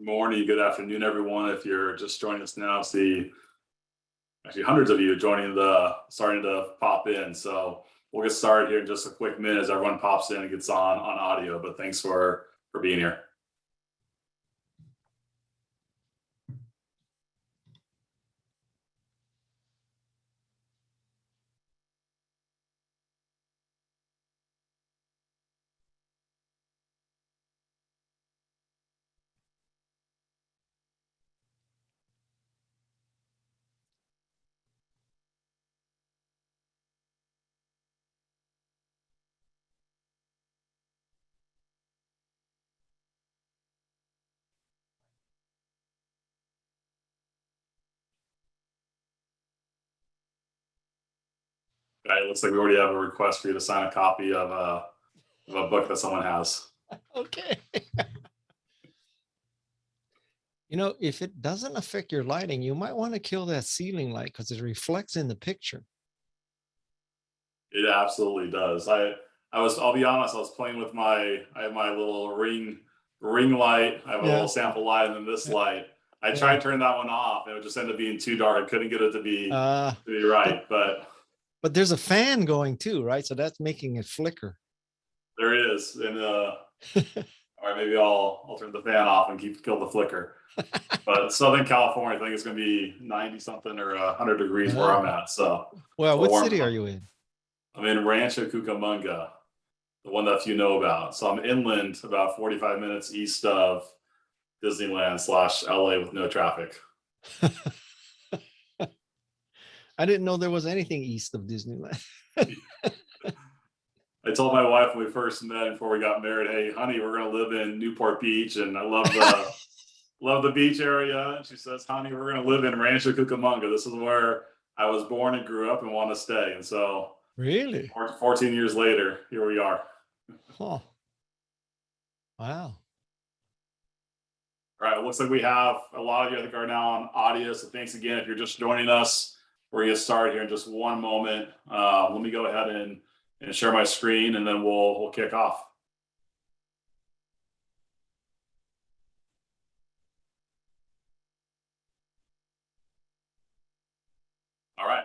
Good morning, good afternoon, everyone. If you're just joining us now, see actually hundreds of you starting to pop in. So we'll get started here in just a quick minute as everyone pops in and gets on audio. But thanks for being here. It looks like we already have a request for you to sign a copy of a book that someone has. Okay. If it doesn't affect your lighting, you might want to kill that ceiling light because it reflects in the picture. It absolutely does. I'll be honest, I was playing with I have my little ring light. I have a little sample light and then this light. I tried to turn that one off and it would just end up being too dark. I couldn't get it to be right. But there's a fan going too, right? So that's making it flicker. There is. And all right, maybe I'll turn the fan off and kill the flicker. But Southern California, I think it's gonna be 90 something or 100 degrees where I'm at. So what city are you in? I'm in Rancho Cucamonga, the one that few know about. So I'm inland, about 45 minutes east of Disneyland / LA with no traffic. I didn't know there was anything east of Disneyland. I told my wife when we first met before we got married, "Hey, honey, we're gonna live in Newport Beach, and I love the beach area." And she says, "Honey, we're gonna live in Rancho Cucamonga. This is where I was born and grew up and want to stay." And so, really, 14 years later, here we are. Huh. Wow. All right, it looks like we have a lot of you, I think, are now on audio. So thanks again. If you're just joining us, we're gonna get started here in just one moment. Let me go ahead and share my screen, and then we'll kick off. All right.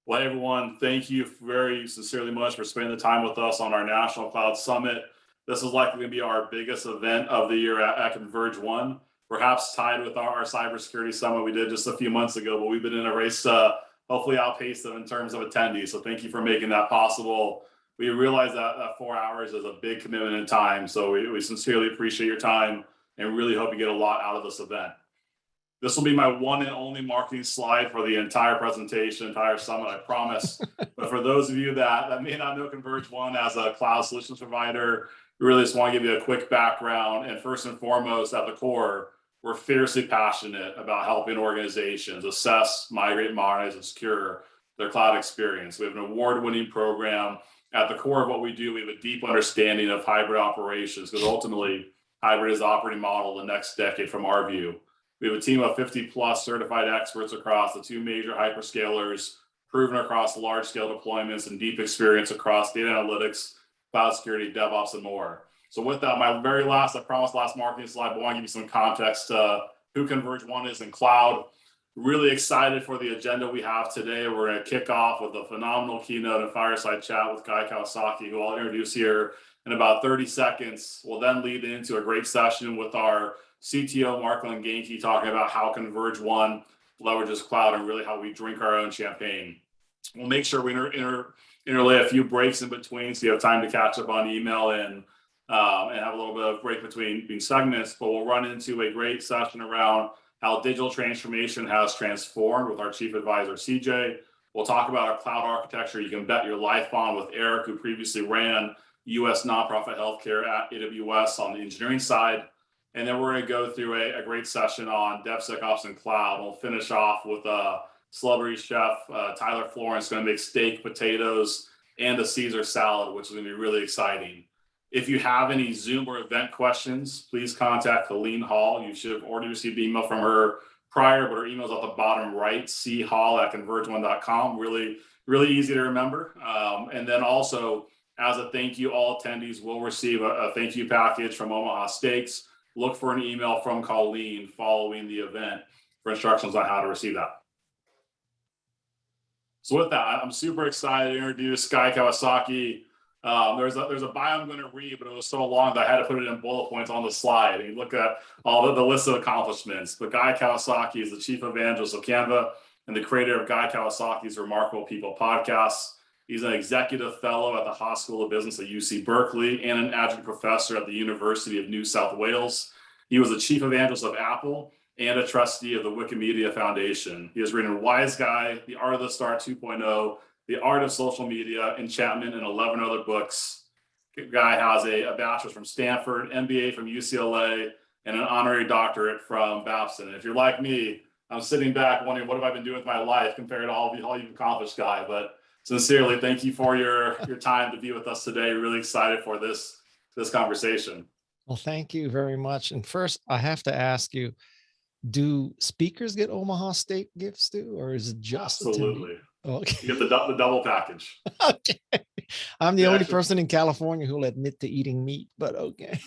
Well, hey, everyone, thank you very sincerely much for spending the time with us on our National Cloud Summit. This is likely going to be our biggest event of the year at ConvergeOne, perhaps tied with our cybersecurity summit we did just a few months ago, but we've been in a race to hopefully outpace them in terms of attendees. So thank you for making that possible. We realize that 4 hours is a big commitment in time. So we sincerely appreciate your time and really hope you get a lot out of this event. This will be my one and only marketing slide for the entire presentation, entire summit, I promise. But for those of you that may not know ConvergeOne as a cloud solutions provider, we really just want to give you a quick background. And first and foremost, at the core, we're fiercely passionate about helping organizations assess, migrate, modernize, and secure their cloud experience. We have an award-winning program. At the core of what we do, we have a deep understanding of hybrid operations, because ultimately, hybrid is the operating model of the next decade from our view. We have a team of 50 plus certified experts across the two major hyperscalers, proven across large scale deployments and deep experience across data analytics, cloud security, DevOps, and more. So with that, my very last marketing slide, but I want to give you some context to who ConvergeOne is in cloud. Really excited for the agenda we have today. We're going to kick off with a phenomenal keynote and fireside chat with Kawasaki, who I'll introduce here in about 30 seconds. We'll then lead into a great session with our CTO, Marklin Genke, talking about how ConvergeOne leverages cloud and really how we drink our own champagne. We'll make sure we interlay a few breaks in between so you have time to catch up on email and have a little bit of break between segments. But we'll run into a great session around how digital transformation has transformed with our chief advisor, CJ. We'll talk about our cloud architecture you can bet your life on with Eric, who previously ran US nonprofit healthcare at AWS on the engineering side. And then we're going to go through a great session on DevSecOps and cloud. We'll finish off with a celebrity chef, Tyler Florence, going to make steak, potatoes, and a Caesar salad, which is going to be really exciting. If you have any Zoom or event questions, please contact Colleen Hall. You should have already received an email from her prior, but her email's at the bottom right, chall@convergeone.com. Really, really easy to remember. And then also, as a thank you, all attendees will receive a thank you package from Omaha Steaks. look for an email from Colleen following the event for instructions on how to receive that. So with that, I'm super excited to introduce Guy Kawasaki. There's a bio I'm going to read, but it was so long that I had to put it in bullet points on the slide. And you look at all the list of accomplishments. But Guy Kawasaki is the chief evangelist of Canva and the creator of Guy Kawasaki's Remarkable People podcast. He's an executive fellow at the Haas School of Business at UC Berkeley and an adjunct professor at the University of New South Wales. He was the chief evangelist of Apple and a trustee of the Wikimedia Foundation. He has written Wise Guy, The Art of the Start 2.0, The Art of Social Media, Enchantment, and 11 other books. Guy has a bachelor's from Stanford, MBA from UCLA, and an honorary doctorate from Babson. And if you're like me, I'm sitting back wondering, what have I been doing with my life compared to all you've accomplished, Guy? But sincerely, thank you for your time to be with us today. Really excited for this conversation. Well, thank you very much. And first, I have to ask you, do speakers get Omaha Steak gifts too, or is it just Absolutely? Okay. You get the double package. Okay. I'm the only person in California who will admit to eating meat, but okay.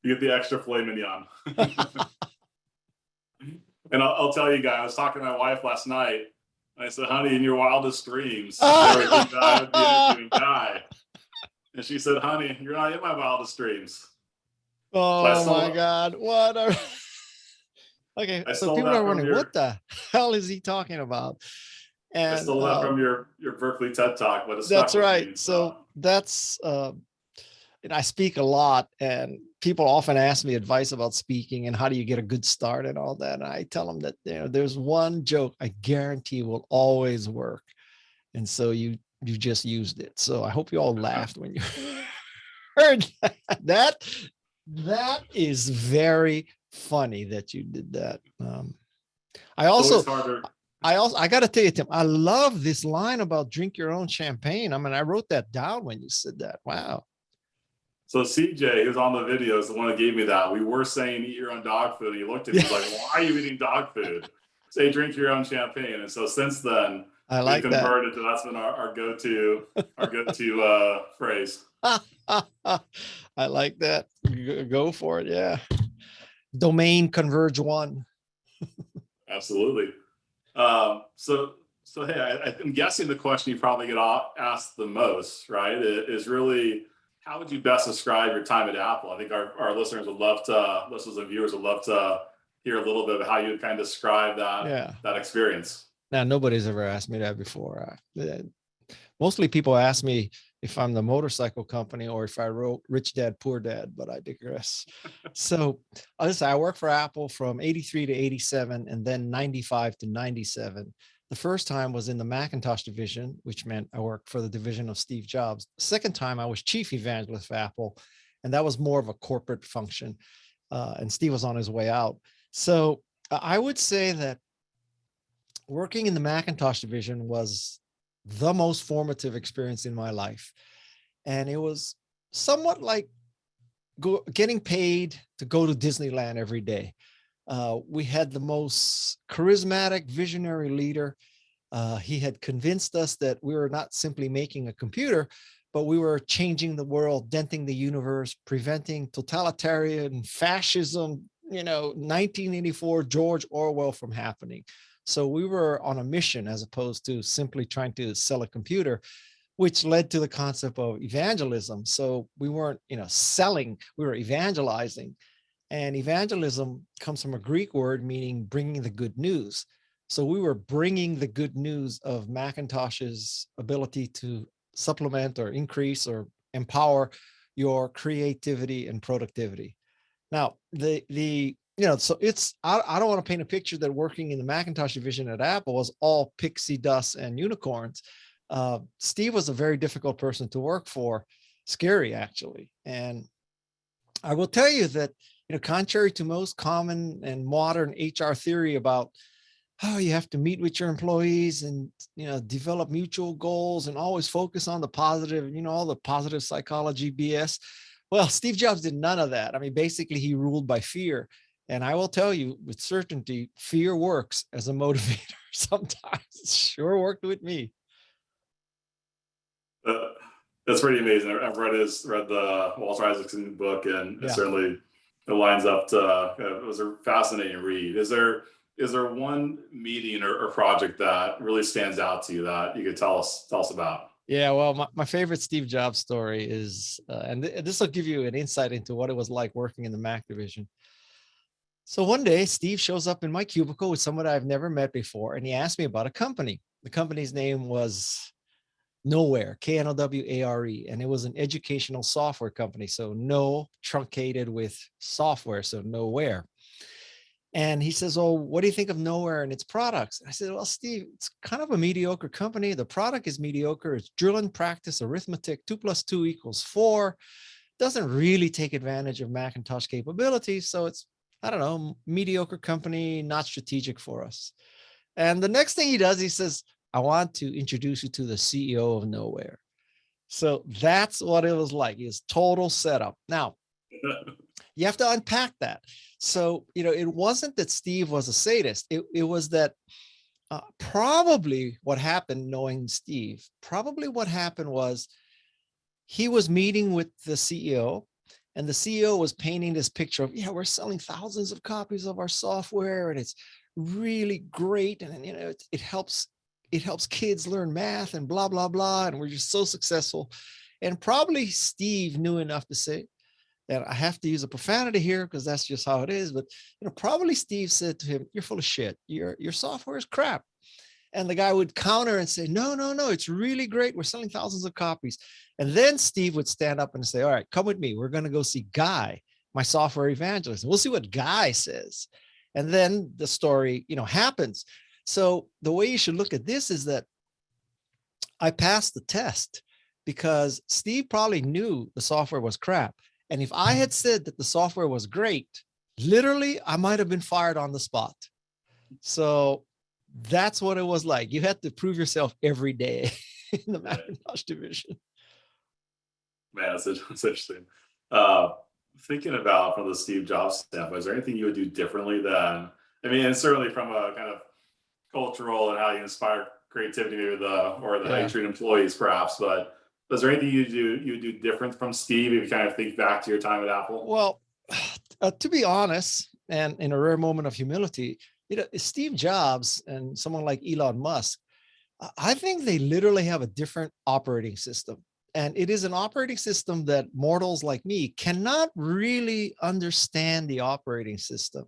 You get the extra filet mignon. And I'll tell you, Guy, I was talking to my wife last night. And I said, honey, in your wildest dreams, I would think that I would be interviewing Guy. And she said, honey, you're not in my wildest dreams. Oh my God. What are... Okay, so people are wondering, what the hell is he talking about? And I stole that from your Berkeley TED Talk, but it's that's right. So that's and I speak a lot, and people often ask me advice about speaking and how do you get a good start and all that. And I tell them that there's one joke I guarantee will always work, and so you just used it. So I hope you all laughed when you heard that. That is very funny that you did that. I got to tell you, Tim, I love this line about drink your own champagne. I mean, I wrote that down when you said that. Wow. So CJ, who's on the video, is the one that gave me that. We were saying eat your own dog food, and he looked at me like, why are you eating dog food? Say drink your own champagne. And so since then, I like we converted to that's been our go-to phrase. I like that. Go for it. Yeah. Domain ConvergeOne. Absolutely. So hey, I'm guessing the question you probably get asked the most, right, is really, how would you best describe your time at Apple? I think our listeners would love to, listeners and viewers would love to hear a little bit of how you would kind of describe that experience. Now, nobody's ever asked me that before. Mostly people ask me if I'm the motorcycle company or if I wrote Rich Dad, Poor Dad, but I digress. So listen, I worked for Apple from 83 to 87 and then 95 to 97. The first time was in the Macintosh division, which meant I worked for the division of Steve Jobs. The second time I was chief evangelist for Apple, and that was more of a corporate function. And Steve was on his way out. So I would say that working in the Macintosh division was the most formative experience in my life. And it was somewhat like getting paid to go to Disneyland every day. We had the most charismatic, visionary leader. He had convinced us that we were not simply making a computer, but we were changing the world, denting the universe, preventing totalitarian fascism, 1984 George Orwell from happening. So we were on a mission as opposed to simply trying to sell a computer, which led to the concept of evangelism. So we weren't, selling, we were evangelizing. And evangelism comes from a Greek word meaning bringing the good news. So we were bringing the good news of Macintosh's ability to supplement or increase or empower your creativity and productivity. Now, so I don't want to paint a picture that working in the Macintosh division at Apple was all pixie dust and unicorns. Steve was a very difficult person to work for, scary actually. And I will tell you that, contrary to most common and modern HR theory about how you have to meet with your employees and, develop mutual goals and always focus on the positive, all the positive psychology BS. Well, Steve Jobs did none of that. I mean, basically he ruled by fear. And I will tell you with certainty, fear works as a motivator. Sometimes it sure worked with me. That's pretty amazing. I've read the Walter Isaacson book, and it certainly it lines up to, it was a fascinating read. Is there one meeting or project that really stands out to you that you could tell us about? Yeah, well, my favorite Steve Jobs story is, and this will give you an insight into what it was like working in the Mac division. So one day, Steve shows up in my cubicle with someone I've never met before, and he asked me about a company. The company's name was Noware, Knoware, and it was an educational software company. So no truncated with software, so Nowhere. And he says, "Oh, what do you think of Nowhere and its products?" I said, "Well, Steve, it's kind of a mediocre company. The product is mediocre. It's drill and practice arithmetic. 2 + 2 = 4. Doesn't really take advantage of Macintosh capabilities. So it's, I don't know, mediocre company, not strategic for us." And the next thing he does, he says, "I want to introduce you to the CEO of Nowhere." So that's what it was like. It's total setup. Now, you have to unpack that. So, it wasn't that Steve was a sadist. It was that probably what happened, knowing Steve, probably what happened was he was meeting with the CEO, and the CEO was painting this picture of, yeah, we're selling thousands of copies of our software, and it's really great. And, it helps kids learn math and blah, blah, blah. And we're just so successful. And probably Steve knew enough to say, and I have to use a profanity here because that's just how it is. But probably Steve said to him, "You're full of shit. Your software is crap." And the guy would counter and say, "No, no, no, it's really great. We're selling thousands of copies." And then Steve would stand up and say, "All right, come with me. We're going to go see Guy, my software evangelist. And we'll see what Guy says." And then the story, happens. So the way you should look at this is that I passed the test because Steve probably knew the software was crap. And if I had said that the software was great, literally, I might have been fired on the spot. So that's what it was like. You had to prove yourself every day in the Macintosh division. Man, that's interesting. Uh, Thinking about from the Steve Jobs standpoint, is there anything you would do differently than, I mean, and certainly from a kind of cultural and how you inspire creativity, maybe how you Yeah. treat employees, perhaps. But is there anything you do different from Steve if you kind of think back to your time at Apple? Well, to be honest, and in a rare moment of humility, Steve Jobs and someone like Elon Musk, I think they literally have a different operating system. And it is an operating system that mortals like me cannot really understand the operating system.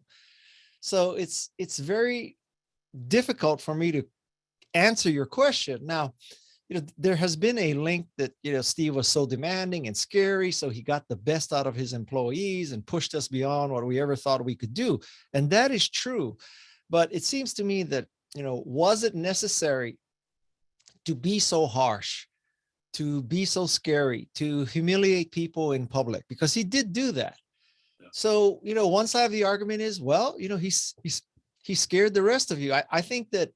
So it's very difficult for me to answer your question. Now, there has been a link that, Steve was so demanding and scary. So he got the best out of his employees and pushed us beyond what we ever thought we could do. And that is true. But it seems to me that, was it necessary to be so harsh, to be so scary, to humiliate people in public? Because he did do that. So, one side of the argument is, well, he scared the rest of you. I think that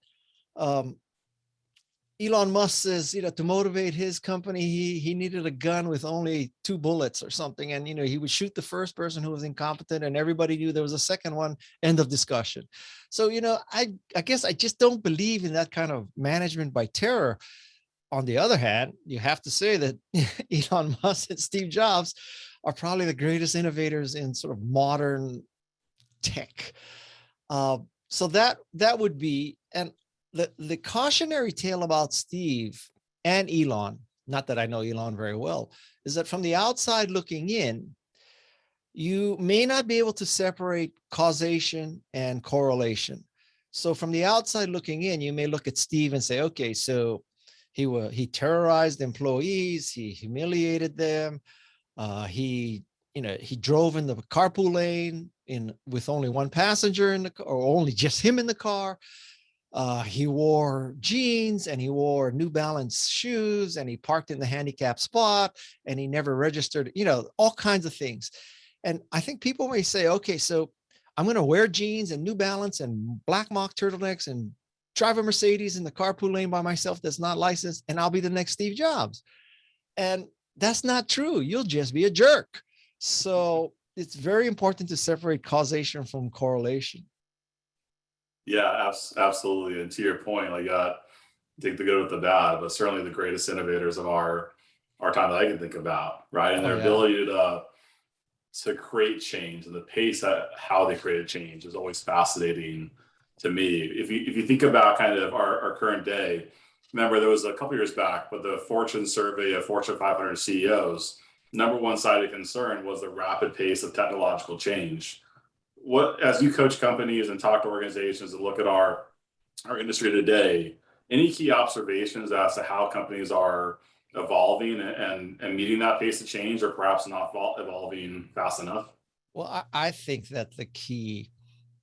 Elon Musk says, to motivate his company, he needed a gun with only 2 bullets or something. And, he would shoot the first person who was incompetent, and everybody knew there was a second one, end of discussion. So, I guess I just don't believe in that kind of management by terror. On the other hand, you have to say that Elon Musk and Steve Jobs are probably the greatest innovators in sort of modern tech. So that would be, and the cautionary tale about Steve and Elon, not that I know Elon very well, is that from the outside looking in, you may not be able to separate causation and correlation. So from the outside looking in, you may look at Steve and say, okay, so he terrorized employees, he humiliated them, he drove in the carpool lane with only one passenger in the car, or only just him in the car. He wore jeans and he wore New Balance shoes, and he parked in the handicap spot, and he never registered, all kinds of things. And I think people may say, okay, so I'm going to wear jeans and New Balance and black mock turtlenecks and drive a Mercedes in the carpool lane by myself that's not licensed, and I'll be the next Steve Jobs. And that's not true. You'll just be a jerk. So it's very important to separate causation from correlation. Yeah, absolutely. And to your point, like, take the good with the bad, but certainly the greatest innovators of our time that I can think about, right? And Oh their yeah. ability to to create change, and the pace at how they created change is always fascinating to me. If you think about kind of our current day, remember there was a couple years back, but the Fortune survey of Fortune 500 CEOs, number one cited concern was the rapid pace of technological change. What, as you coach companies and talk to organizations and look at our industry today, any key observations as to how companies are evolving and meeting that pace of change, or perhaps not evolving fast enough? Well, I think that the key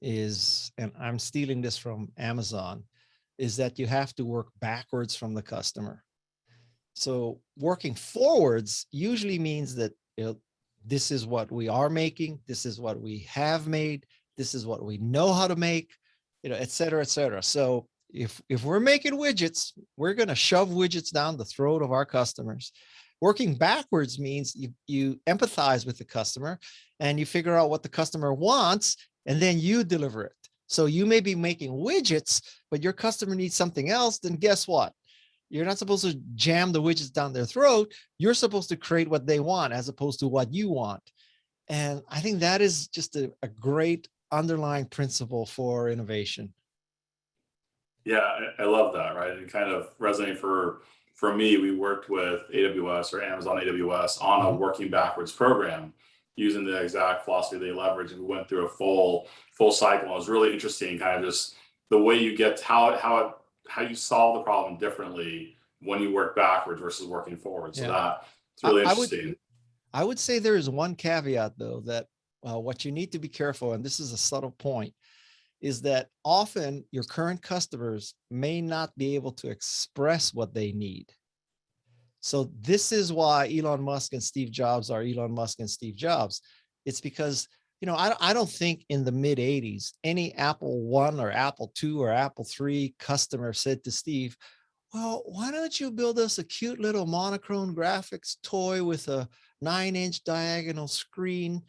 is, and I'm stealing this from Amazon, is that you have to work backwards from the customer. So working forwards usually means that, this is what we are making, this is what we have made, this is what we know how to make, et cetera, et cetera. So if we're making widgets, we're going to shove widgets down the throat of our customers. Working backwards means you empathize with the customer and you figure out what the customer wants, and then you deliver it. So you may be making widgets, but your customer needs something else. Then guess what? You're not supposed to jam the widgets down their throat. You're supposed to create what they want as opposed to what you want. And I think that is just a great underlying principle for innovation. Yeah, I love that, right? And kind of resonating for me, we worked with AWS or Amazon AWS on a Mhm. working backwards program using the exact philosophy they leverage. And we went through a full cycle. It was really interesting, kind of just the way you get how you solve the problem differently when you work backwards versus working forward. So Yeah. that it's I, really I would interesting. I would say there is one caveat though, that what you need to be careful, and this is a subtle point, is that often your current customers may not be able to express what they need. So this is why Elon Musk and Steve Jobs are Elon Musk and Steve Jobs. It's because, I don't think in the mid 80s, any Apple One or Apple II or Apple III customer said to Steve, well, why don't you build us a cute little monochrome graphics toy with a 9-inch diagonal screen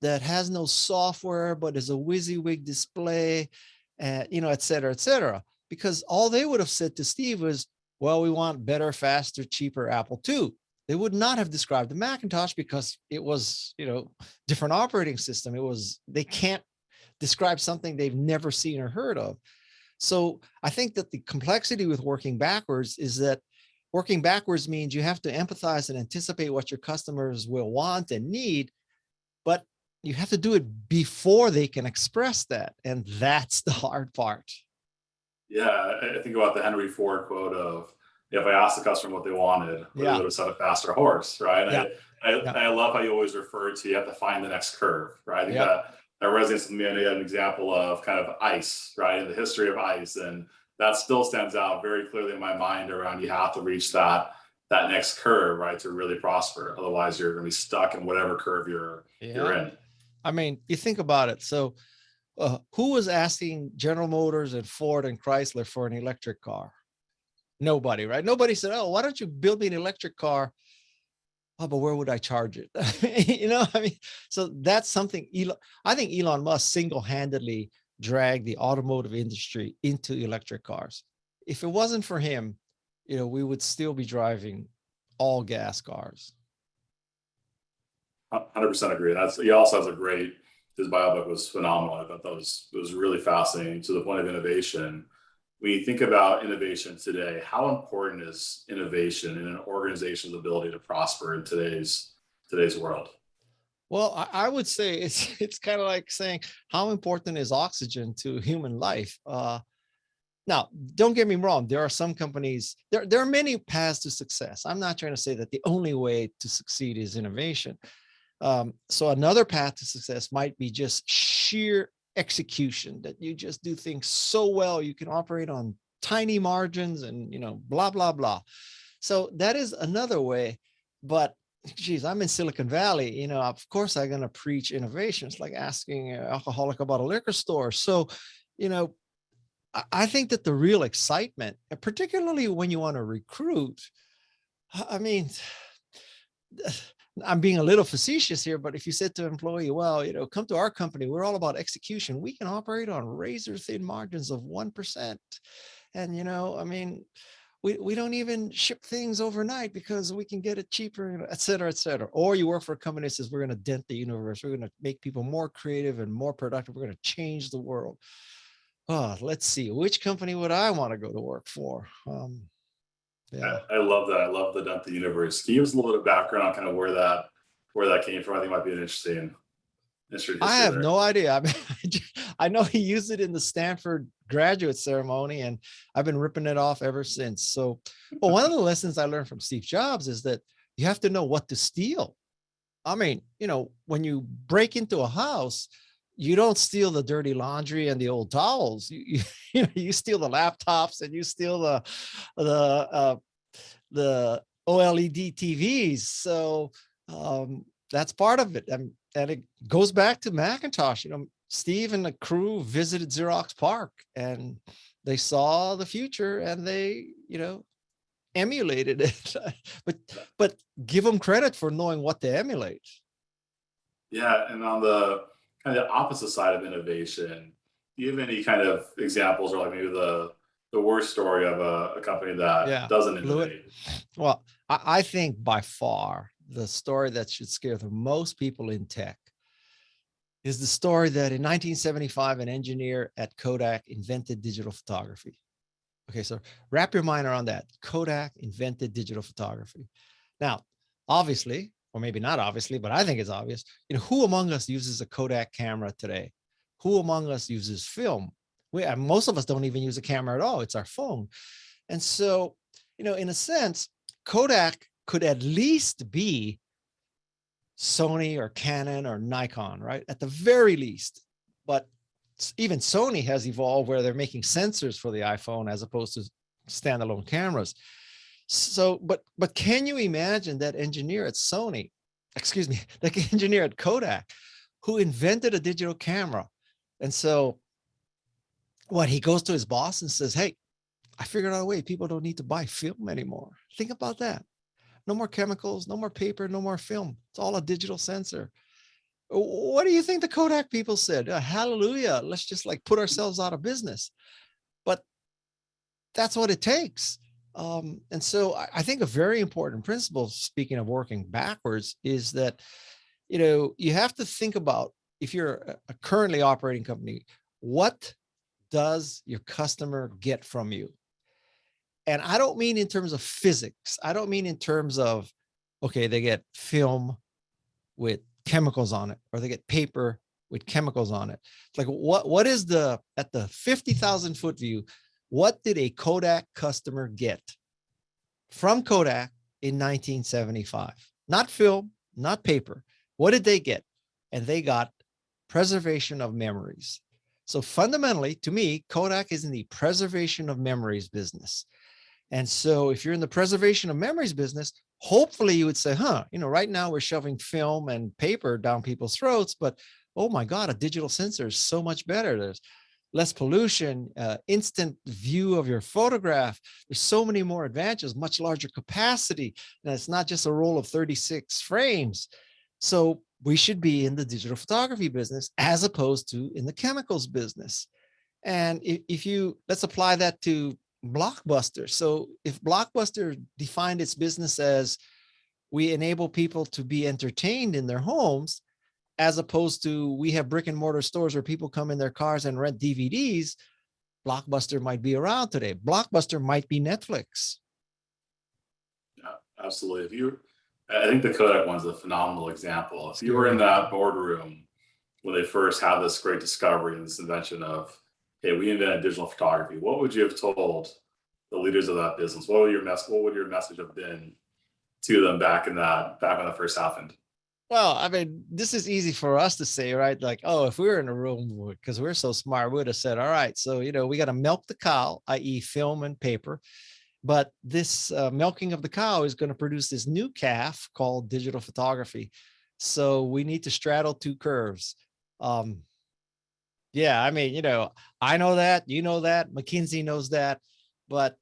that has no software, but is a WYSIWYG display, et cetera, et cetera. Because all they would have said to Steve was, well, we want better, faster, cheaper Apple II. They would not have described the Macintosh because it was, different operating system. They can't describe something they've never seen or heard of. So I think that the complexity with working backwards is that working backwards means you have to empathize and anticipate what your customers will want and need, but you have to do it before they can express that. And that's the hard part. Yeah, I think about the Henry Ford quote of, if I asked the customer what they wanted, they Yeah. would have said a faster horse, right? Yeah. Yeah. I love how you always refer to, you have to find the next curve, right? I think Yeah. that resonates with me. I had an example of kind of ice, right? In the history of ice. And that still stands out very clearly in my mind around, you have to reach that next curve, right? To really prosper. Otherwise you're going to be stuck in whatever curve you're Yeah. in. I mean, you think about it. So who was asking General Motors and Ford and Chrysler for an electric car? Nobody, right? Nobody said, oh, why don't you build me an electric car? Oh, but where would I charge it? So that's something I think Elon Musk single-handedly dragged the automotive industry into electric cars. If it wasn't for him, we would still be driving all gas cars. 100% agree. He also has a great, his bio book was phenomenal. I thought it was really fascinating to the point of innovation. When you think about innovation today, how important is innovation in an organization's ability to prosper in today's world? Well, I would say it's kind of like saying, how important is oxygen to human life? Now, don't get me wrong. There are some companies, there are many paths to success. I'm not trying to say that the only way to succeed is innovation. So another path to success might be just sheer execution, that you just do things so well, you can operate on tiny margins and, blah, blah, blah. So that is another way. But geez, I'm in Silicon Valley, of course I'm going to preach innovation. It's like asking an alcoholic about a liquor store. So, I think that the real excitement, particularly when you want to recruit, I mean, I'm being a little facetious here, but if you said to an employee, well, come to our company, we're all about execution. We can operate on razor thin margins of 1%. And, we don't even ship things overnight because we can get it cheaper, et cetera, et cetera. Or you work for a company that says, we're going to dent the universe. We're going to make people more creative and more productive. We're going to change the world. Oh, let's see. Which company would I want to go to work for? Yeah. I love that. I love the Dent the Universe. Can you give us a little bit of background on kind of where that came from? I think it might be an interesting I history have there. no idea. I mean, I know he used it in the Stanford graduate ceremony, and I've been ripping it off ever since. So, well, one of the lessons I learned from Steve Jobs is that you have to know what to steal. I mean, when you break into a house, you don't steal the dirty laundry and the old towels. You steal the laptops, and you steal the OLED TVs. So that's part of it. And it goes back to Macintosh. Steve and the crew visited Xerox PARC, and they saw the future, and they, emulated it. but give them credit for knowing what to emulate. Yeah, and on the kind of the opposite side of innovation, do you have any kind of examples, or like maybe the worst story of a company that Yeah, doesn't blew it. innovate? Well, I think by far the story that should scare the most people in tech is the story that in 1975, an engineer at Kodak invented digital photography. Okay, so wrap your mind around that. Kodak invented digital photography. Now, obviously, or maybe not obviously, but I think it's obvious, who among us uses a Kodak camera today? Who among us uses film? Most of us don't even use a camera at all. It's our phone. And so, in a sense, Kodak could at least be Sony or Canon or Nikon, right? At the very least. But even Sony has evolved where they're making sensors for the iPhone as opposed to standalone cameras. So, but can you imagine that engineer at Sony, excuse me, that engineer at Kodak who invented a digital camera? And so he goes to his boss and says, hey, I figured out a way people don't need to buy film anymore. Think about that. No more chemicals, no more paper, no more film. It's all a digital sensor. What do you think the Kodak people said? Hallelujah. Let's just put ourselves out of business. But that's what it takes. And so I think a very important principle, speaking of working backwards, is that, you have to think about, if you're a currently operating company, what does your customer get from you? And I don't mean in terms of physics. I don't mean in terms of, okay, they get film with chemicals on it, or they get paper with chemicals on it. It's like, what is at the 50,000 foot view, what did a Kodak customer get from Kodak in 1975? Not film, not paper. What did they get? And they got preservation of memories. So fundamentally, to me, Kodak is in the preservation of memories business. And so if you're in the preservation of memories business, hopefully you would say, right now we're shoving film and paper down people's throats, but oh my God, a digital sensor is so much better. There's less pollution, instant view of your photograph. There's so many more advantages, much larger capacity. And it's not just a roll of 36 frames. So we should be in the digital photography business as opposed to in the chemicals business. And let's apply that to Blockbuster. So if Blockbuster defined its business as we enable people to be entertained in their homes, as opposed to we have brick and mortar stores where people come in their cars and rent DVDs, Blockbuster might be around today. Blockbuster might be Netflix. Yeah, absolutely. I think the Kodak one's a phenomenal example. If you were in Scary. that boardroom when they first had this great discovery and this invention of, hey, we invented digital photography, what would you have told the leaders of that business? What would your message have been to them back when that first happened? Well, I mean, this is easy for us to say, right? Like, oh, if we were in a room, because we're so smart, we would have said, all right, so, we got to milk the cow, i.e. film and paper. But this milking of the cow is going to produce this new calf called digital photography. So we need to straddle two curves. Yeah, I mean, I know that, that, McKinsey knows that. But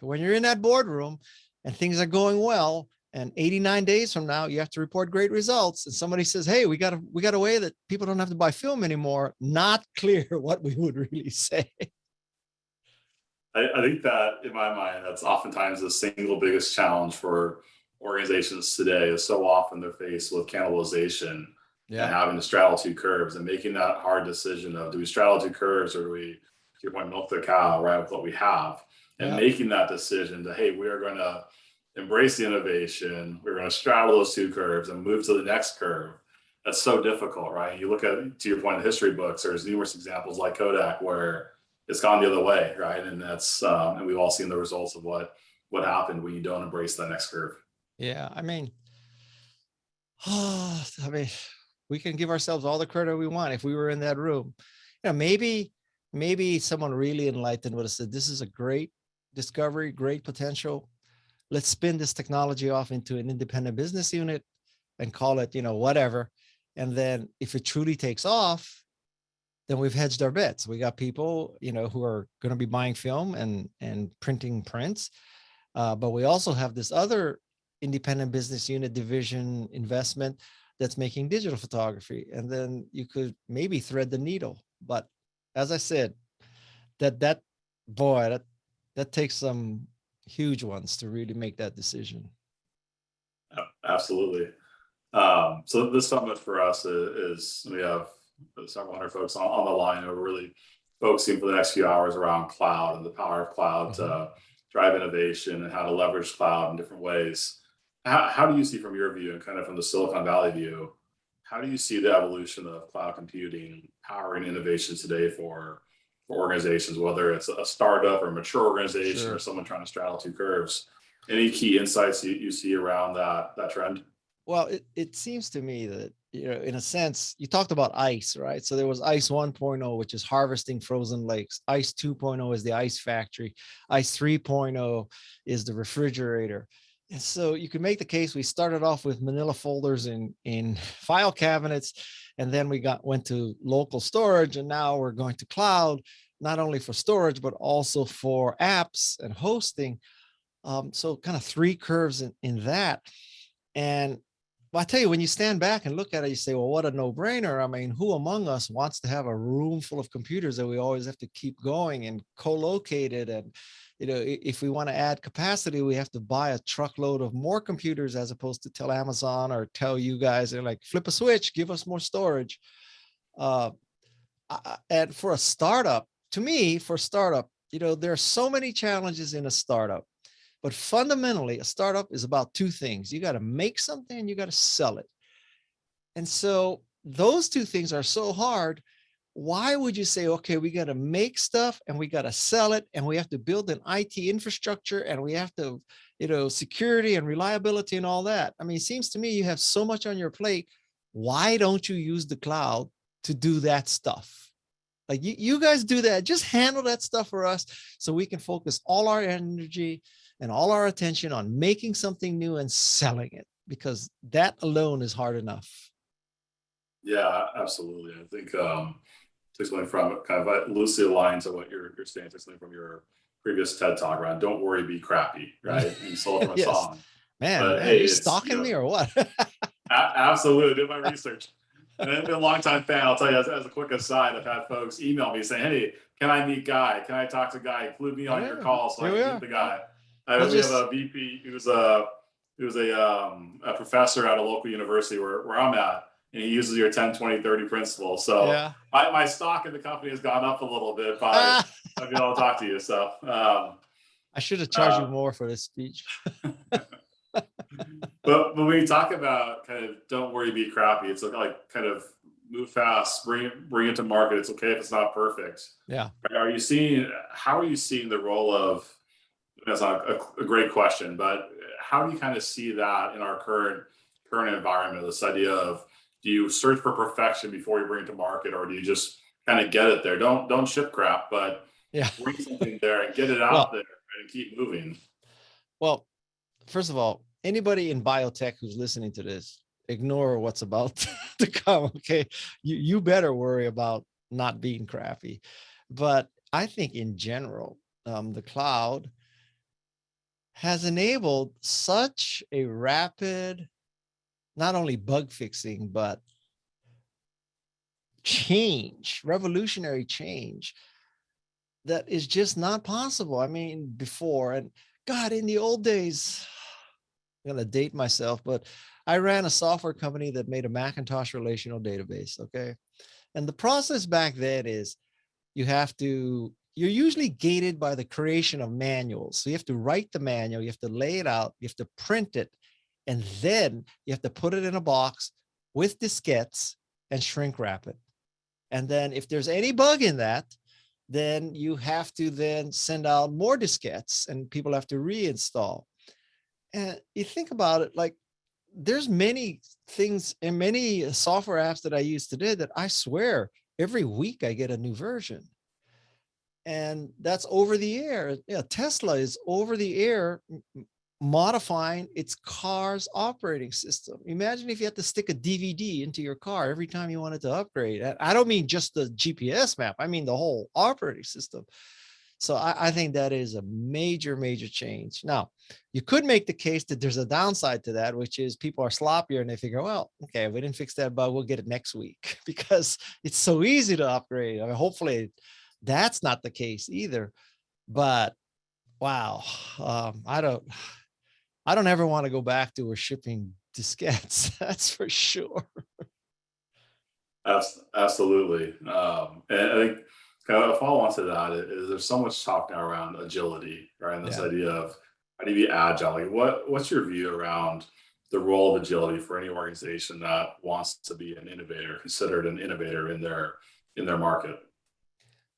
when you're in that boardroom and things are going well, and 89 days from now, you have to report great results, and somebody says, hey, we got a way that people don't have to buy film anymore, not clear what we would really say. I think that in my mind, that's oftentimes the single biggest challenge for organizations today is so often they're faced with cannibalization and Yeah. having to straddle two curves and making that hard decision of do we straddle two curves or do we, to your point, milk the cow, right, with what we have, and Yeah. making that decision to, hey, we are going to embrace the innovation, we're going to straddle those two curves and move to the next curve. That's so difficult, right? You look at, to your point, in history books, there's numerous examples like Kodak where it's gone the other way, right? And that's and we've all seen the results of what happened when you don't embrace that next curve. Yeah. I mean, we can give ourselves all the credit we want if we were in that room. Maybe someone really enlightened would have said, this is a great discovery, great potential. Let's spin this technology off into an independent business unit and call it, whatever. And then if it truly takes off, then we've hedged our bets. We got people, who are going to be buying film and printing prints. But we also have this other independent business unit division investment that's making digital photography. And then you could maybe thread the needle. But as I said, that takes some huge ones to really make that decision. Absolutely. So this summit for us is we have several hundred folks on the line who are really focusing for the next few hours around cloud and the power of cloud to drive innovation and how to leverage cloud in different ways. How do you see from your view and kind of from the Silicon Valley view, how do you see the evolution of cloud computing powering innovation today for organizations, whether it's a startup or a mature organization Sure. or someone trying to straddle two curves? Any key insights you see around that trend? Well, it seems to me that, in a sense, you talked about ice, right? So there was ice 1.0, which is harvesting frozen lakes. Ice 2.0 is the ice factory. Ice 3.0 is the refrigerator. And so you can make the case we started off with manila folders in file cabinets, and then we went to local storage, and now we're going to cloud, not only for storage, but also for apps and hosting. So kind of three curves in that. And I tell you, when you stand back and look at it, you say, well, what a no-brainer. I mean, who among us wants to have a room full of computers that we always have to keep going and co-located? And, if we want to add capacity, we have to buy a truckload of more computers as opposed to tell Amazon or tell you guys, they're like, flip a switch, give us more storage. And for a startup, to me, there are so many challenges in a startup. But fundamentally, a startup is about two things. You got to make something and you got to sell it. And so those two things are so hard. Why would you say, okay, we got to make stuff and we got to sell it and we have to build an IT infrastructure and we have to, security and reliability and all that? I mean, it seems to me you have so much on your plate. Why don't you use the cloud to do that stuff? Like you guys do that. Just handle that stuff for us so we can focus all our energy and all our attention on making something new and selling it, because that alone is hard enough. Yeah, absolutely. I think takes something from kind of loosely aligned to what you're saying, takes something from your previous TED talk around "Don't worry, be crappy," right? You stole it from a Yes, song, man, but hey, you it's stalking me or what? absolutely did my research. And I've been a long time fan. I'll tell you as a quick aside, I've had folks email me saying, "Hey, can I meet Guy? Can I talk to Guy? Include me on your Yeah, call so I here we can meet are. the guy." Well, We have just a VP who's a professor at a local university where I'm at, and he uses your 10, 20, 30 principle. So yeah. my stock in the company has gone up a little bit by being able to talk to you. So I should have charged you more for this speech. but when we talk about kind of don't worry, be crappy, it's like kind of move fast, bring it to market. It's okay if it's not perfect. Yeah. How are you seeing the role of, that's not a great question, but how do you kind of see that in our current environment? This idea of, do you search for perfection before you bring it to market, or do you just kind of get it there? Don't ship crap, but Yeah. bring something there and get it out there and keep moving. Well, first of all, anybody in biotech who's listening to this, ignore what's about to come. Okay. You better worry about not being crappy. But I think in general, the cloud has enabled such a rapid, not only bug fixing, but revolutionary change, that is just not possible. I mean, before, and God, in the old days, I'm going to date myself, but I ran a software company that made a Macintosh relational database. Okay. And the process back then is you're usually gated by the creation of manuals. So you have to write the manual, you have to lay it out, you have to print it, and then you have to put it in a box with diskettes and shrink wrap it. And then if there's any bug in that, then you have to then send out more diskettes and people have to reinstall. And you think about it, like there's many things and many software apps that I use today that I swear every week I get a new version. And that's over the air. Yeah, Tesla is over the air modifying its car's operating system. Imagine if you had to stick a DVD into your car every time you wanted to upgrade. I don't mean just the GPS map, I mean the whole operating system. So I think that is a major, major change. Now, you could make the case that there's a downside to that, which is people are sloppier and they figure, well, okay, we didn't fix that bug, we'll get it next week because it's so easy to upgrade. I mean, hopefully that's not the case either. But wow, I don't ever want to go back to a shipping diskettes. That's for sure. Absolutely. And I think kind of a follow on to that is there's so much talk now around agility, right? And this Yeah. idea of how do you be agile? Like what's your view around the role of agility for any organization that wants to be an innovator, considered an innovator in their market?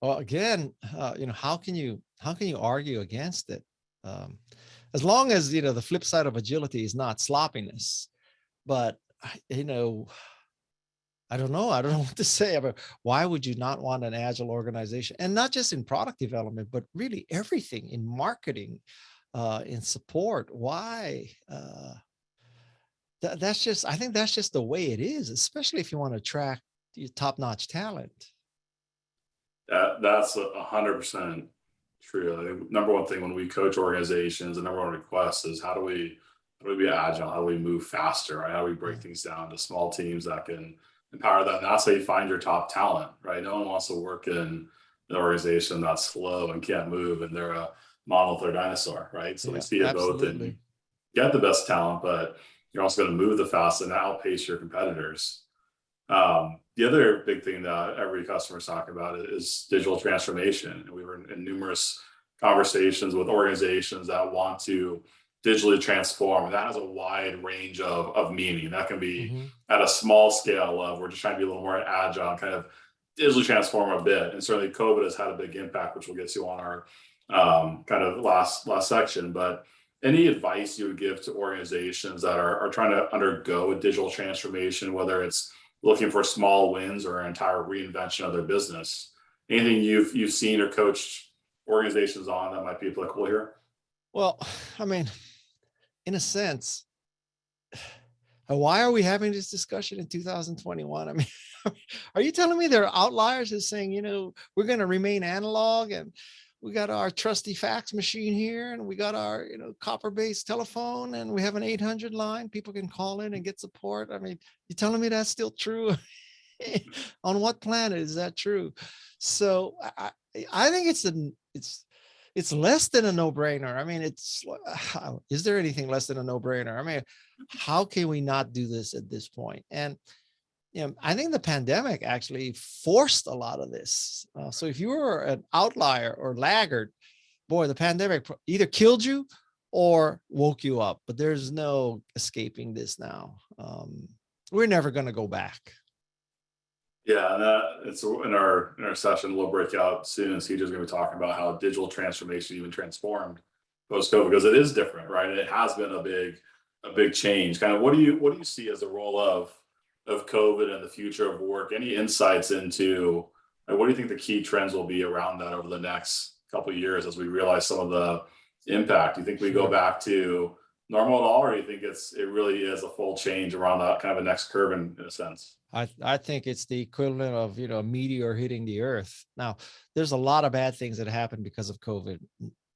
Well, again, how can you argue against it? Um, as long as the flip side of agility is not sloppiness. But you know, I don't know. I don't know what to say about why would you not want an agile organization, and not just in product development, but really everything in marketing, in support. Why? That's just. I think that's just the way it is, especially if you want to attract top-notch talent. That's 100% true. I think number one thing when we coach organizations, the number one request is how do we be agile? How do we move faster? Right? How do we break Yeah. things down to small teams that can empower that? And that's how you find your top talent, right? No one wants to work in an organization that's slow and can't move, and they're a monolith or dinosaur, right? So we Yeah. see it both in Absolutely. get the best talent, but you're also going to move the fastest and outpace your competitors. The other big thing that every customer is talking about is digital transformation. And we were in numerous conversations with organizations that want to digitally transform. And that has a wide range of meaning. That can be Mhm. at a small scale of we're just trying to be a little more agile, kind of digitally transform a bit. And certainly COVID has had a big impact, which we'll get to on our kind of last section. But any advice you would give to organizations that are trying to undergo a digital transformation, whether it's looking for small wins or an entire reinvention of their business? Anything you've seen or coached organizations on that might be applicable here? Well, I mean, in a sense, why are we having this discussion in 2021? I mean, are you telling me there are outliers who's saying, we're going to remain analog and we got our trusty fax machine here and we got our, copper-based telephone and we have an 800 line. People can call in and get support. I mean, you telling me that's still true? On what planet is that true? So I think it's less than a no-brainer. I mean, is there anything less than a no-brainer? I mean, how can we not do this at this point? And I think the pandemic actually forced a lot of this. So if you were an outlier or laggard, boy, the pandemic either killed you or woke you up. But there's no escaping this now. We're never going to go back. Yeah, and it's in our session. We'll break out soon. CJ's going to be talking about how digital transformation even transformed post COVID because it is different, right? It has been a big change. Kind of what do you see as the role of COVID and the future of work? Any insights into what do you think the key trends will be around that over the next couple of years as we realize some of the impact? Do you think we go Sure. back to normal at all, or do you think it really is a full change around that kind of a next curve in a sense? I think it's the equivalent of, a meteor hitting the earth. Now, there's a lot of bad things that happened because of COVID,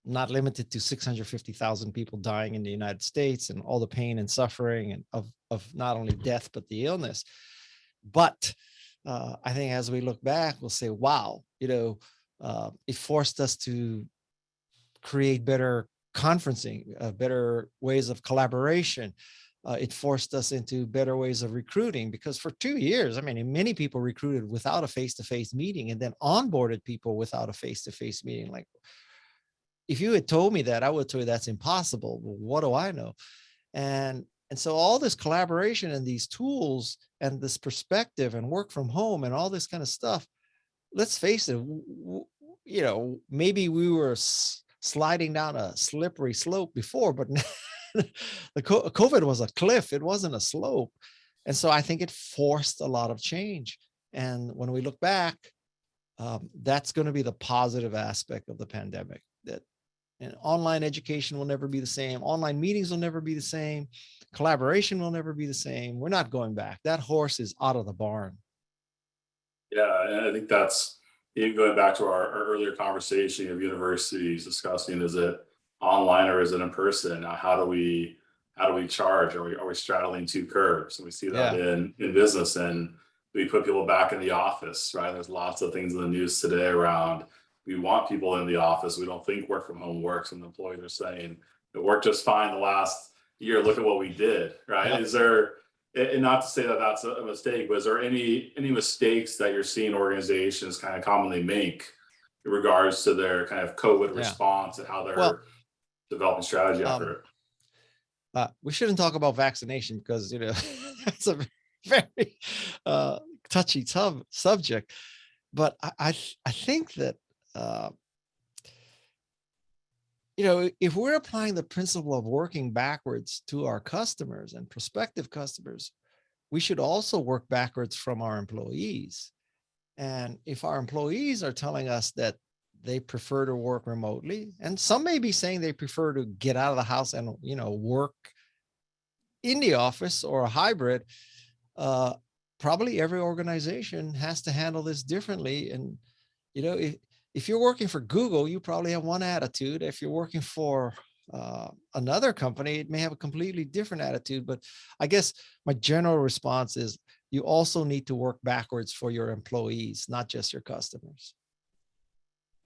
not limited to 650,000 people dying in the United States and all the pain and suffering and of not only death, but the illness. But I think as we look back, we'll say, wow, It forced us to create better conferencing, better ways of collaboration. It forced us into better ways of recruiting, because for 2 years, I mean, many people recruited without a face-to-face meeting and then onboarded people without a face-to-face meeting. Like, if you had told me that, I would tell you that's impossible. Well, what do I know? And so all this collaboration and these tools and this perspective and work from home and all this kind of stuff, let's face it, maybe we were sliding down a slippery slope before, but the COVID was a cliff. It wasn't a slope. And so I think it forced a lot of change. And when we look back, that's going to be the positive aspect of the pandemic, that and online education will never be the same. Online meetings will never be the same. Collaboration will never be the same. We're not going back. That horse is out of the barn. Yeah, and I think that's even going back to our earlier conversation of universities discussing, is it online or is it in person? Now, how do we charge? Are we straddling two curves? And we see that Yeah. in business, and we put people back in the office, right? There's lots of things in the news today around, we want people in the office. We don't think work from home works, and the employees are saying it worked just fine the last year. Look at what we did, right? Yep. Is there, and not to say that that's a mistake, but is there any mistakes that you're seeing organizations kind of commonly make in regards to their kind of COVID Yeah. response and how Well, they're developing strategy after um, it? we shouldn't talk about vaccination because, that's a very touchy subject. But I think that, uh, if we're applying the principle of working backwards to our customers and prospective customers, we should also work backwards from our employees. And if our employees are telling us that they prefer to work remotely, and some may be saying they prefer to get out of the house and, work in the office or a hybrid, probably every organization has to handle this differently. And, if you're working for Google, you probably have one attitude. If you're working for another company, it may have a completely different attitude. But I guess my general response is you also need to work backwards for your employees, not just your customers.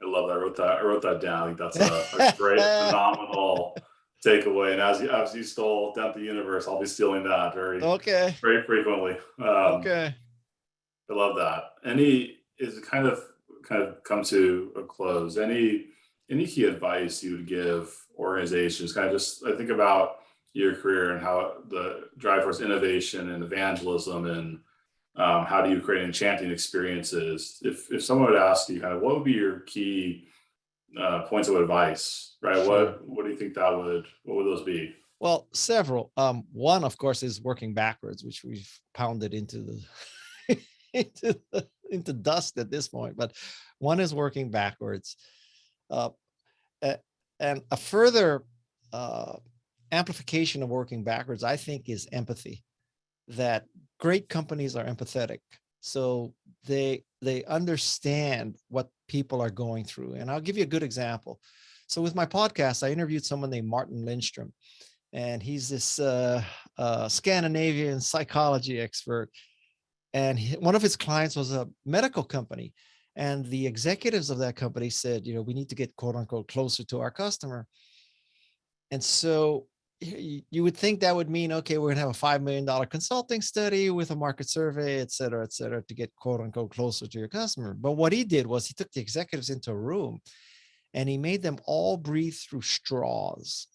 I love that. I wrote that down. I think that's a great, phenomenal takeaway. And as you stole down the universe, I'll be stealing that very, Okay. very frequently. Okay. I love that. Is it kind of come to a close? Any key advice you would give organizations? Kind of just, I think about your career and how the drive towards innovation and evangelism, and how do you create enchanting experiences? If someone would ask you, kind of, what would be your key points of advice, right? Sure. What do you think what would those be? Well, several. One, of course, is working backwards, which we've pounded into the into dust at this point. But one is working backwards, uh, and a further amplification of working backwards, I think, is empathy. That great companies are empathetic, so they understand what people are going through. And I'll give you a good example. So with my podcast, I interviewed someone named Martin Lindstrom, and he's this Scandinavian psychology expert. And one of his clients was a medical company, and the executives of that company said, we need to get, quote unquote, closer to our customer. And so you would think that would mean, okay, we're gonna have a $5 million consulting study with a market survey, et cetera, to get, quote unquote, closer to your customer. But what he did was he took the executives into a room and he made them all breathe through straws.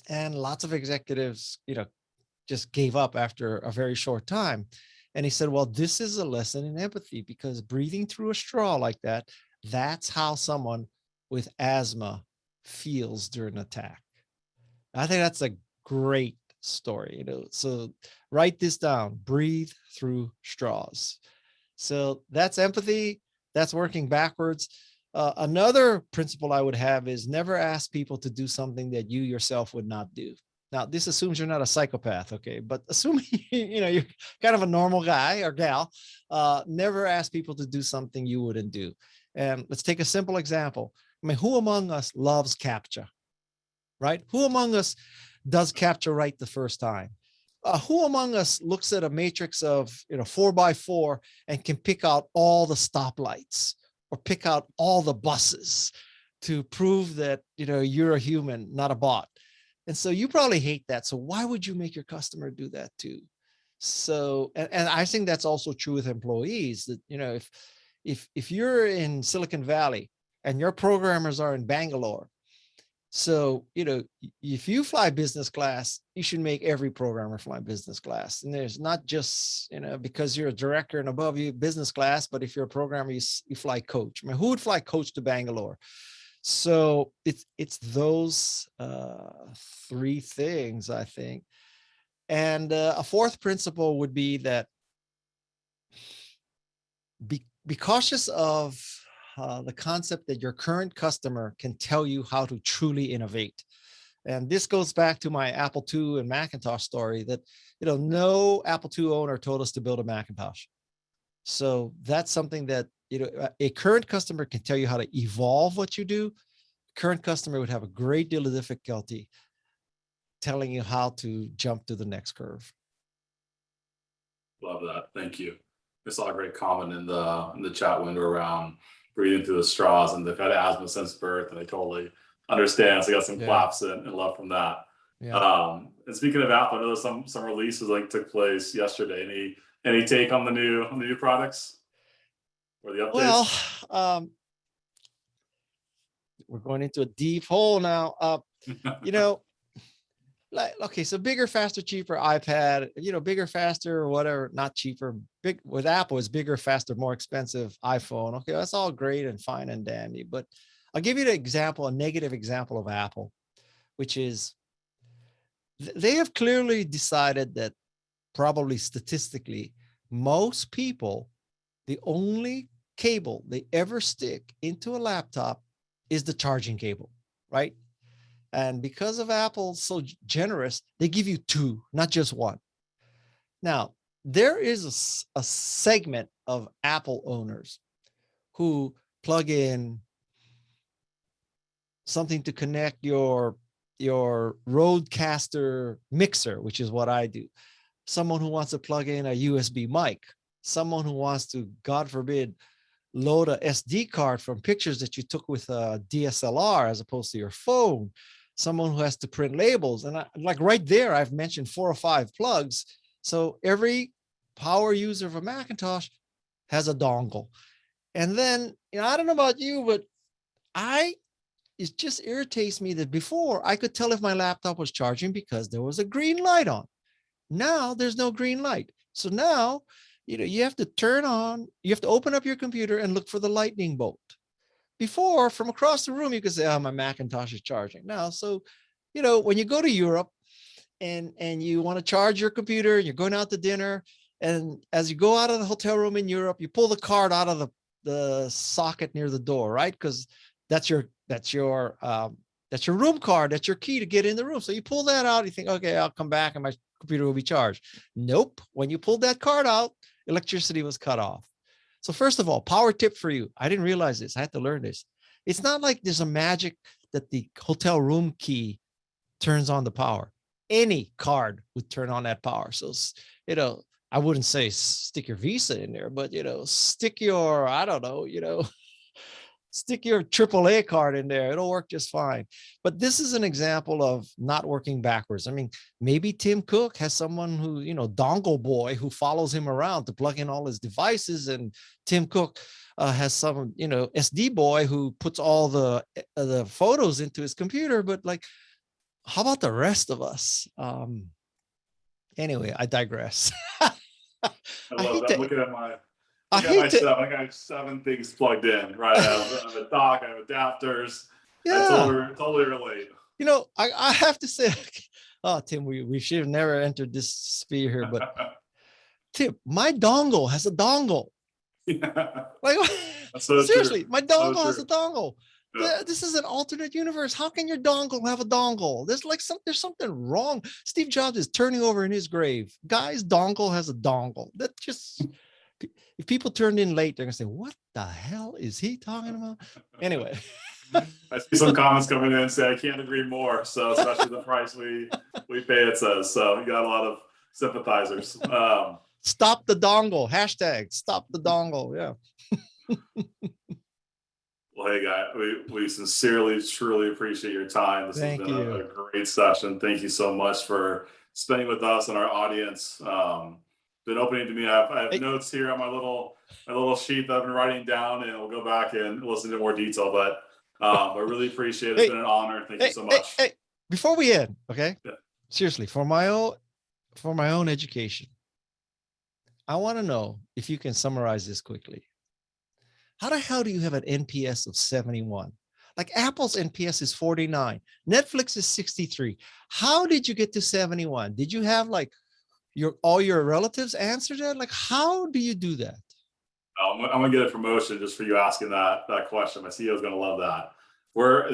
And lots of executives, just gave up after a very short time. And he said, well, this is a lesson in empathy, because breathing through a straw like that, that's how someone with asthma feels during an attack. I think that's a great story, so write this down: breathe through straws. So that's empathy. That's working backwards. Another principle I would have is never ask people to do something that you yourself would not do. Now, this assumes you're not a psychopath, okay? But assuming you're kind of a normal guy or gal, never ask people to do something you wouldn't do. And let's take a simple example. I mean, who among us loves CAPTCHA, right? Who among us does CAPTCHA right the first time? Who among us looks at a matrix of 4x4 and can pick out all the stoplights, or pick out all the buses to prove that, you're a human, not a bot. And so you probably hate that. So why would you make your customer do that too? So, and I think that's also true with employees that, if you're in Silicon Valley and your programmers are in Bangalore, so, if you fly business class, you should make every programmer fly business class. And there's not just, because you're a director and above you business class, but if you're a programmer, you fly coach. I mean, who would fly coach to Bangalore? So it's those three things, I think. And a fourth principle would be that be cautious of the concept that your current customer can tell you how to truly innovate. And this goes back to my Apple II and Macintosh story that, no Apple II owner told us to build a Macintosh. So that's something that, a current customer can tell you how to evolve what you do. Current customer would have a great deal of difficulty telling you how to jump to the next curve. Love that. Thank you. I saw a great comment in the chat window around breathing through the straws, and they've had asthma since birth, and I totally understand. So I got some claps and love from that. Yeah. And speaking of Apple, I know there's some releases like took place yesterday. Any take on the new products or the updates? Well, we're going into a deep hole now. Like, okay, so bigger, faster, cheaper iPad, bigger, faster, or whatever, not cheaper. Big with Apple is bigger, faster, more expensive iPhone. Okay, that's all great and fine and dandy. But I'll give you a negative example of Apple, which is they have clearly decided that probably statistically, most people, the only cable they ever stick into a laptop is the charging cable, right? And because of Apple so generous, they give you two, not just one. Now, there is a segment of Apple owners who plug in something to connect your Rodecaster mixer, which is what I do. Someone who wants to plug in a USB mic. Someone who wants to, God forbid, load a SD card from pictures that you took with a DSLR as opposed to your phone. Someone who has to print labels. And like right there, I've mentioned 4 or 5 plugs. So every power user of a Macintosh has a dongle. And then, I don't know about you, but it just irritates me that before I could tell if my laptop was charging because there was a green light on. Now there's no green light. So now, you have to open up your computer and look for the lightning bolt. Before, from across the room, you could say, oh, my Macintosh is charging now. So, when you go to Europe and you want to charge your computer and you're going out to dinner, and as you go out of the hotel room in Europe, you pull the card out of the socket near the door, right? Because that's your room card. That's your key to get in the room. So you pull that out, you think, okay, I'll come back and my computer will be charged. Nope. When you pulled that card out, electricity was cut off. So first of all, power tip for you. I didn't realize this. I had to learn this. It's not like there's a magic that the hotel room key turns on the power. Any card would turn on that power. So, I wouldn't say stick your Visa in there, but, stick your, I don't know, stick your AAA card in there. It'll work just fine. But this is an example of not working backwards. I mean, maybe Tim Cook has someone who, dongle boy who follows him around to plug in all his devices. And Tim Cook has some, SD boy who puts all the photos into his computer. But like, how about the rest of us? Anyway, I digress. I love that. Looking at my stuff. I got 7 things plugged in, right? I have a dock, I have adapters. Yeah. I totally relate. I have to say, oh, Tim, we should have never entered this sphere here, but Tim, my dongle has a dongle. Yeah. Like, so seriously, my dongle has a dongle. Yeah. This is an alternate universe. How can your dongle have a dongle? There's something wrong. Steve Jobs is turning over in his grave. Guy's dongle has a dongle. That just, if people turned in late, they're gonna say, "What the hell is he talking about?" Anyway, I see some comments coming in and say I can't agree more. So especially the price we pay, it says. So you got a lot of sympathizers. Stop the dongle. Hashtag stop the dongle. Yeah. Well, hey, guy, we sincerely, truly appreciate your time. This has Thank been you. a great session. Thank you so much for spending with us and our audience. Been opening to me. I have Hey, notes here on my little sheet that I've been writing down, and we'll go back and listen to more detail. But I really appreciate it. It's hey, been an honor. Thank you hey, so hey, much. hey, before we end, okay? Yeah. Seriously, for my own education, I want to know if you can summarize this quickly. How the hell do you have an NPS of 71? Like Apple's NPS is 49, Netflix is 63. How did you get to 71? Did you have like all your relatives answer that? Like, how do you do that? I'm gonna get a promotion just for you asking that question. My CEO is gonna love that. We're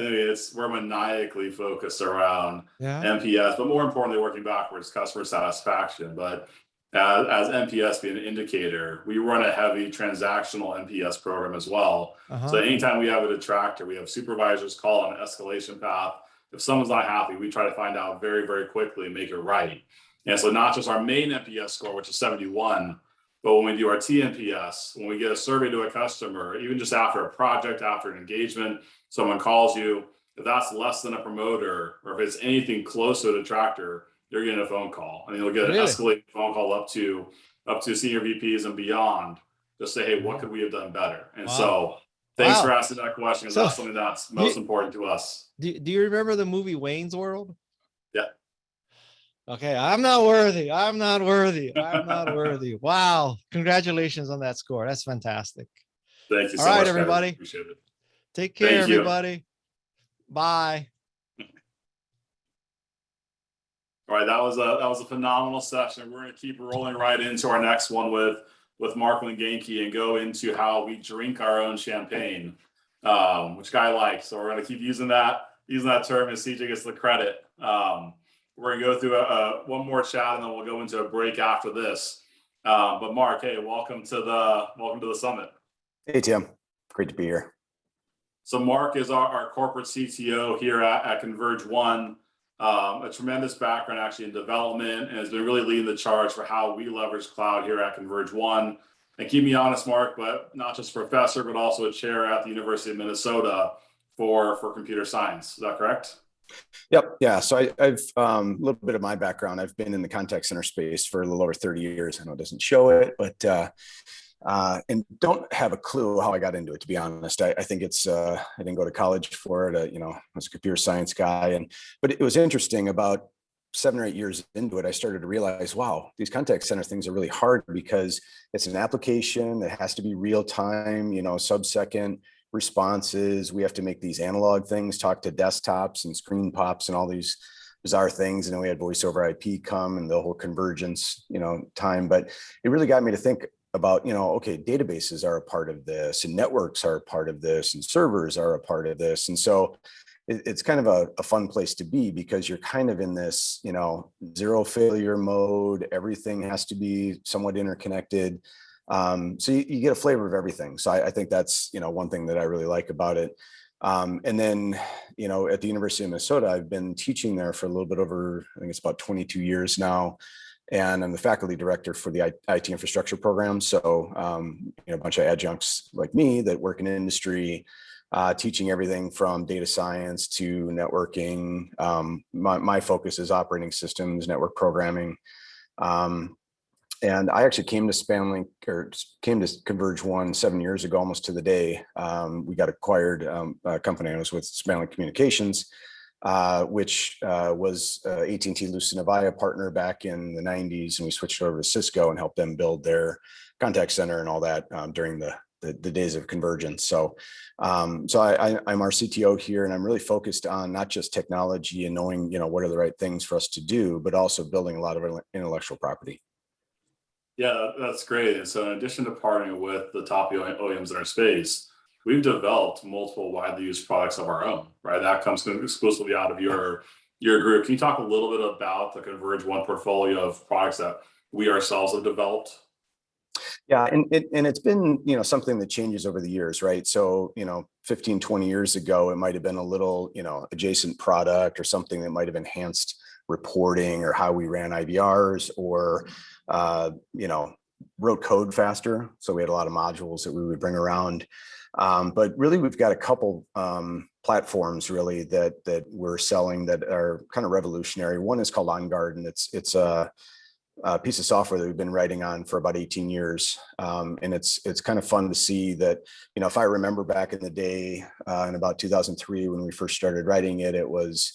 maniacally focused around Yeah. NPS, but more importantly, working backwards, customer satisfaction. But as NPS being an indicator, we run a heavy transactional NPS program as well. So Uh-huh. anytime we have a detractor, we have supervisors call on an escalation path. If someone's not happy, we try to find out very, very quickly and make it right. And so not just our main NPS score, which is 71, but when we do our TNPS, when we get a survey to a customer, even just after a project, after an engagement, someone calls you, if that's less than a promoter, or if it's anything close to a detractor, you're getting a phone call, and you'll get an Really? escalated phone call up to senior VPs and beyond. Just say, hey, what Wow. could we have done better? And Wow. so, thanks for Wow. asking that question, because So that's something that's do most you, important to us. do you remember the movie Wayne's World? Yeah. Okay, I'm not worthy. I'm not worthy. I'm not worthy. Wow. Congratulations on that score. That's fantastic. Thank you All so right, much, guys. everybody. Appreciate it. Take care, Thank you. everybody. Bye. All right, that was a phenomenal session. We're going to keep rolling right into our next one with Mark Genki and go into how we drink our own champagne, which guy likes. So we're going to keep using that term as CJ gets the credit. We're going to go through one more chat, and then we'll go into a break after this. But Mark, hey, welcome to the summit. Hey, Tim. Great to be here. So Mark is our corporate CTO here at ConvergeOne. A tremendous background actually in development, and has been really leading the charge for how we leverage cloud here at ConvergeOne. And keep me honest, Mark, but not just professor, but also a chair at the University of Minnesota for computer science. Is that correct? Yep. Yeah. So I've a little bit of my background. I've been in the contact center space for a little over 30 years. I know it doesn't show it, but and don't have a clue how I got into it, to be honest. I think it's I didn't go to college for it. I was a computer science guy, but it was interesting. About 7 or 8 years into it, I started to realize, wow, these contact center things are really hard because it's an application that has to be real time, sub-second responses. We have to make these analog things talk to desktops and screen pops and all these bizarre things. And then we had voice over IP come and the whole convergence, time. But it really got me to think about, okay, databases are a part of this, and networks are a part of this, and servers are a part of this. And so it's kind of a fun place to be, because you're kind of in this, zero failure mode. Everything has to be somewhat interconnected. So you get a flavor of everything. So I think that's, one thing that I really like about it. And then, at the University of Minnesota, I've been teaching there for a little bit over, I think it's about 22 years now. And I'm the faculty director for the IT infrastructure program. So, a bunch of adjuncts like me that work in industry, teaching everything from data science to networking. My focus is operating systems, network programming. And I actually came to ConvergeOne 7 years ago, almost to the day. We got acquired. A company I was with, Spanlink Communications, which was AT&T Lucent Avaya partner back in the 90s. And we switched over to Cisco and helped them build their contact center and all that during the days of convergence. So I'm our CTO here, and I'm really focused on not just technology and knowing, what are the right things for us to do, but also building a lot of intellectual property. Yeah, that's great. And so in addition to partnering with the top OEMs in our space, we've developed multiple widely used products of our own, right? That comes exclusively out of your group. Can you talk a little bit about the ConvergeOne portfolio of products that we ourselves have developed? Yeah, and it's been, something that changes over the years, right? So, 15, 20 years ago, it might have been a little, adjacent product or something that might have enhanced reporting or how we ran IVRs, or, wrote code faster. So we had a lot of modules that we would bring around. But really, we've got a couple platforms really that we're selling that are kind of revolutionary. One is called OnGuard, and it's a piece of software that we've been writing on for about 18 years. And it's kind of fun to see that, if I remember back in the day, in about 2003, when we first started writing it, it was,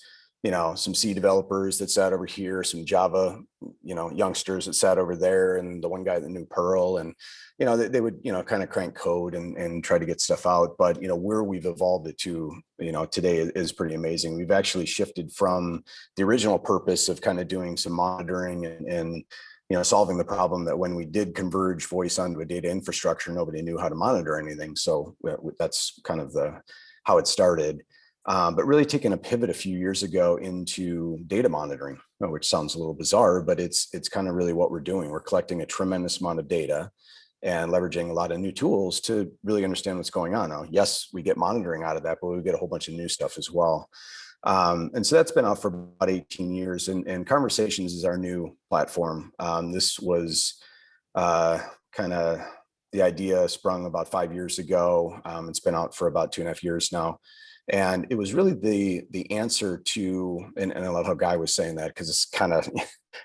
some C developers that sat over here, some Java, youngsters that sat over there, and the one guy that knew Perl, and, they would, kind of crank code and try to get stuff out. But, where we've evolved it to, today is pretty amazing. We've actually shifted from the original purpose of kind of doing some monitoring and solving the problem that when we did converge voice onto a data infrastructure, nobody knew how to monitor anything. So that's kind of how it started. But really taking a pivot a few years ago into data monitoring, which sounds a little bizarre, but it's kind of really what we're doing. We're collecting a tremendous amount of data and leveraging a lot of new tools to really understand what's going on. Now, yes, we get monitoring out of that, but we get a whole bunch of new stuff as well. And so that's been out for about 18 years, and Conversations is our new platform. This was kind of the idea sprung about 5 years ago. It's been out for about 2.5 years now. And it was really the answer to, and I love how Guy was saying that, because it's kind of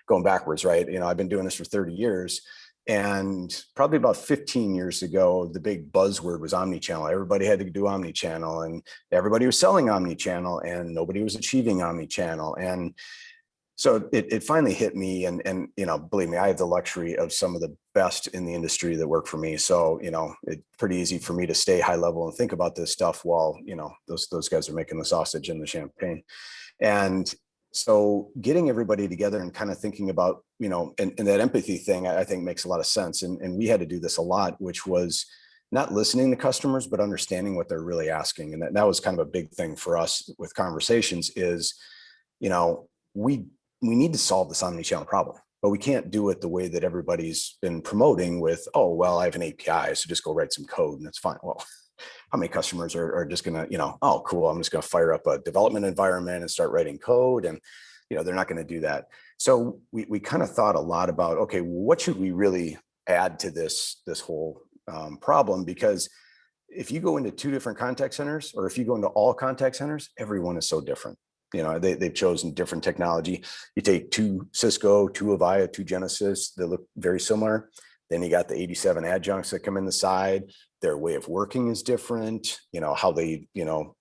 going backwards, right? I've been doing this for 30 years. And probably about 15 years ago, the big buzzword was omnichannel. Everybody had to do omnichannel, and everybody was selling omnichannel, and nobody was achieving omnichannel. And so it finally hit me, and believe me, I have the luxury of some of the best in the industry that work for me. So it's pretty easy for me to stay high level and think about this stuff while those guys are making the sausage and the champagne. And so getting everybody together and kind of thinking about, and that empathy thing, I think makes a lot of sense. And we had to do this a lot, which was not listening to customers, but understanding what they're really asking. And that was kind of a big thing for us with Conversations is, we need to solve this omnichannel problem, but we can't do it the way that everybody's been promoting with, oh, well, I have an API, so just go write some code and it's fine. Well, how many customers are just going to, oh, cool, I'm just going to fire up a development environment and start writing code, and they're not going to do that. So we kind of thought a lot about, okay, what should we really add to this whole problem? Because if you go into 2 different contact centers, or if you go into all contact centers, everyone is so different. They've chosen different technology. You take 2 Cisco, 2 Avaya, 2 Genesys that look very similar. Then you got the 87 adjuncts that come in the side. Their way of working is different. How they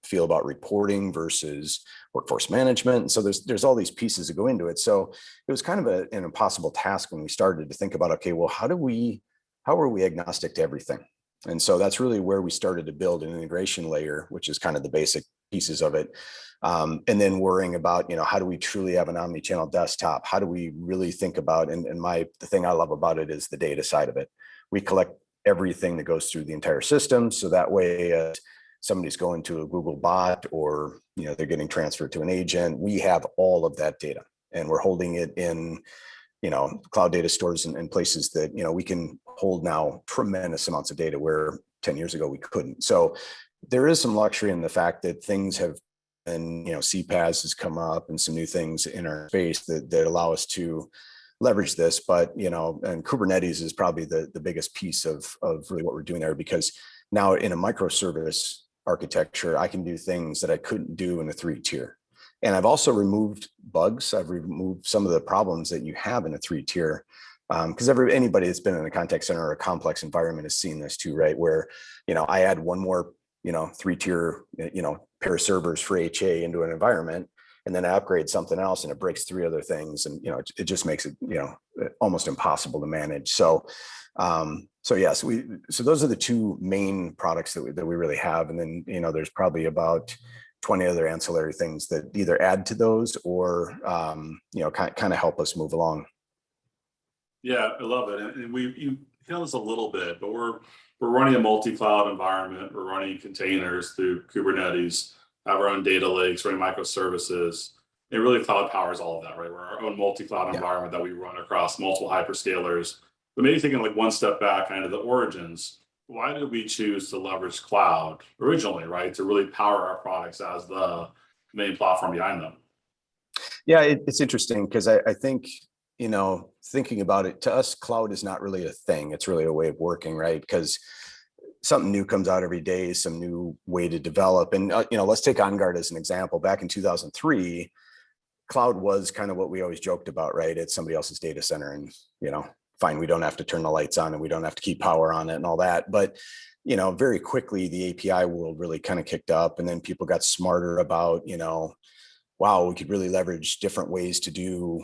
feel about reporting versus workforce management. And so there's all these pieces that go into it. So it was kind of an impossible task when we started to think about, okay, well, how are we agnostic to everything? And so that's really where we started to build an integration layer, which is kind of the basic pieces of it. And then worrying about, how do we truly have an omnichannel desktop? How do we really think about, and the thing I love about it is the data side of it. We collect everything that goes through the entire system. So that way, somebody's going to a Google bot, or, they're getting transferred to an agent, we have all of that data, and we're holding it in, cloud data stores and places that, we can hold now tremendous amounts of data where 10 years ago we couldn't. So there is some luxury in the fact that things have, and CPaaS has come up, and some new things in our space that allow us to leverage this. But and Kubernetes is probably the biggest piece of really what we're doing there, because now in a microservice architecture, I can do things that I couldn't do in a 3-tier. And I've also removed bugs. I've removed some of the problems that you have in a 3-tier. Because anybody that's been in a contact center or a complex environment has seen this too, right? Where I add one more 3-tier pair of servers for HA into an environment, and then I upgrade something else and it breaks 3 other things, and it just makes it almost impossible to manage. So yes, so those are the 2 main products that we really have, and then there's probably about 20 other ancillary things that either add to those or kind of help us move along. Yeah, I love it. And you hit on this a little bit, but we're running a multi-cloud environment. We're running containers through Kubernetes, have our own data lakes, running microservices. And really, cloud powers all of that, right? We're our own multi-cloud environment that we run across multiple hyperscalers. But maybe thinking like one step back, kind of the origins. Why did we choose to leverage cloud originally, right? To really power our products as the main platform behind them. Yeah, it's interesting because I think thinking about it, to us, cloud is not really a thing. It's really a way of working, right? Because something new comes out every day, some new way to develop. And, let's take OnGuard as an example. Back in 2003, cloud was kind of what we always joked about, right? It's somebody else's data center, and, fine, we don't have to turn the lights on and we don't have to keep power on it and all that. But, very quickly, the API world really kind of kicked up, and then people got smarter about, wow, we could really leverage different ways to do,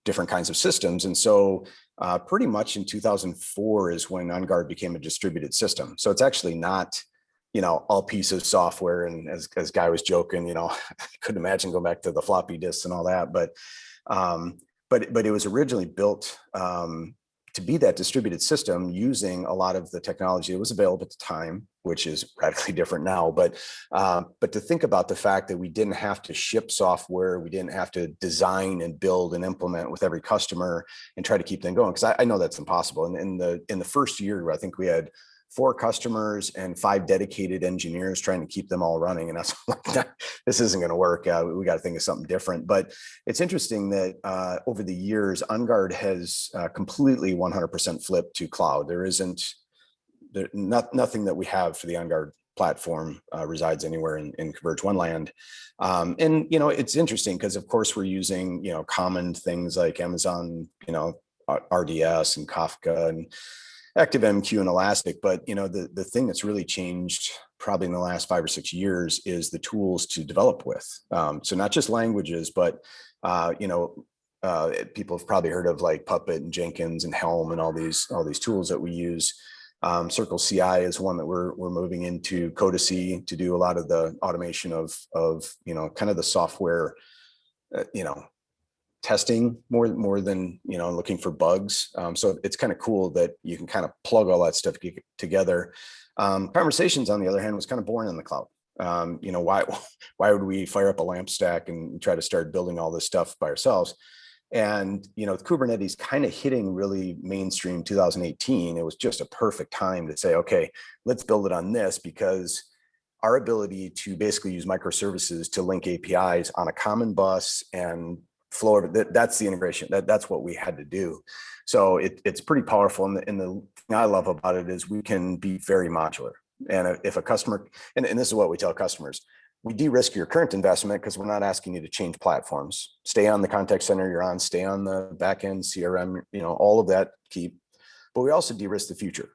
different kinds of systems. And so pretty much in 2004 is when OnGuard became a distributed system. So it's actually not, all pieces of software. And as Guy was joking, I couldn't imagine going back to the floppy disks and all that. But it was originally built to be that distributed system using a lot of the technology that was available at the time, which is radically different now. But to think about the fact that we didn't have to ship software, we didn't have to design and build and implement with every customer and try to keep them going, because I know that's impossible. And in the first year, I think we had 4 customers and 5 dedicated engineers trying to keep them all running. And that's like, this isn't going to work. We got to think of something different. But it's interesting that over the years, OnGuard has completely 100% flipped to cloud. There isn't nothing that we have for the OnGuard platform resides anywhere in ConvergeOne land. And, it's interesting because, of course, we're using, common things like Amazon, RDS and Kafka and ActiveMQ and Elastic. But, the thing that's really changed probably in the last 5 or 6 years is the tools to develop with. So not just languages, but, people have probably heard of like Puppet and Jenkins and Helm and all these tools that we use. Circle CI is one that we're moving into. Codacy to do a lot of the automation of kind of the software, testing more than looking for bugs. So it's kind of cool that you can kind of plug all that stuff together. Conversations, on the other hand, was kind of boring in the cloud. Why would we fire up a LAMP stack and try to start building all this stuff by ourselves? And, with Kubernetes kind of hitting really mainstream 2018, it was just a perfect time to say, okay, let's build it on this, because our ability to basically use microservices to link APIs on a common bus and flow over, that's the integration. That's what we had to do. So it's pretty powerful. And the thing I love about it is we can be very modular. And if a customer, and this is what we tell customers, we de-risk your current investment because we're not asking you to change platforms. Stay on the contact center you're on, stay on the backend CRM, all of that keep. But we also de-risk the future.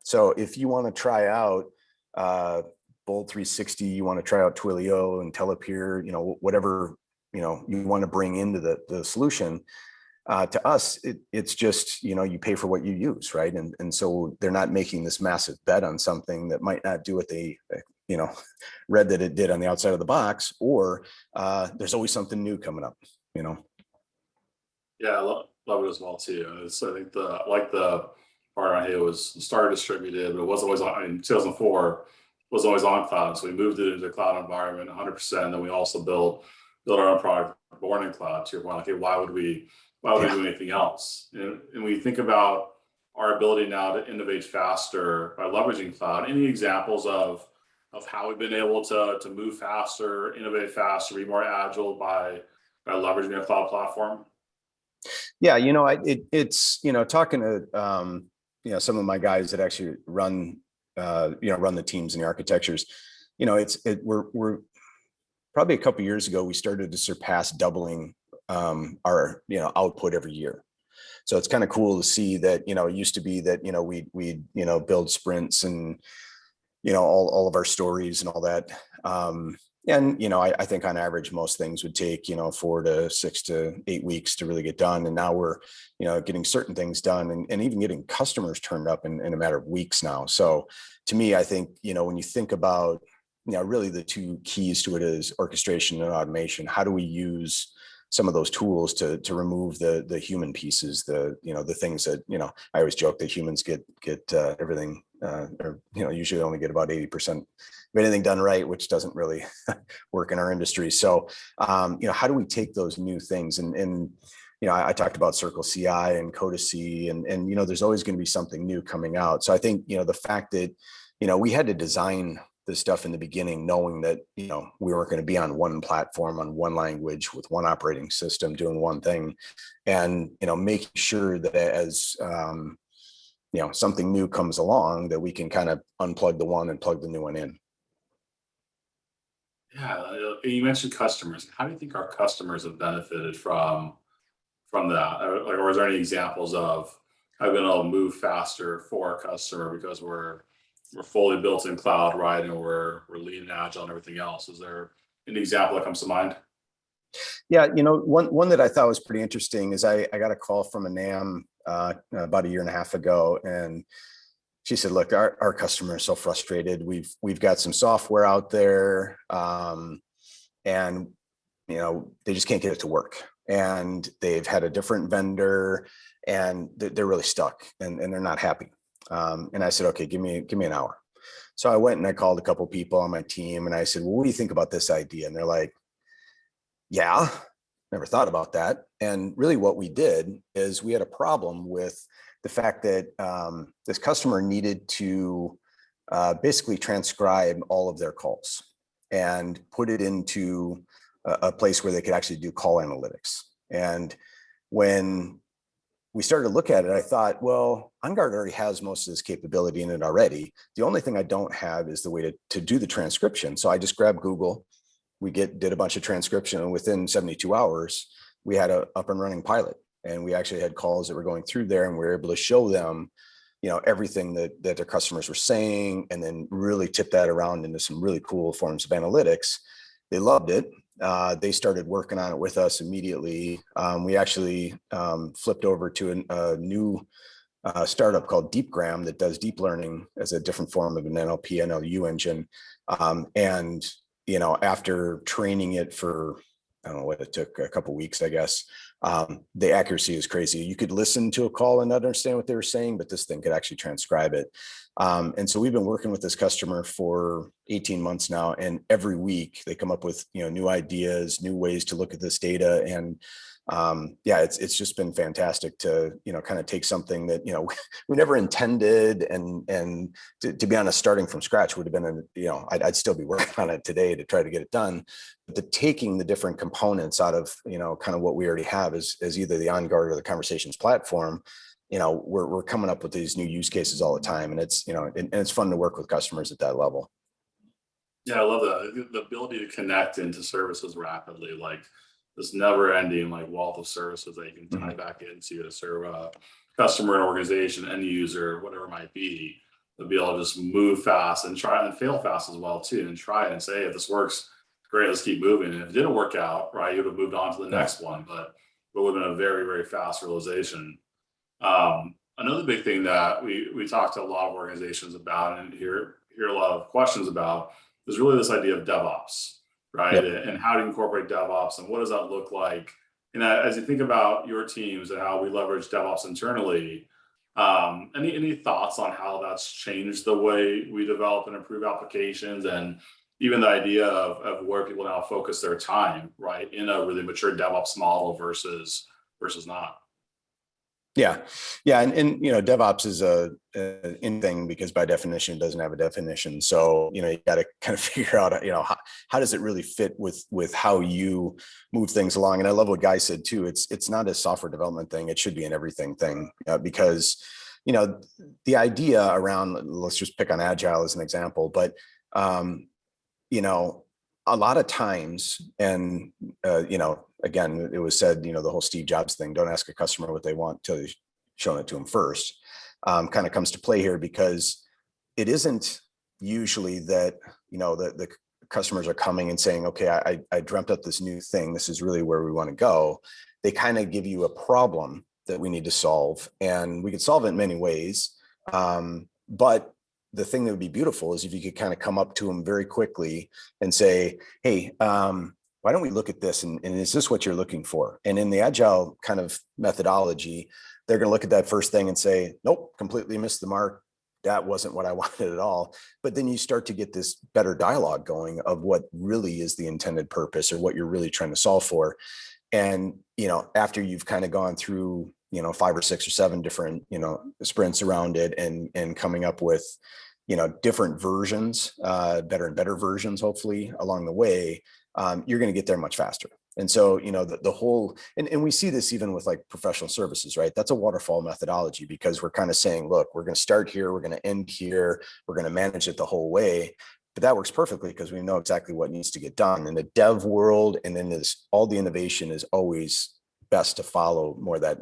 So if you want to try out Bold 360, you want to try out Twilio and Telepeer, whatever you want to bring into the solution. To us, it's just, you pay for what you use, right? And so they're not making this massive bet on something that might not do what they read that it did on the outside of the box, or there's always something new coming up. Yeah, I love it as well too. I think the part I hate was started distributed, but it wasn't always on. In 2004, it was always on cloud, so we moved it into a cloud environment 100%. Then we also built our own product born in cloud. To your point, like, why would we do anything else? And we think about our ability now to innovate faster by leveraging cloud. Any examples of how we've been able to move faster, innovate faster, be more agile by leveraging a cloud platform? Yeah, it's talking to some of my guys that actually run the teams and the architectures. We're probably a couple of years ago we started to surpass doubling our output every year. So it's kind of cool to see that it used to be that we'd build sprints and all of our stories and all that. And I think on average most things would take 4 to 6 to 8 weeks to really get done. And now we're getting certain things done and even getting customers turned up in a matter of weeks now. So to me, I think when you think about really the 2 keys to it is orchestration and automation. How do we use some of those tools to remove the human pieces, the things that I always joke that humans get everything or usually only get about 80% of anything done right, which doesn't really work in our industry. So how do we take those new things and I talked about Circle CI and Codacy and there's always going to be something new coming out. So I think the fact that we had to design this stuff in the beginning, knowing that, you know, we weren't going to be on one platform, on one language, with one operating system, doing one thing, and, you know, making sure that as, you know, something new comes along, that we can kind of unplug the one and plug the new one in. Yeah, you mentioned customers. How do you think our customers have benefited from that? Or is there any examples of how we've been able to move faster for our customer because we're fully built in cloud, right? And we're lean and agile and everything else. Is there an example that comes to mind? Yeah, you know, one that I thought was pretty interesting is I got a call from a NAM about a year and a half ago, and she said, "Look, our customer is so frustrated. We've got some software out there, and you know, they just can't get it to work, and they've had a different vendor, and they're really stuck, and they're not happy." And I said, "Okay, give me an hour." So I went and I called a couple people on my team, and I said, "Well, what do you think about this idea?" And they're like, "Yeah, never thought about that." And really what we did is we had a problem with the fact that this customer needed to basically transcribe all of their calls and put it into a place where they could actually do call analytics. And when we started to look at it, I thought, well, OnGuard already has most of this capability in it already. The only thing I don't have is the way to do the transcription. So I just grabbed Google. We did a bunch of transcription, and within 72 hours, we had a up and running pilot. And we actually had calls that were going through there, and we were able to show them, you know, everything that their customers were saying, and then really tip that around into some really cool forms of analytics. They loved it. They started working on it with us immediately. We actually flipped over to a new startup called DeepGram that does deep learning as a different form of an NLP, NLU engine. And, you know, after training it for, I don't know what it took, a couple of weeks, I guess, the accuracy is crazy. You could listen to a call and not understand what they were saying, but this thing could actually transcribe it. And so we've been working with this customer for 18 months now, and every week they come up with, you know, new ideas, new ways to look at this data. And yeah, it's just been fantastic to, you know, kind of take something that, you know, we never intended, and to be honest, starting from scratch would have been, you know, I'd still be working on it today to try to get it done. But taking the different components out of, you know, kind of what we already have is either the OnGuard or the Conversations platform. You know, we're coming up with these new use cases all the time, and it's, you know, and it's fun to work with customers at that level. Yeah, I love that. The ability to connect into services rapidly, like this never ending like wealth of services that you can tie back into to serve a customer, an organization, end user, whatever it might be, to be able to just move fast and try and fail fast as well too, and try it and say, if this works, great, let's keep moving. And if it didn't work out, right, you would have moved on to the next one, but it would have been a very, very fast realization. Another big thing that we talked to a lot of organizations about and hear a lot of questions about is really this idea of DevOps, right? Yep. And how to incorporate DevOps, and what does that look like? And as you think about your teams and how we leverage DevOps internally, any thoughts on how that's changed the way we develop and improve applications, and even the idea of where people now focus their time, right, in a really mature DevOps model versus not? Yeah. And you know, DevOps is a in thing because by definition it doesn't have a definition. So, you know, you got to kind of figure out, you know, how does it really fit with how you move things along. And I love what Guy said too. It's not a software development thing. It should be an everything thing, because, you know, the idea around, let's just pick on Agile as an example, but, you know, a lot of times, and, you know, again, it was said, you know, the whole Steve Jobs thing, don't ask a customer what they want till you've shown it to them first, kind of comes to play here, because it isn't usually that, you know, the customers are coming and saying, okay, I dreamt up this new thing. This is really where we want to go. They kind of give you a problem that we need to solve, and we could solve it in many ways. But the thing that would be beautiful is if you could kind of come up to them very quickly and say, hey, why don't we look at this? And is this what you're looking for? And in the Agile kind of methodology, they're going to look at that first thing and say, nope, completely missed the mark. That wasn't what I wanted at all. But then you start to get this better dialogue going of what really is the intended purpose, or what you're really trying to solve for. And, you know, after you've kind of gone through, you know, 5 or 6 or 7 different, you know, sprints around it, and coming up with, different versions, better and better versions, hopefully along the way, you're going to get there much faster. And so, the whole, and we see this even with like professional services, right? That's a waterfall methodology, because we're kind of saying, look, we're going to start here, we're going to end here, we're going to manage it the whole way. But that works perfectly because we know exactly what needs to get done in the dev world. And then all the innovation is always best to follow more that,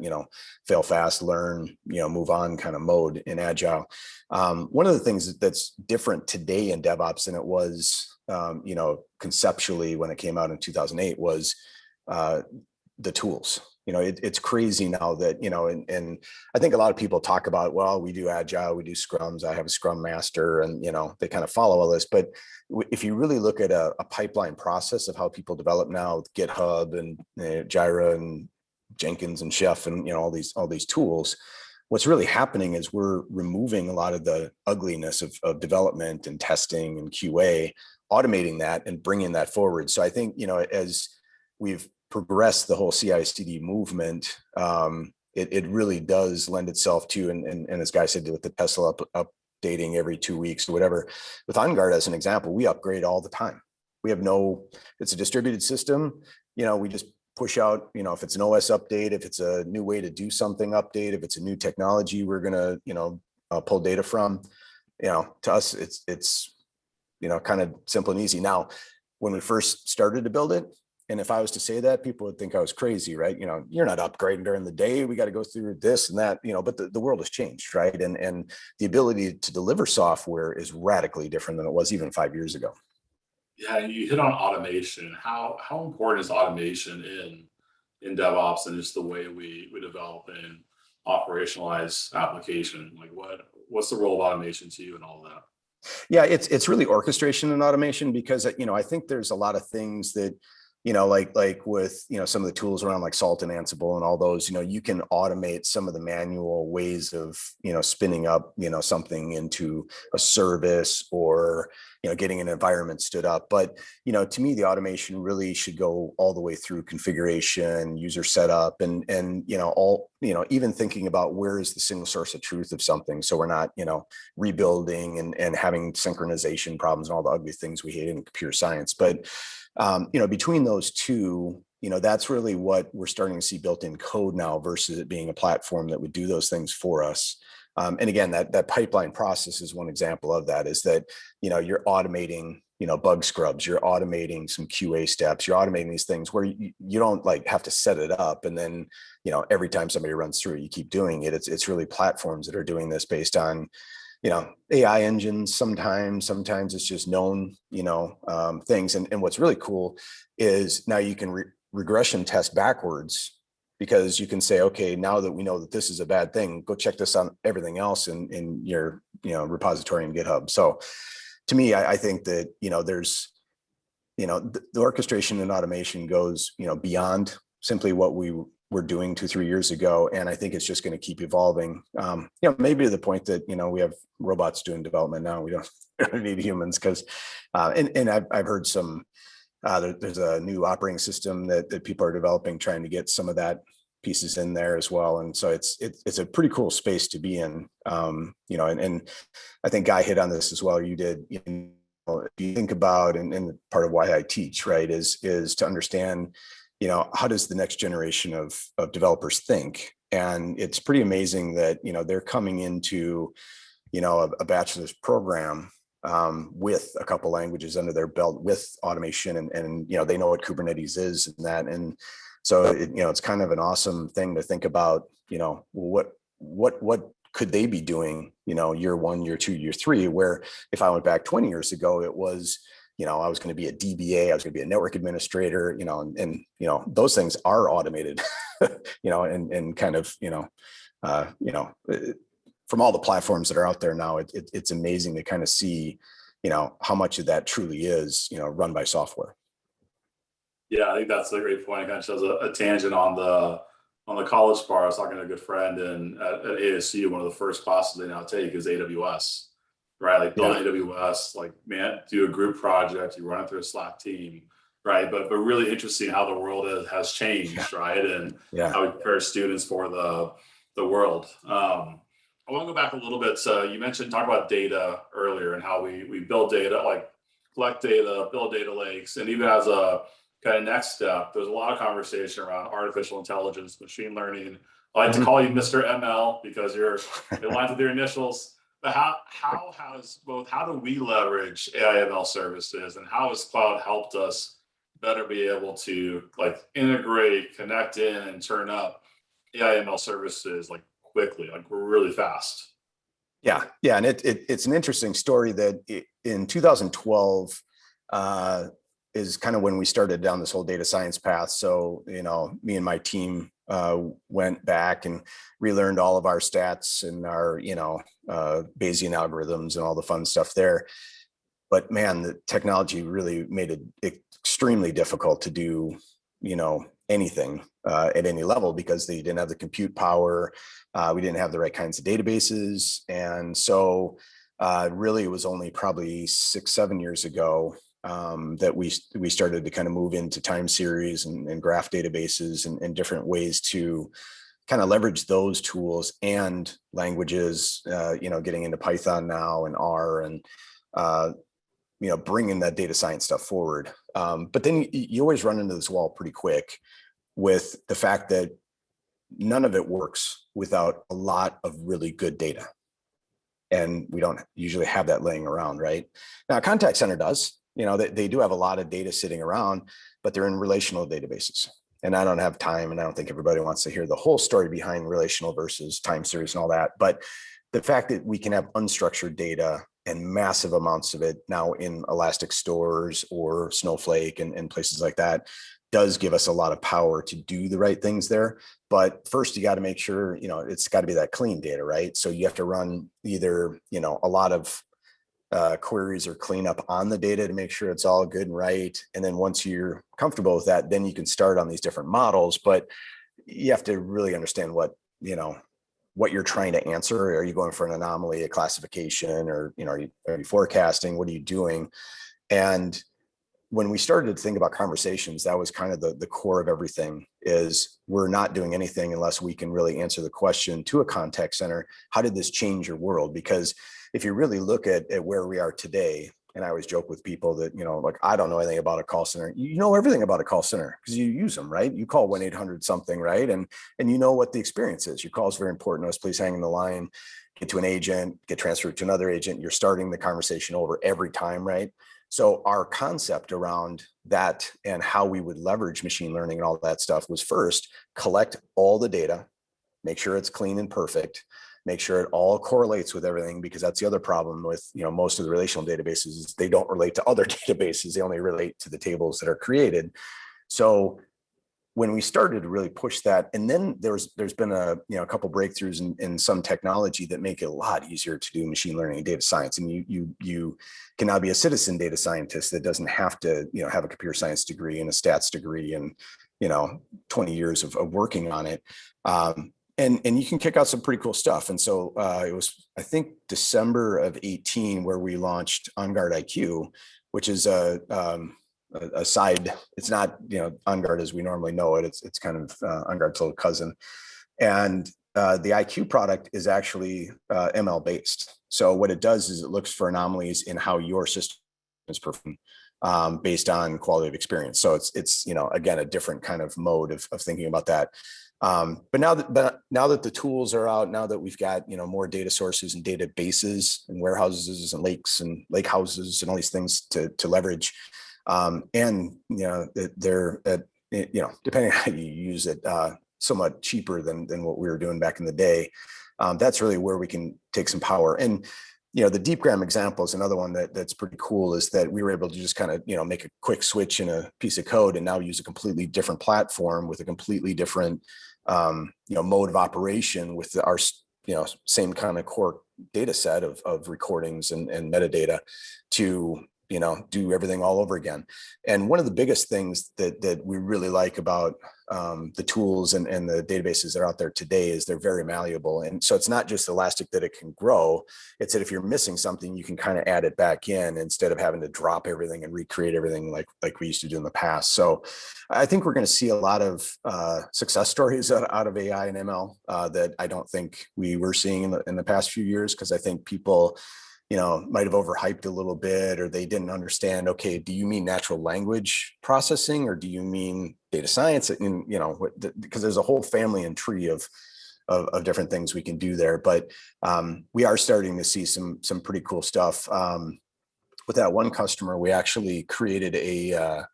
fail fast, learn, move on kind of mode in Agile. One of the things that's different today in DevOps than it was, conceptually when it came out in 2008 was the tools. It's crazy now that, and I think a lot of people talk about, well, we do Agile, we do Scrums, I have a Scrum Master, and, they kind of follow all this. But if you really look at a pipeline process of how people develop now with GitHub and Jira and Jenkins and Chef and, all these tools, what's really happening is we're removing a lot of the ugliness of development and testing and QA, automating that and bringing that forward. So I think, as we've progressed the whole CI/CD movement, it really does lend itself to, and as Guy said, with the Tesla updating every 2 weeks or whatever. With OnGuard as an example, we upgrade all the time. We have it's a distributed system. We just push out, if it's an OS update, if it's a new way to do something update, if it's a new technology, we're going to, pull data from, to us, it's kind of simple and easy. Now, when we first started to build it, and if I was to say that, people would think I was crazy, right? You're not upgrading during the day. We got to go through this and that, but the world has changed, right? And the ability to deliver software is radically different than it was even 5 years ago. Yeah, you hit on automation. How important is automation in DevOps and just the way we develop and operationalize application? Like what's the role of automation to you and all of that? Yeah, it's really orchestration and automation, because I think there's a lot of things that like with some of the tools around like Salt and Ansible and all those, you can automate some of the manual ways of spinning up something into a service, or getting an environment stood up. But to me, the automation really should go all the way through configuration, user setup, and all even thinking about where is the single source of truth of something, so we're not rebuilding and having synchronization problems and all the ugly things we hate in computer science. But between those two, that's really what we're starting to see built in code now, versus it being a platform that would do those things for us. And again, that pipeline process is one example of that, is that, you're automating, bug scrubs, you're automating some QA steps, you're automating these things where you don't like have to set it up. And then, every time somebody runs through it, you keep doing it. It's really platforms that are doing this based on, AI engines. Sometimes it's just known, things. And what's really cool is now you can regression test backwards, because you can say, okay, now that we know that this is a bad thing, go check this on everything else in your, repository in GitHub. So to me, I think that, there's, the orchestration and automation goes, beyond simply what we were doing 2-3 years ago. And I think it's just going to keep evolving, maybe to the point that, we have robots doing development now. We don't need humans, because, and I've heard some, there's a new operating system that people are developing, trying to get some of that pieces in there as well. And so it's a pretty cool space to be in, and I think Guy hit on this as well. You did, if you think about, and part of why I teach, right, is to understand, how does the next generation of developers think? And it's pretty amazing that, they're coming into, a bachelor's program with a couple languages under their belt, with automation, and they know what Kubernetes is and that. And so it's kind of an awesome thing to think about, what could they be doing, year 1, year 2, year 3, where if I went back 20 years ago, it was, I was going to be a DBA, I was going to be a network administrator, and those things are automated, and kind of, from all the platforms that are out there now, it's amazing to kind of see, how much of that truly is, run by software. Yeah, I think that's a great point. It kind of shows a tangent on the college part. I was talking to a good friend, and at ASU, one of the first classes they now take is AWS, right? Like build AWS, like do a group project, you run it through a Slack team, right? But really interesting how the world has changed, right? And how we prepare students for the world. I want to go back a little bit. So you mentioned talk about data earlier and how we build data, like collect data, build data lakes, and even as a kind of next step, there's a lot of conversation around artificial intelligence, machine learning. I like to call you Mr. ML because you're it lines with your initials. But how do we leverage AI ML services, and how has cloud helped us better be able to like integrate, connect in, and turn up AI ML services like quickly, like really fast? Yeah, and it's an interesting story that in 2012 is kind of when we started down this whole data science path. So, me and my team went back and relearned all of our stats and our, Bayesian algorithms and all the fun stuff there. But man, the technology really made it extremely difficult to do, anything at any level because they didn't have the compute power. We didn't have the right kinds of databases. And so really it was only probably 6-7 years ago that we started to kind of move into time series and graph databases and different ways to kind of leverage those tools and languages, getting into Python now and R and, bringing that data science stuff forward. But then you always run into this wall pretty quick with the fact that none of it works without a lot of really good data. And we don't usually have that laying around, right? Now, contact center does, they do have a lot of data sitting around, but they're in relational databases. And I don't have time, and I don't think everybody wants to hear the whole story behind relational versus time series and all that. But the fact that we can have unstructured data and massive amounts of it now in Elastic stores or Snowflake and places like that does give us a lot of power to do the right things there. But first, you got to make sure, it's got to be that clean data, right? So you have to run either, a lot of queries or cleanup on the data to make sure it's all good and right. And then once you're comfortable with that, then you can start on these different models. But you have to really understand what you're trying to answer. Are you going for an anomaly, a classification, or are you forecasting? What are you doing? And when we started to think about conversations, that was kind of the core of everything. Is we're not doing anything unless we can really answer the question to a contact center: how did this change your world? Because if you really look at where we are today, and I always joke with people that, like, I don't know anything about a call center. You know everything about a call center because you use them, right? You call 1-800 something, right? And you know what the experience is. Your call is very important. Us, please hang in the line, get to an agent, get transferred to another agent. You're starting the conversation over every time, right? So our concept around that and how we would leverage machine learning and all that stuff was first collect all the data, make sure it's clean and perfect, make sure it all correlates with everything, because that's the other problem with, most of the relational databases is they don't relate to other databases. They only relate to the tables that are created. So when we started to really push that, and then there's been a couple breakthroughs in some technology that make it a lot easier to do machine learning and data science. And you can now be a citizen data scientist that doesn't have to have a computer science degree and a stats degree and 20 years of working on it. And you can kick out some pretty cool stuff. And so it was, I think, December of 2018 where we launched OnGuard IQ, which is a side. It's not OnGuard as we normally know it. It's kind of OnGuard's little cousin. And the IQ product is actually ML based. So what it does is it looks for anomalies in how your system is performing based on quality of experience. So it's again a different kind of mode of thinking about that. But now that the tools are out, now that we've got more data sources and databases and warehouses and lakes and lake houses and all these things to leverage, and they're depending on how you use it, somewhat cheaper than what we were doing back in the day. That's really where we can take some power. And the DeepGram example is another one that's pretty cool, is that we were able to just kind of make a quick switch in a piece of code and now use a completely different platform with a completely different mode of operation with our same kind of core data set of recordings and metadata to do everything all over again. And one of the biggest things that we really like about the tools and the databases that are out there today is they're very malleable. And so it's not just elastic that it can grow. It's that if you're missing something, you can kind of add it back in instead of having to drop everything and recreate everything like we used to do in the past. So I think we're going to see a lot of success stories out of AI and ML that I don't think we were seeing in the past few years, because I think people might have overhyped a little bit, or they didn't understand, okay, do you mean natural language processing, or do you mean data science? And, because there's a whole family and tree of different things we can do there. But we are starting to see some pretty cool stuff. With that one customer, we actually created a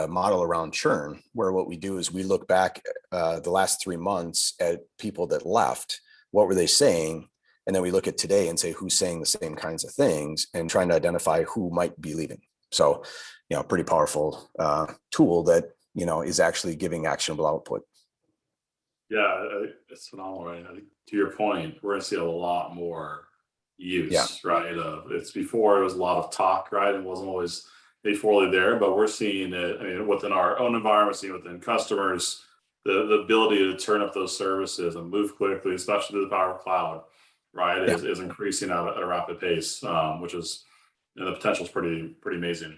model around churn, where what we do is we look back the last 3 months at people that left. What were they saying? And then we look at today and say, who's saying the same kinds of things, and trying to identify who might be leaving. So, pretty powerful tool that, is actually giving actionable output. Yeah, it's phenomenal, right? I think to your point, we're going to see a lot more use, right? It's before it was a lot of talk, right? It wasn't always fully there, but we're seeing it, within our own environment, seeing within customers, the ability to turn up those services and move quickly, especially through the power of cloud, right, is increasing at a rapid pace, which is, the potential is pretty amazing.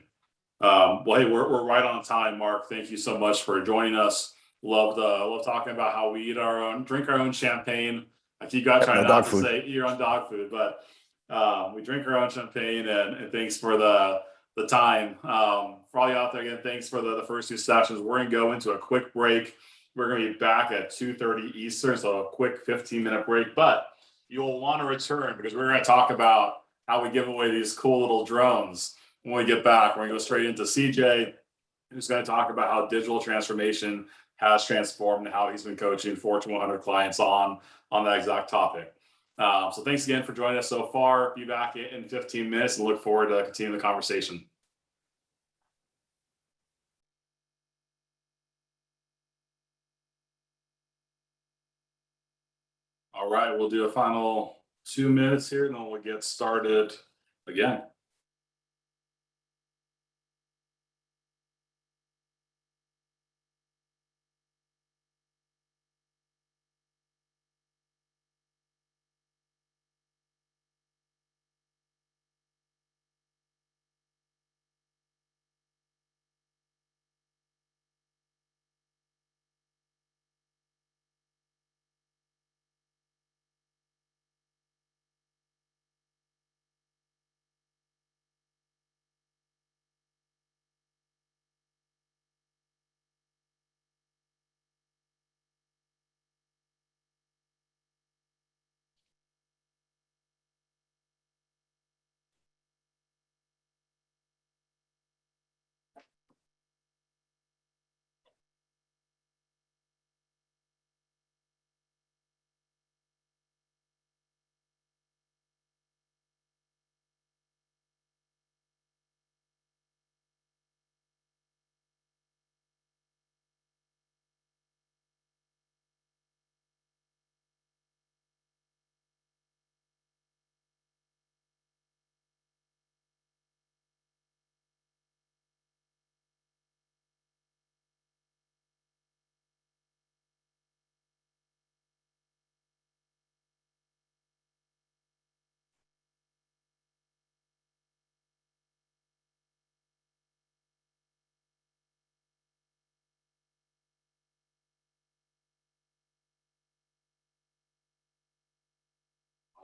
Well, hey, we're right on time, Mark. Thank you so much for joining us. Love talking about how we drink our own champagne. I keep trying not to say you're on dog food, but we drink our own champagne, and thanks for the time. For all you out there, again, thanks for the first 2 sessions. We're gonna go into a quick break. We're gonna be back at 2:30 Eastern, so a quick 15-minute break, but you'll want to return, because we're going to talk about how we give away these cool little drones when we get back. We're going to go straight into CJ, who's going to talk about how digital transformation has transformed and how he's been coaching Fortune 100 clients on that exact topic. So thanks again for joining us so far. Be back in 15 minutes and look forward to continuing the conversation. All right, we'll do a final 2 minutes here, and then we'll get started again.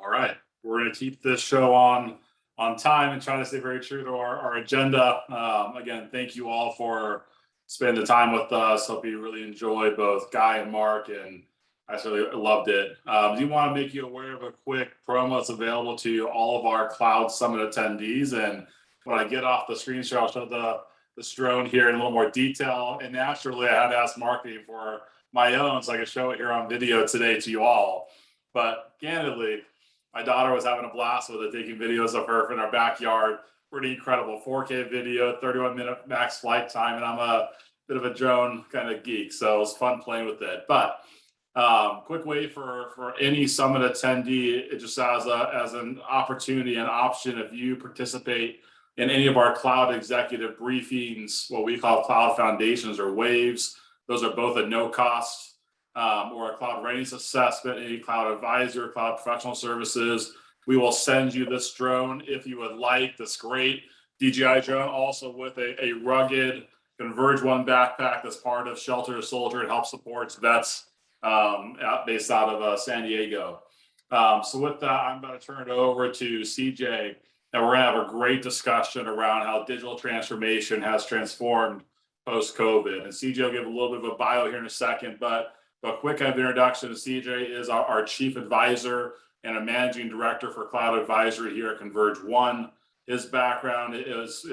All right, we're going to keep this show on time and try to stay very true to our agenda. Again, thank you all for spending the time with us. Hope you really enjoyed both Guy and Mark, and I certainly loved it. Do want to make you aware of a quick promo that's available to all of our Cloud Summit attendees. And when I get off the screen share, I'll show the drone here in a little more detail. And naturally, I had to ask marketing for my own so I could show it here on video today to you all. But candidly, my daughter was having a blast with it, taking videos of her in our backyard. Pretty incredible 4K video, 31-minute max flight time, and I'm a bit of a drone kind of geek, so it was fun playing with it. But quick way for any summit attendee, it just as an opportunity, an option, if you participate in any of our cloud executive briefings, what we call cloud foundations or waves. Those are both at no cost, or a cloud readiness assessment, any cloud advisor, cloud professional services. We will send you this drone if you would like, this great DJI drone, also with a rugged ConvergeOne backpack that's part of Shelter to Soldier. It helps support vets based out of San Diego. So with that, I'm going to turn it over to CJ, and we're going to have a great discussion around how digital transformation has transformed post-COVID. And CJ will give a little bit of a bio here in a second, but a quick kind of introduction. CJ is our chief advisor and a managing director for cloud advisory here at ConvergeOne. His background is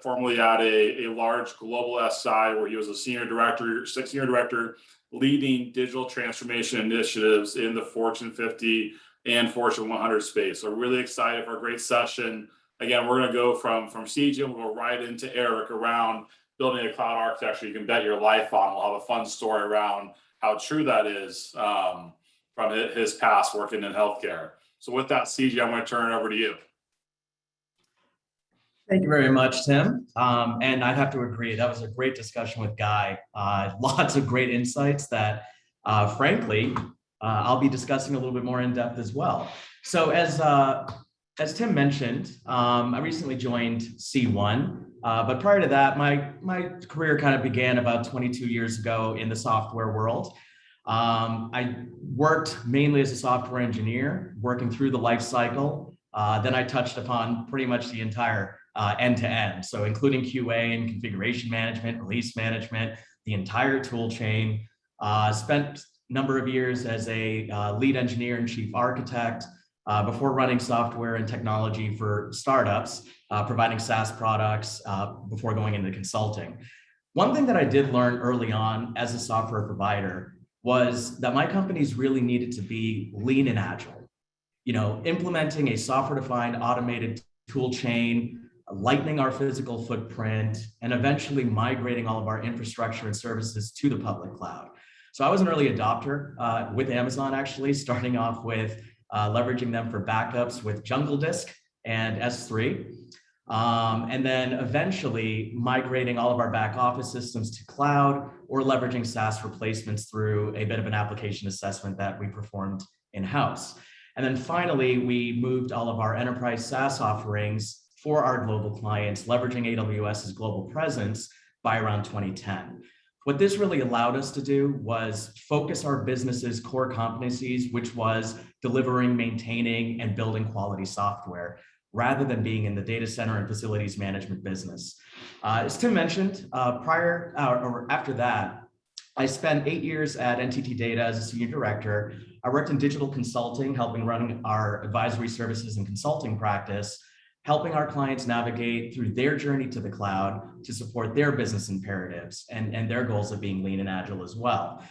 formerly at a large global SI where he was a senior director leading digital transformation initiatives in the Fortune 50 and Fortune 100 space. So really excited for a great session. Again, we're going to go from CJ and we'll go right into Eric around building a cloud architecture you can bet your life on. We'll have a fun story around how true that is from his past working in healthcare. So with that, CJ, I'm going to turn it over to you. Thank you very much, Tim. And I'd have to agree, that was a great discussion with Guy. Lots of great insights that, frankly, I'll be discussing a little bit more in depth as well. So as Tim mentioned, I recently joined C1, but prior to that, my career kind of began about 22 years ago in the software world. I worked mainly as a software engineer, working through the life cycle. Then I touched upon pretty much the entire end-to-end, so including QA and configuration management, release management, the entire tool chain. Spent a number of years as a lead engineer and chief architect before running software and technology for startups, providing SaaS products before going into consulting. One thing that I did learn early on as a software provider was that my companies really needed to be lean and agile. You know, implementing a software-defined automated tool chain, lightening our physical footprint, and eventually migrating all of our infrastructure and services to the public cloud. So I was an early adopter with Amazon, actually, starting off with leveraging them for backups with Jungle Disk and S3. And then eventually migrating all of our back office systems to cloud or leveraging SaaS replacements through a bit of an application assessment that we performed in-house. And then finally, we moved all of our enterprise SaaS offerings for our global clients, leveraging AWS's global presence by around 2010. What this really allowed us to do was focus our business's core competencies, which was delivering, maintaining, and building quality software, rather than being in the data center and facilities management business. As Tim mentioned, after that, I spent 8 years at NTT Data as a senior director. I worked in digital consulting, helping run our advisory services and consulting practice, helping our clients navigate through their journey to the cloud to support their business imperatives and their goals of being lean and agile as well.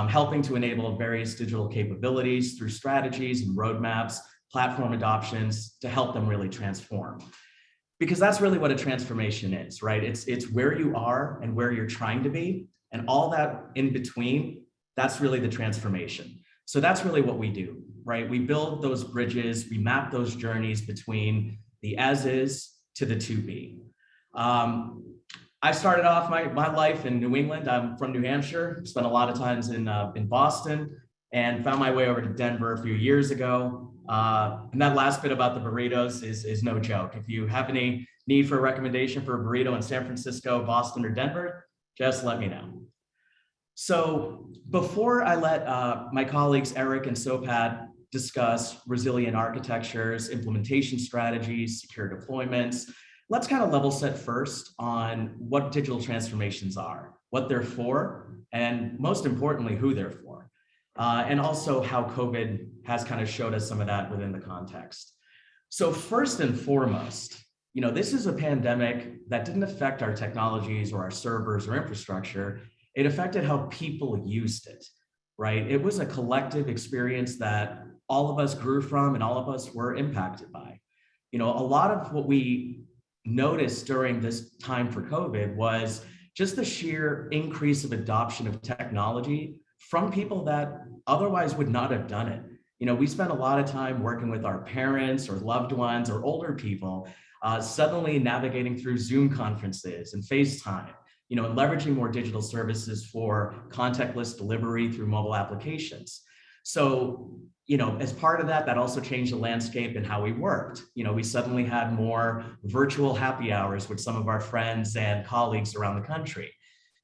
Helping to enable various digital capabilities through strategies and roadmaps, platform adoptions to help them really transform. Because that's really what a transformation is, right? It's where you are and where you're trying to be, and all that in between, that's really the transformation. So that's really what we do, right? We build those bridges, we map those journeys between the as is to the to be. I started off my life in New England. I'm from New Hampshire, spent a lot of times in Boston, and found my way over to Denver a few years ago. And that last bit about the burritos is no joke. If you have any need for a recommendation for a burrito in San Francisco, Boston, or Denver, just let me know. So before I let my colleagues Eric and Sopat discuss resilient architectures, implementation strategies, secure deployments, let's kind of level set first on what digital transformations are, what they're for, and most importantly, who they're for. And also how COVID has kind of showed us some of that within the context. So first and foremost, you know, this is a pandemic that didn't affect our technologies or our servers or infrastructure. It affected how people used it, right? It was a collective experience that all of us grew from and all of us were impacted by. You know, a lot of what we noticed during this time for COVID was just the sheer increase of adoption of technology from people that otherwise would not have done it. You know, we spent a lot of time working with our parents or loved ones or older people suddenly navigating through Zoom conferences and FaceTime, and leveraging more digital services for contactless delivery through mobile applications. So, as part of that, that also changed the landscape in how we worked. We suddenly had more virtual happy hours with some of our friends and colleagues around the country.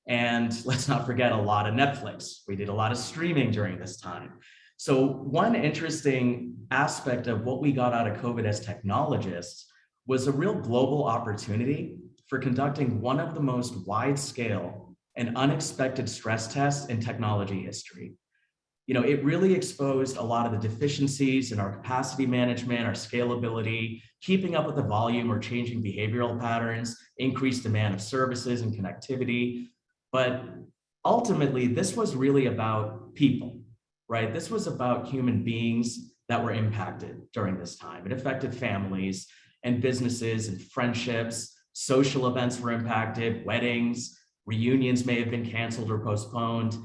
And let's not forget a lot of Netflix. We did a lot of streaming during this time. So one interesting aspect of what we got out of COVID as technologists was a real global opportunity for conducting one of the most wide-scale and unexpected stress tests in technology history. It really exposed a lot of the deficiencies in our capacity management, our scalability, keeping up with the volume or changing behavioral patterns, increased demand of services and connectivity. But ultimately, this was really about people, right? This was about human beings that were impacted during this time. It affected families and businesses and friendships. Social events were impacted, weddings, reunions may have been canceled or postponed.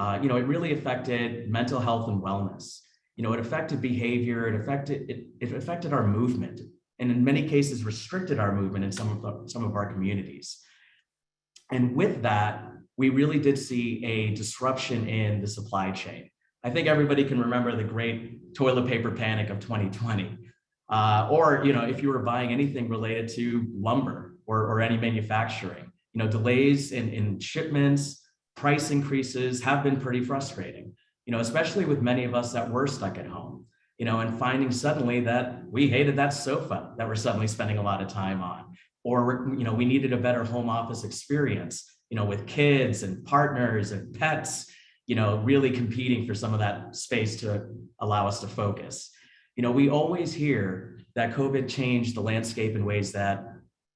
It really affected mental health and wellness. It affected behavior, it affected our movement, and in many cases restricted our movement in some of our communities. And with that, we really did see a disruption in the supply chain. I think everybody can remember the great toilet paper panic of 2020. Or if you were buying anything related to lumber or any manufacturing, delays in shipments, price increases have been pretty frustrating, especially with many of us that were stuck at home, and finding suddenly that we hated that sofa that we're suddenly spending a lot of time on, or, we needed a better home office experience, with kids and partners and pets, really competing for some of that space to allow us to focus. We always hear that COVID changed the landscape in ways that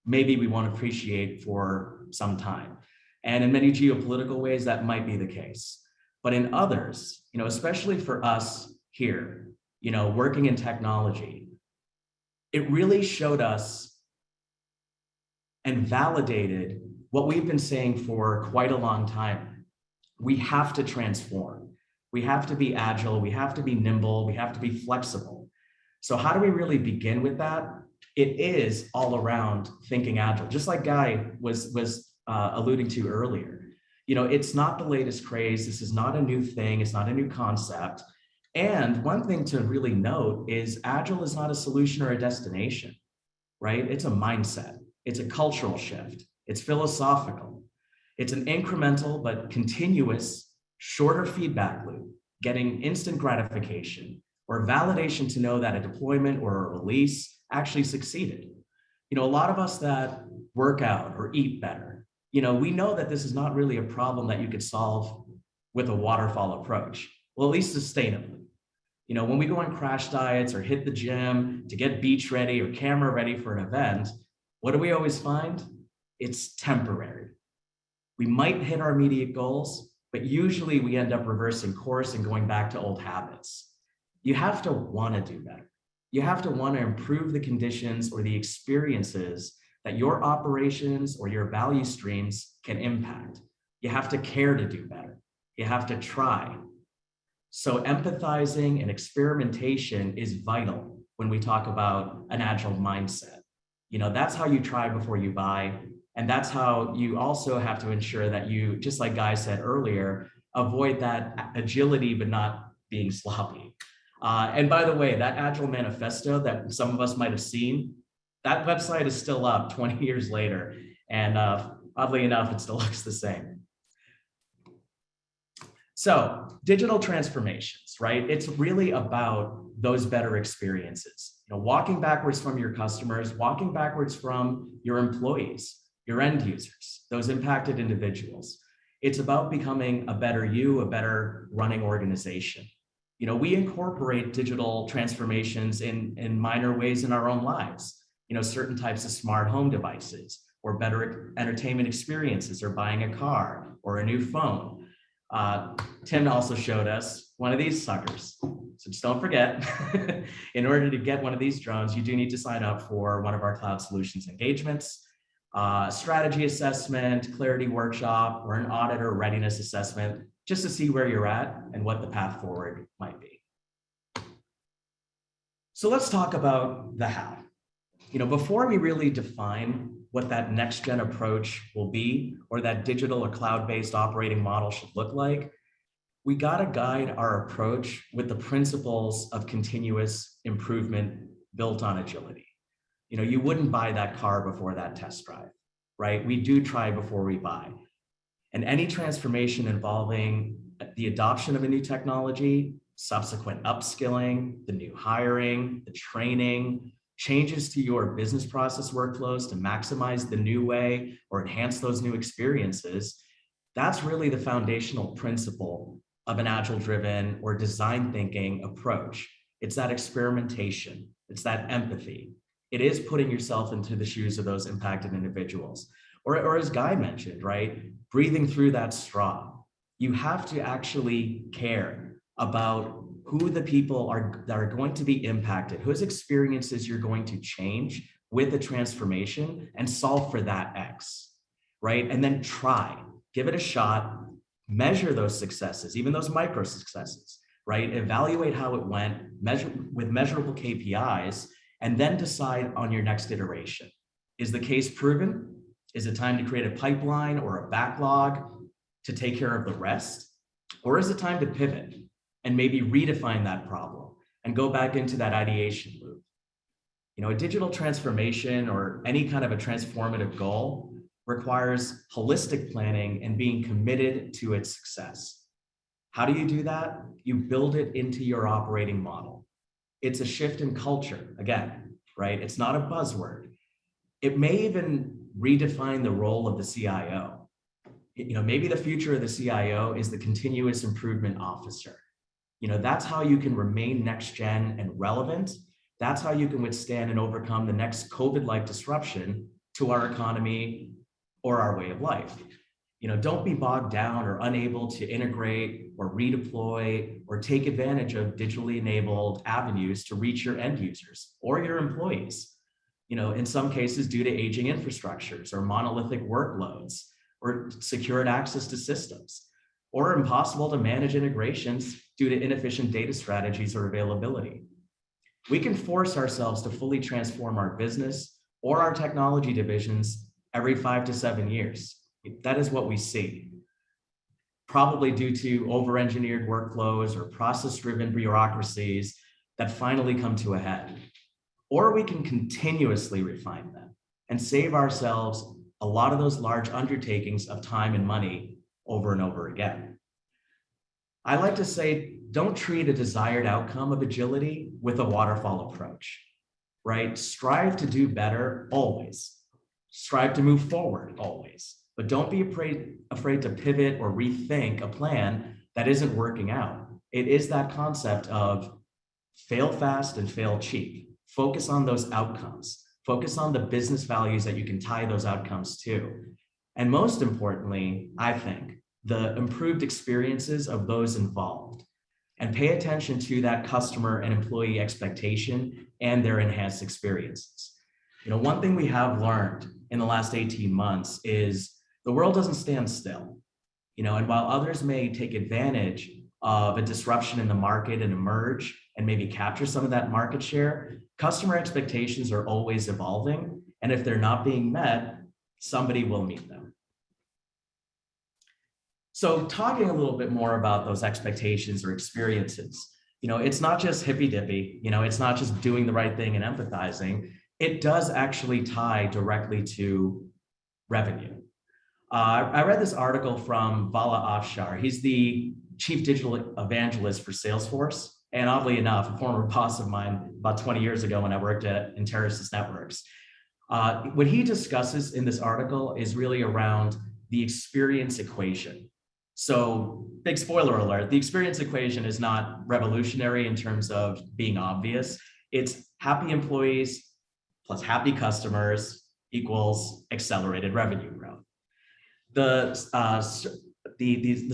maybe we won't appreciate for some time. And in many geopolitical ways, that might be the case. But in others, especially for us here, working in technology, it really showed us and validated what we've been saying for quite a long time. We have to transform. We have to be agile. We have to be nimble. We have to be flexible. So how do we really begin with that? It is all around thinking agile, just like Guy was alluding to earlier. It's not the latest craze. This is not a new thing. It's not a new concept. And one thing to really note is agile is not a solution or a destination, right? It's a mindset. It's a cultural shift. It's philosophical. It's an incremental but continuous, shorter feedback loop, getting instant gratification or validation to know that a deployment or a release actually succeeded. A lot of us that work out or eat better, we know that this is not really a problem that you could solve with a waterfall approach, well, at least sustainably. When we go on crash diets or hit the gym to get beach ready or camera ready for an event, what do we always find? It's temporary. We might hit our immediate goals, but usually we end up reversing course and going back to old habits. You have to want to do better. You have to want to improve the conditions or the experiences that your operations or your value streams can impact. You have to care to do better. You have to try. So empathizing and experimentation is vital when we talk about an agile mindset. That's how you try before you buy. And that's how you also have to ensure that you, just like Guy said earlier, avoid that agility, but not being sloppy. And by the way, that Agile Manifesto that some of us might have seen, that website is still up 20 years later. And oddly enough, it still looks the same. So digital transformations, right? It's really about those better experiences. Walking backwards from your customers, walking backwards from your employees, your end users, those impacted individuals. It's about becoming a better you, a better running organization. We incorporate digital transformations in minor ways in our own lives. Certain types of smart home devices or better entertainment experiences or buying a car or a new phone. Tim also showed us one of these suckers. So just don't forget, in order to get one of these drones, you do need to sign up for one of our cloud solutions engagements, strategy assessment, clarity workshop, or an audit or readiness assessment, just to see where you're at and what the path forward might be. So let's talk about the how. before we really define what that next gen approach will be, or that digital or cloud-based operating model should look like, we got to guide our approach with the principles of continuous improvement built on agility. You wouldn't buy that car before that test drive, right? We do try before we buy. And any transformation involving the adoption of a new technology, subsequent upskilling, the new hiring, the training, changes to your business process workflows to maximize the new way or enhance those new experiences, that's really the foundational principle of an agile-driven or design thinking approach. It's that experimentation, it's that empathy. It is putting yourself into the shoes of those impacted individuals. Or as Guy mentioned, right? Breathing through that straw. You have to actually care about who the people are that are going to be impacted, whose experiences you're going to change with the transformation, and solve for that X, right? And then give it a shot, measure those successes, even those micro successes, right? Evaluate how it went, measure with measurable KPIs, and then decide on your next iteration. Is the case proven? Is it time to create a pipeline or a backlog to take care of the rest? Or is it time to pivot and maybe redefine that problem and go back into that ideation loop? A digital transformation or any kind of a transformative goal requires holistic planning and being committed to its success. How do you do that? You build it into your operating model. It's a shift in culture, again, right? It's not a buzzword. It may even redefine the role of the CIO. Maybe the future of the CIO is the continuous improvement officer. That's how you can remain next gen and relevant. That's how you can withstand and overcome the next COVID-like disruption to our economy or our way of life. Don't be bogged down or unable to integrate or redeploy or take advantage of digitally enabled avenues to reach your end users or your employees. In some cases due to aging infrastructures or monolithic workloads or secured access to systems, or impossible to manage integrations due to inefficient data strategies or availability. We can force ourselves to fully transform our business or our technology divisions every 5 to 7 years. That is what we see. Probably due to over-engineered workflows or process-driven bureaucracies that finally come to a head. Or we can continuously refine them and save ourselves a lot of those large undertakings of time and money over and over again. I like to say, don't treat a desired outcome of agility with a waterfall approach, right? Strive to do better always. Strive to move forward always, but don't be afraid to pivot or rethink a plan that isn't working out. It is that concept of fail fast and fail cheap. Focus on those outcomes. Focus on the business values that you can tie those outcomes to. And most importantly, I think, the improved experiences of those involved, and pay attention to that customer and employee expectation and their enhanced experiences. One thing we have learned in the last 18 months is the world doesn't stand still. And while others may take advantage of a disruption in the market and emerge and maybe capture some of that market share, customer expectations are always evolving. And if they're not being met, somebody will meet them. So talking a little bit more about those expectations or experiences, it's not just hippy dippy, it's not just doing the right thing and empathizing. It does actually tie directly to revenue. I read this article from Vala Afshar. He's the chief digital evangelist for Salesforce. And oddly enough, a former boss of mine about 20 years ago when I worked at Interisys Networks. What he discusses in this article is really around the experience equation. So big spoiler alert, the experience equation is not revolutionary in terms of being obvious. It's happy employees plus happy customers equals accelerated revenue growth. The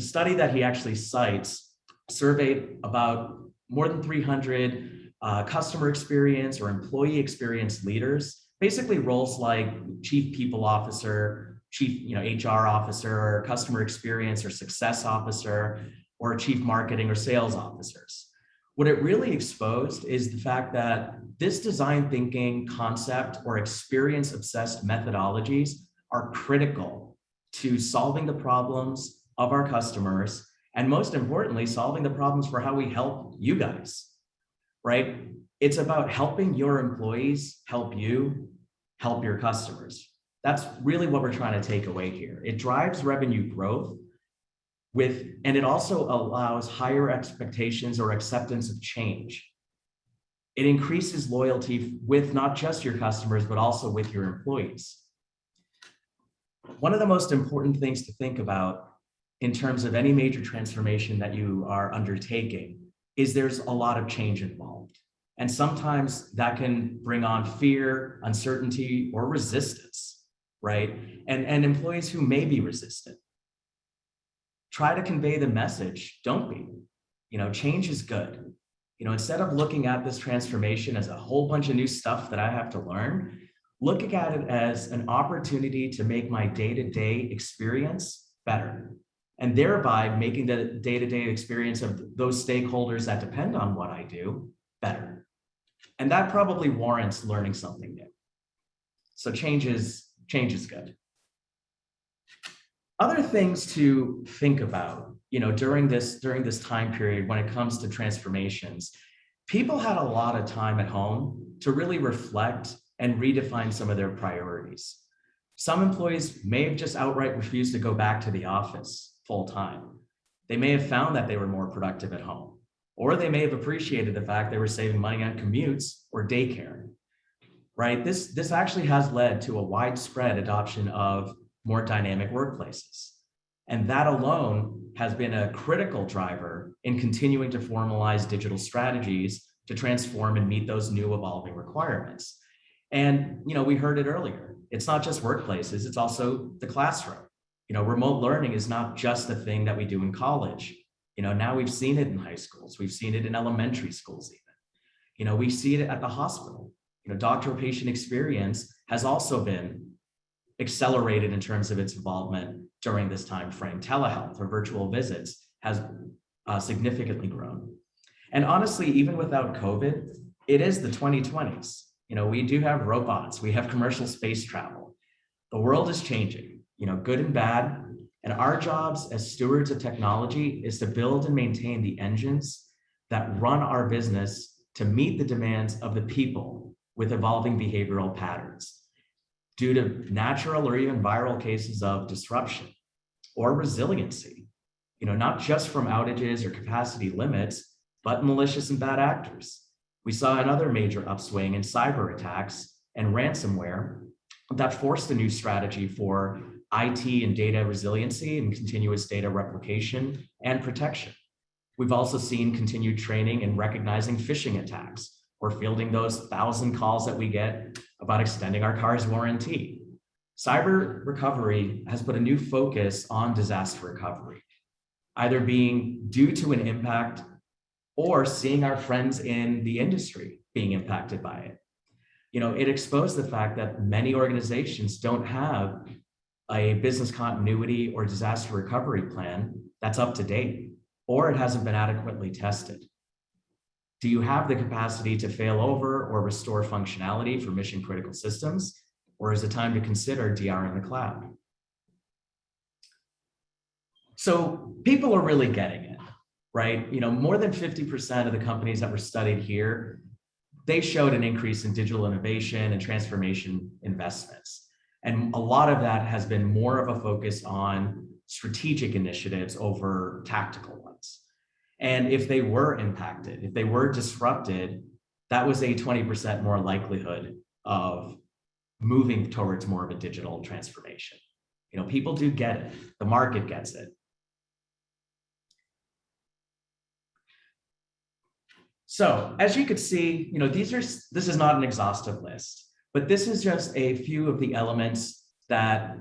study that he actually cites surveyed about more than 300 customer experience or employee experience leaders, basically roles like chief people officer, chief HR officer, or customer experience or success officer, or chief marketing or sales officers. What it really exposed is the fact that this design thinking concept or experience obsessed methodologies are critical to solving the problems of our customers, and most importantly, solving the problems for how we help you guys, right? It's about helping your employees help you help your customers. That's really what we're trying to take away here. It drives revenue growth and it also allows higher expectations or acceptance of change. It increases loyalty with not just your customers, but also with your employees. One of the most important things to think about in terms of any major transformation that you are undertaking is there's a lot of change involved. And sometimes that can bring on fear, uncertainty, or resistance, right? And employees who may be resistant. Try to convey the message, don't be. Change is good. Instead of looking at this transformation as a whole bunch of new stuff that I have to learn, looking at it as an opportunity to make my day-to-day experience better, and thereby making the day-to-day experience of those stakeholders that depend on what I do better. And that probably warrants learning something new. So change is good. Other things to think about, during this time period when it comes to transformations, people had a lot of time at home to really reflect and redefine some of their priorities. Some employees may have just outright refused to go back to the office full time. They may have found that they were more productive at home, or they may have appreciated the fact they were saving money on commutes or daycare, right? This actually has led to a widespread adoption of more dynamic workplaces. And that alone has been a critical driver in continuing to formalize digital strategies to transform and meet those new evolving requirements. And, we heard it earlier. It's not just workplaces, it's also the classroom. Remote learning is not just a thing that we do in college. Now we've seen it in high schools. We've seen it in elementary schools even. We see it at the hospital. Doctor-patient experience has also been accelerated in terms of its involvement during this time frame. Telehealth or virtual visits has significantly grown. And honestly, even without COVID, it is the 2020s. We do have robots, we have commercial space travel. The world is changing, good and bad. And our jobs as stewards of technology is to build and maintain the engines that run our business to meet the demands of the people with evolving behavioral patterns due to natural or even viral cases of disruption or resiliency, not just from outages or capacity limits, but malicious and bad actors. We saw another major upswing in cyber attacks and ransomware that forced a new strategy for IT and data resiliency and continuous data replication and protection. We've also seen continued training in recognizing phishing attacks or fielding those 1,000 calls that we get about extending our car's warranty. Cyber recovery has put a new focus on disaster recovery, either being due to an impact or seeing our friends in the industry being impacted by it. It exposed the fact that many organizations don't have a business continuity or disaster recovery plan that's up to date, or it hasn't been adequately tested. Do you have the capacity to fail over or restore functionality for mission critical systems? Or is it time to consider DR in the cloud? So people are really getting it, right? More than 50% of the companies that were studied here, they showed an increase in digital innovation and transformation investments. And a lot of that has been more of a focus on strategic initiatives over tactical ones. And if they were impacted, if they were disrupted, that was a 20% more likelihood of moving towards more of a digital transformation. People do get it. The market gets it. So as you could see, this is not an exhaustive list, but this is just a few of the elements that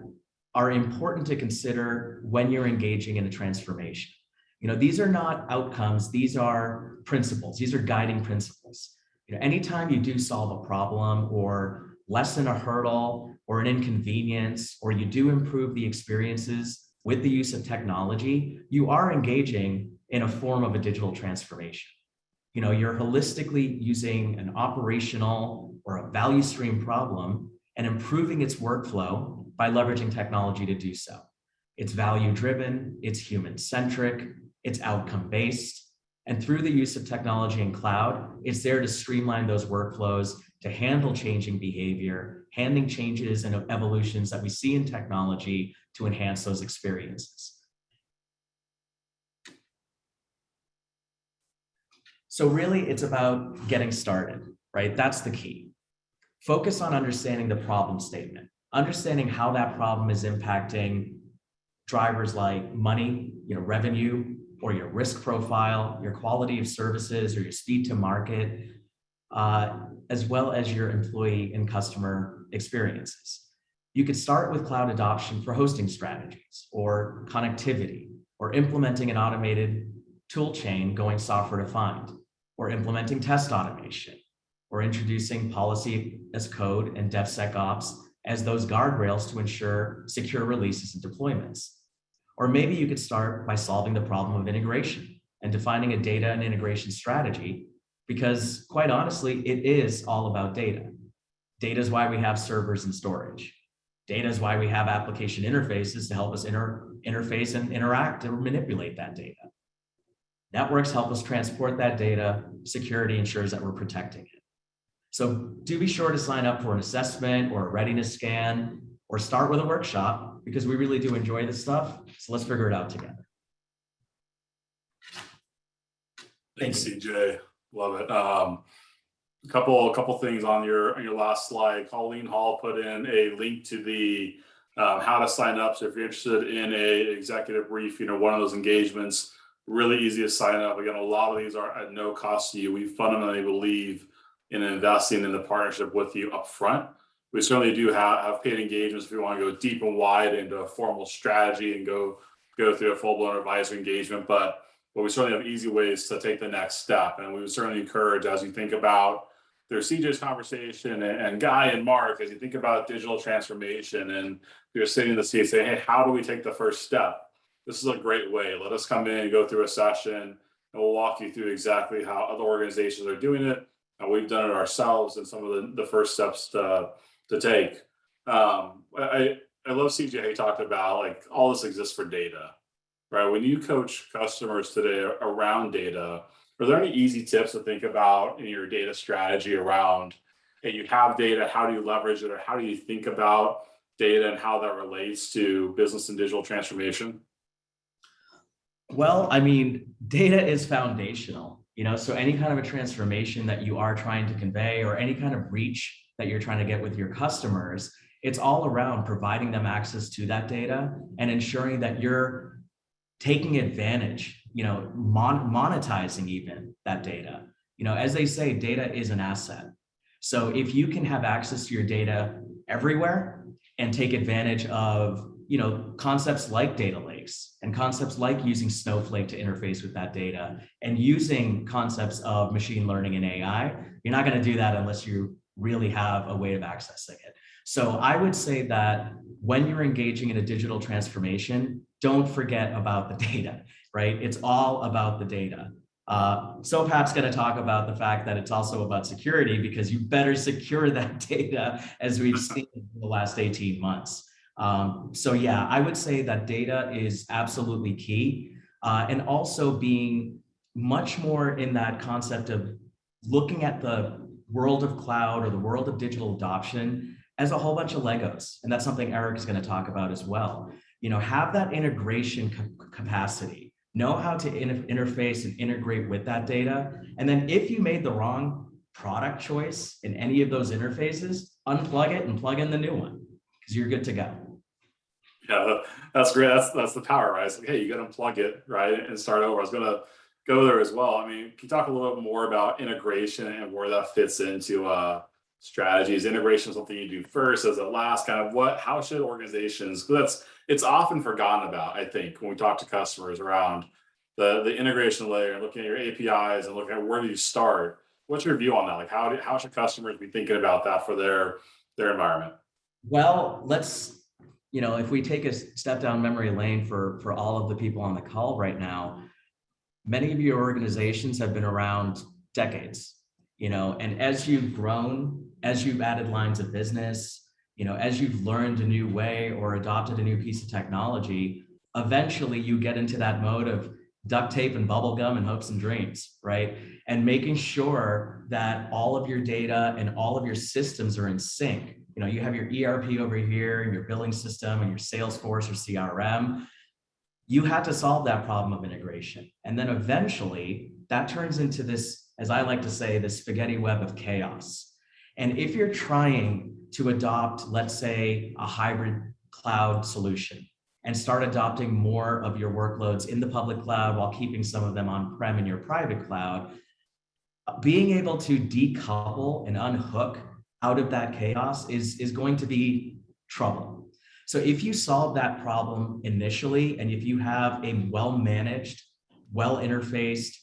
are important to consider when you're engaging in a transformation. These are not outcomes, these are principles, these are guiding principles. Anytime you do solve a problem or lessen a hurdle or an inconvenience, or you do improve the experiences with the use of technology, you are engaging in a form of a digital transformation. You're holistically using an operational or a value stream problem and improving its workflow by leveraging technology to do so. It's value driven, it's human centric, it's outcome based. And through the use of technology and cloud, it's there to streamline those workflows, to handle changing behavior, handling changes and evolutions that we see in technology to enhance those experiences. So really, it's about getting started, right? That's the key. Focus on understanding the problem statement, understanding how that problem is impacting drivers like money, revenue, or your risk profile, your quality of services, or your speed to market, as well as your employee and customer experiences. You could start with cloud adoption for hosting strategies, or connectivity, or implementing an automated tool chain going software defined, or implementing test automation, or introducing policy as code and DevSecOps as those guardrails to ensure secure releases and deployments. Or maybe you could start by solving the problem of integration and defining a data and integration strategy, because quite honestly, it is all about data. Data is why we have servers and storage. Data is why we have application interfaces to help us interface and interact and manipulate that data. Networks help us transport that data. Security ensures that we're protecting it. So do be sure to sign up for an assessment or a readiness scan, or start with a workshop, because we really do enjoy this stuff. So let's figure it out together. Thanks, CJ. Love it. A couple things on your last slide. Colleen Hall put in a link to the how to sign up. So if you're interested in a executive brief, one of those engagements, really easy to sign up. Again, a lot of these are at no cost to you. We fundamentally believe in investing in the partnership with you up front. We certainly do have paid engagements if you want to go deep and wide into a formal strategy and go through a full-blown advisory engagement. But we certainly have easy ways to take the next step. And we would certainly encourage, as you think about their CJ's conversation and Guy and Mark, as you think about digital transformation and you're sitting in the seat saying, hey, how do we take the first step? This is a great way. Let us come in and go through a session, and we'll walk you through exactly how other organizations are doing it. And we've done it ourselves and some of the first steps to take. I love CJ, he talked about like all this exists for data, right? When you coach customers today around data, are there any easy tips to think about in your data strategy around, hey, you have data, how do you leverage it, or how do you think about data and how that relates to business and digital transformation? Well, I mean, data is foundational, so any kind of a transformation that you are trying to convey or any kind of reach that you're trying to get with your customers, it's all around providing them access to that data and ensuring that you're taking advantage, monetizing even that data. As they say, data is an asset. So if you can have access to your data everywhere and take advantage of concepts like data lakes and concepts like using Snowflake to interface with that data and using concepts of machine learning and AI, you're not going to do that unless you really have a way of accessing it. So I would say that when you're engaging in a digital transformation, don't forget about the data, right? It's all about the data. SOPAP's going to talk about the fact that it's also about security, because you better secure that data, as we've seen in the last 18 months. So yeah, I would say that data is absolutely key, and also being much more in that concept of looking at the world of cloud or the world of digital adoption as a whole bunch of Legos. And that's something Eric is going to talk about as well. Have that integration capacity, know how to interface and integrate with that data. And then if you made the wrong product choice in any of those interfaces, unplug it and plug in the new one, because you're good to go. Yeah, that's great. That's the power, right? It's like, hey, you got to unplug it, right, and start over. I was going to go there as well. I mean, can you talk a little bit more about integration and where that fits into strategies? Integration is something you do first, as a last, kind of how should organizations, because it's often forgotten about, I think, when we talk to customers around the integration layer and looking at your APIs and looking at where do you start. What's your view on that? Like how should customers be thinking about that for their environment? Well, let's, if we take a step down memory lane for all of the people on the call right now, many of your organizations have been around decades, and as you've grown, as you've added lines of business, as you've learned a new way or adopted a new piece of technology, eventually you get into that mode of duct tape and bubble gum and hopes and dreams, right? And making sure that all of your data and all of your systems are in sync. You have your ERP over here and your billing system and your Salesforce or CRM. You had to solve that problem of integration. And then eventually that turns into this, as I like to say, this spaghetti web of chaos. And if you're trying to adopt, let's say, a hybrid cloud solution and start adopting more of your workloads in the public cloud while keeping some of them on-prem in your private cloud, being able to decouple and unhook out of that chaos is going to be trouble. So if you solve that problem initially, and if you have a well-managed, well-interfaced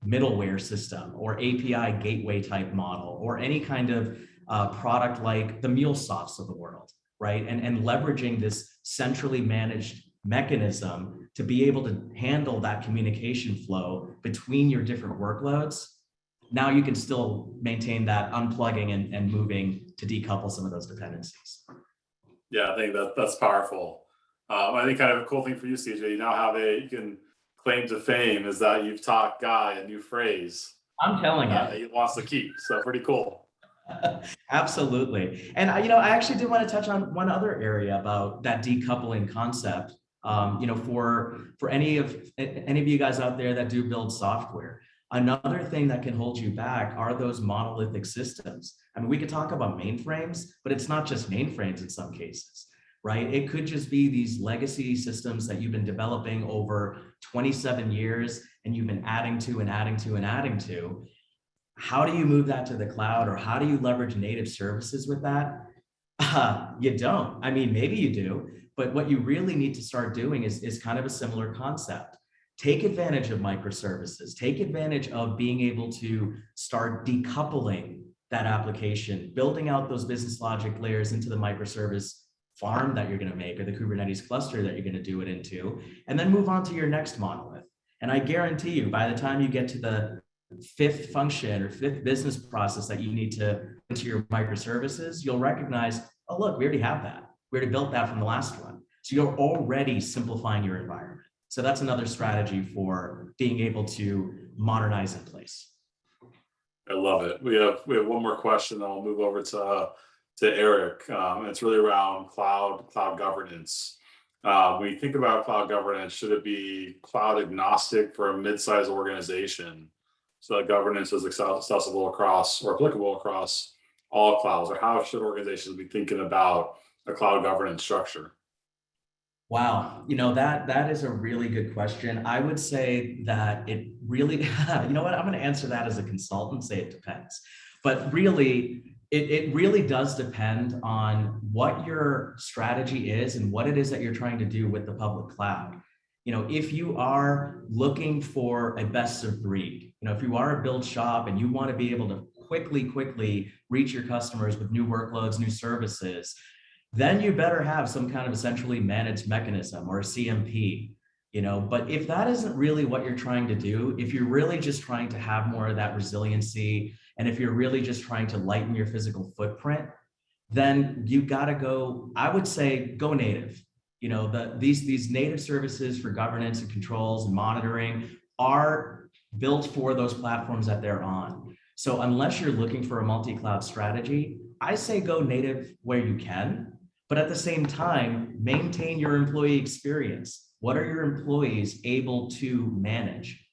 middleware system or API gateway type model, or any kind of product like the MuleSofts of the world, right? And leveraging this centrally managed mechanism to be able to handle that communication flow between your different workloads, now you can still maintain that unplugging and moving to decouple some of those dependencies. Yeah, I think that's powerful. I think kind of a cool thing for you, CJ, you now have you can claim to fame is that you've taught Guy a new phrase. I'm telling you. He wants to keep, so pretty cool. Absolutely. And I actually did want to touch on one other area about that decoupling concept. For any of you guys out there that do build software, another thing that can hold you back are those monolithic systems. I mean, we could talk about mainframes, but it's not just mainframes in some cases, right? It could just be these legacy systems that you've been developing over 27 years and you've been adding to and adding to and adding to. How do you move that to the cloud, or how do you leverage native services with that? You don't. I mean, maybe you do, but what you really need to start doing is kind of a similar concept. Take advantage of microservices, take advantage of being able to start decoupling that application, building out those business logic layers into the microservice farm that you're going to make, or the Kubernetes cluster that you're going to do it into, and then move on to your next monolith. And I guarantee you, by the time you get to the fifth function or fifth business process that you need to into your microservices, you'll recognize, oh, look, we already have that. We already built that from the last one. So you're already simplifying your environment. So that's another strategy for being able to modernize in place. I love it. We have one more question, then we'll move over to Eric. It's really around cloud governance. When you think about cloud governance, should it be cloud agnostic for a mid-sized organization so that governance is accessible across or applicable across all clouds? Or how should organizations be thinking about a cloud governance structure? Wow, that is a really good question. I would say that it really, I'm going to answer that as a consultant, say it depends. But really, it really does depend on what your strategy is and what it is that you're trying to do with the public cloud. If you are looking for a best of breed, if you are a build shop and you want to be able to quickly reach your customers with new workloads, new services, then you better have some kind of a centrally managed mechanism or a CMP, but if that isn't really what you're trying to do, if you're really just trying to have more of that resiliency, and if you're really just trying to lighten your physical footprint, then you got to go, I would say, go native. These native services for governance and controls and monitoring are built for those platforms that they're on. So unless you're looking for a multi-cloud strategy, I say go native where you can. But at the same time, maintain your employee experience. What are your employees able to manage,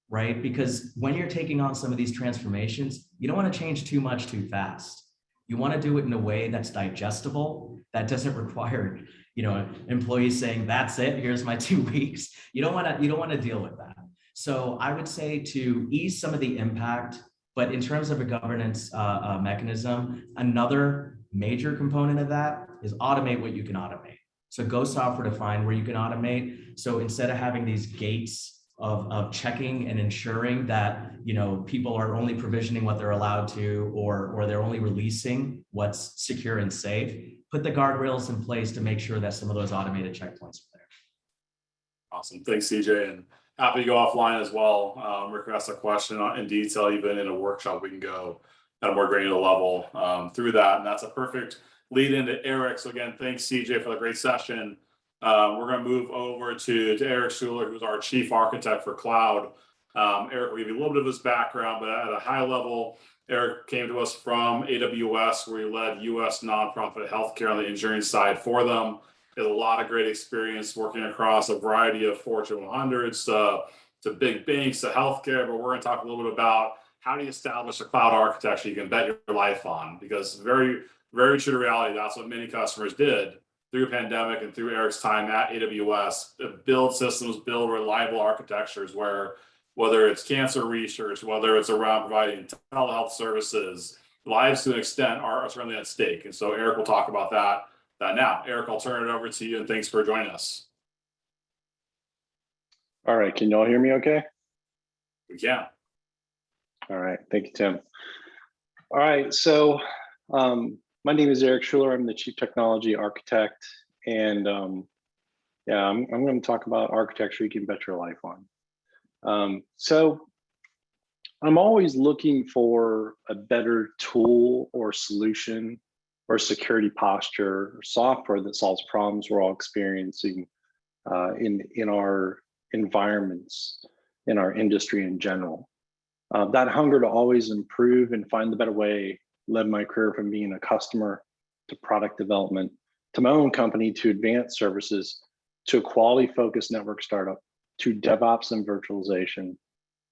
right? Because when you're taking on some of these transformations, you don't want to change too much too fast. You want to do it in a way that's digestible, that doesn't require, employees saying, that's it, here's my 2 weeks. You don't want to deal with that. So I would say to ease some of the impact, but in terms of a governance mechanism, another major component of that is automate what you can automate. So go software defined where you can automate. So instead of having these gates of checking and ensuring that people are only provisioning what they're allowed to, or they're only releasing what's secure and safe, put the guardrails in place to make sure that some of those automated checkpoints are there. Awesome. Thanks, CJ. And happy to go offline as well. Request a question in detail, even in a workshop, we can go at a more granular level through that. And that's a perfect lead into Eric. So again, thanks CJ for the great session. We're going to move over to Eric Schuler, who's our chief architect for cloud. Eric will give you a little bit of his background, but at a high level, Eric came to us from AWS, where he led US nonprofit healthcare on the engineering side for them. He has a lot of great experience working across a variety of Fortune 100s to big banks to healthcare. But we're going to talk a little bit about how do you establish a cloud architecture you can bet your life on, because very, very true to reality, that's what many customers did through a pandemic and through Eric's time at AWS, build systems, build reliable architectures where, whether it's cancer research, whether it's around providing telehealth services, lives to an extent are certainly at stake. And so Eric will talk about that now. Eric, I'll turn it over to you, and thanks for joining us. All right, can you all hear me okay? We can. All right, thank you, Tim. All right, so my name is Eric Schuler. I'm the Chief Technology Architect, and yeah, I'm going to talk about architecture you can bet your life on. So I'm always looking for a better tool or solution or security posture or software that solves problems we're all experiencing in our environments, in our industry in general. That hunger to always improve and find the better way led my career from being a customer to product development, to my own company, to advanced services, to a quality-focused network startup, to DevOps and virtualization,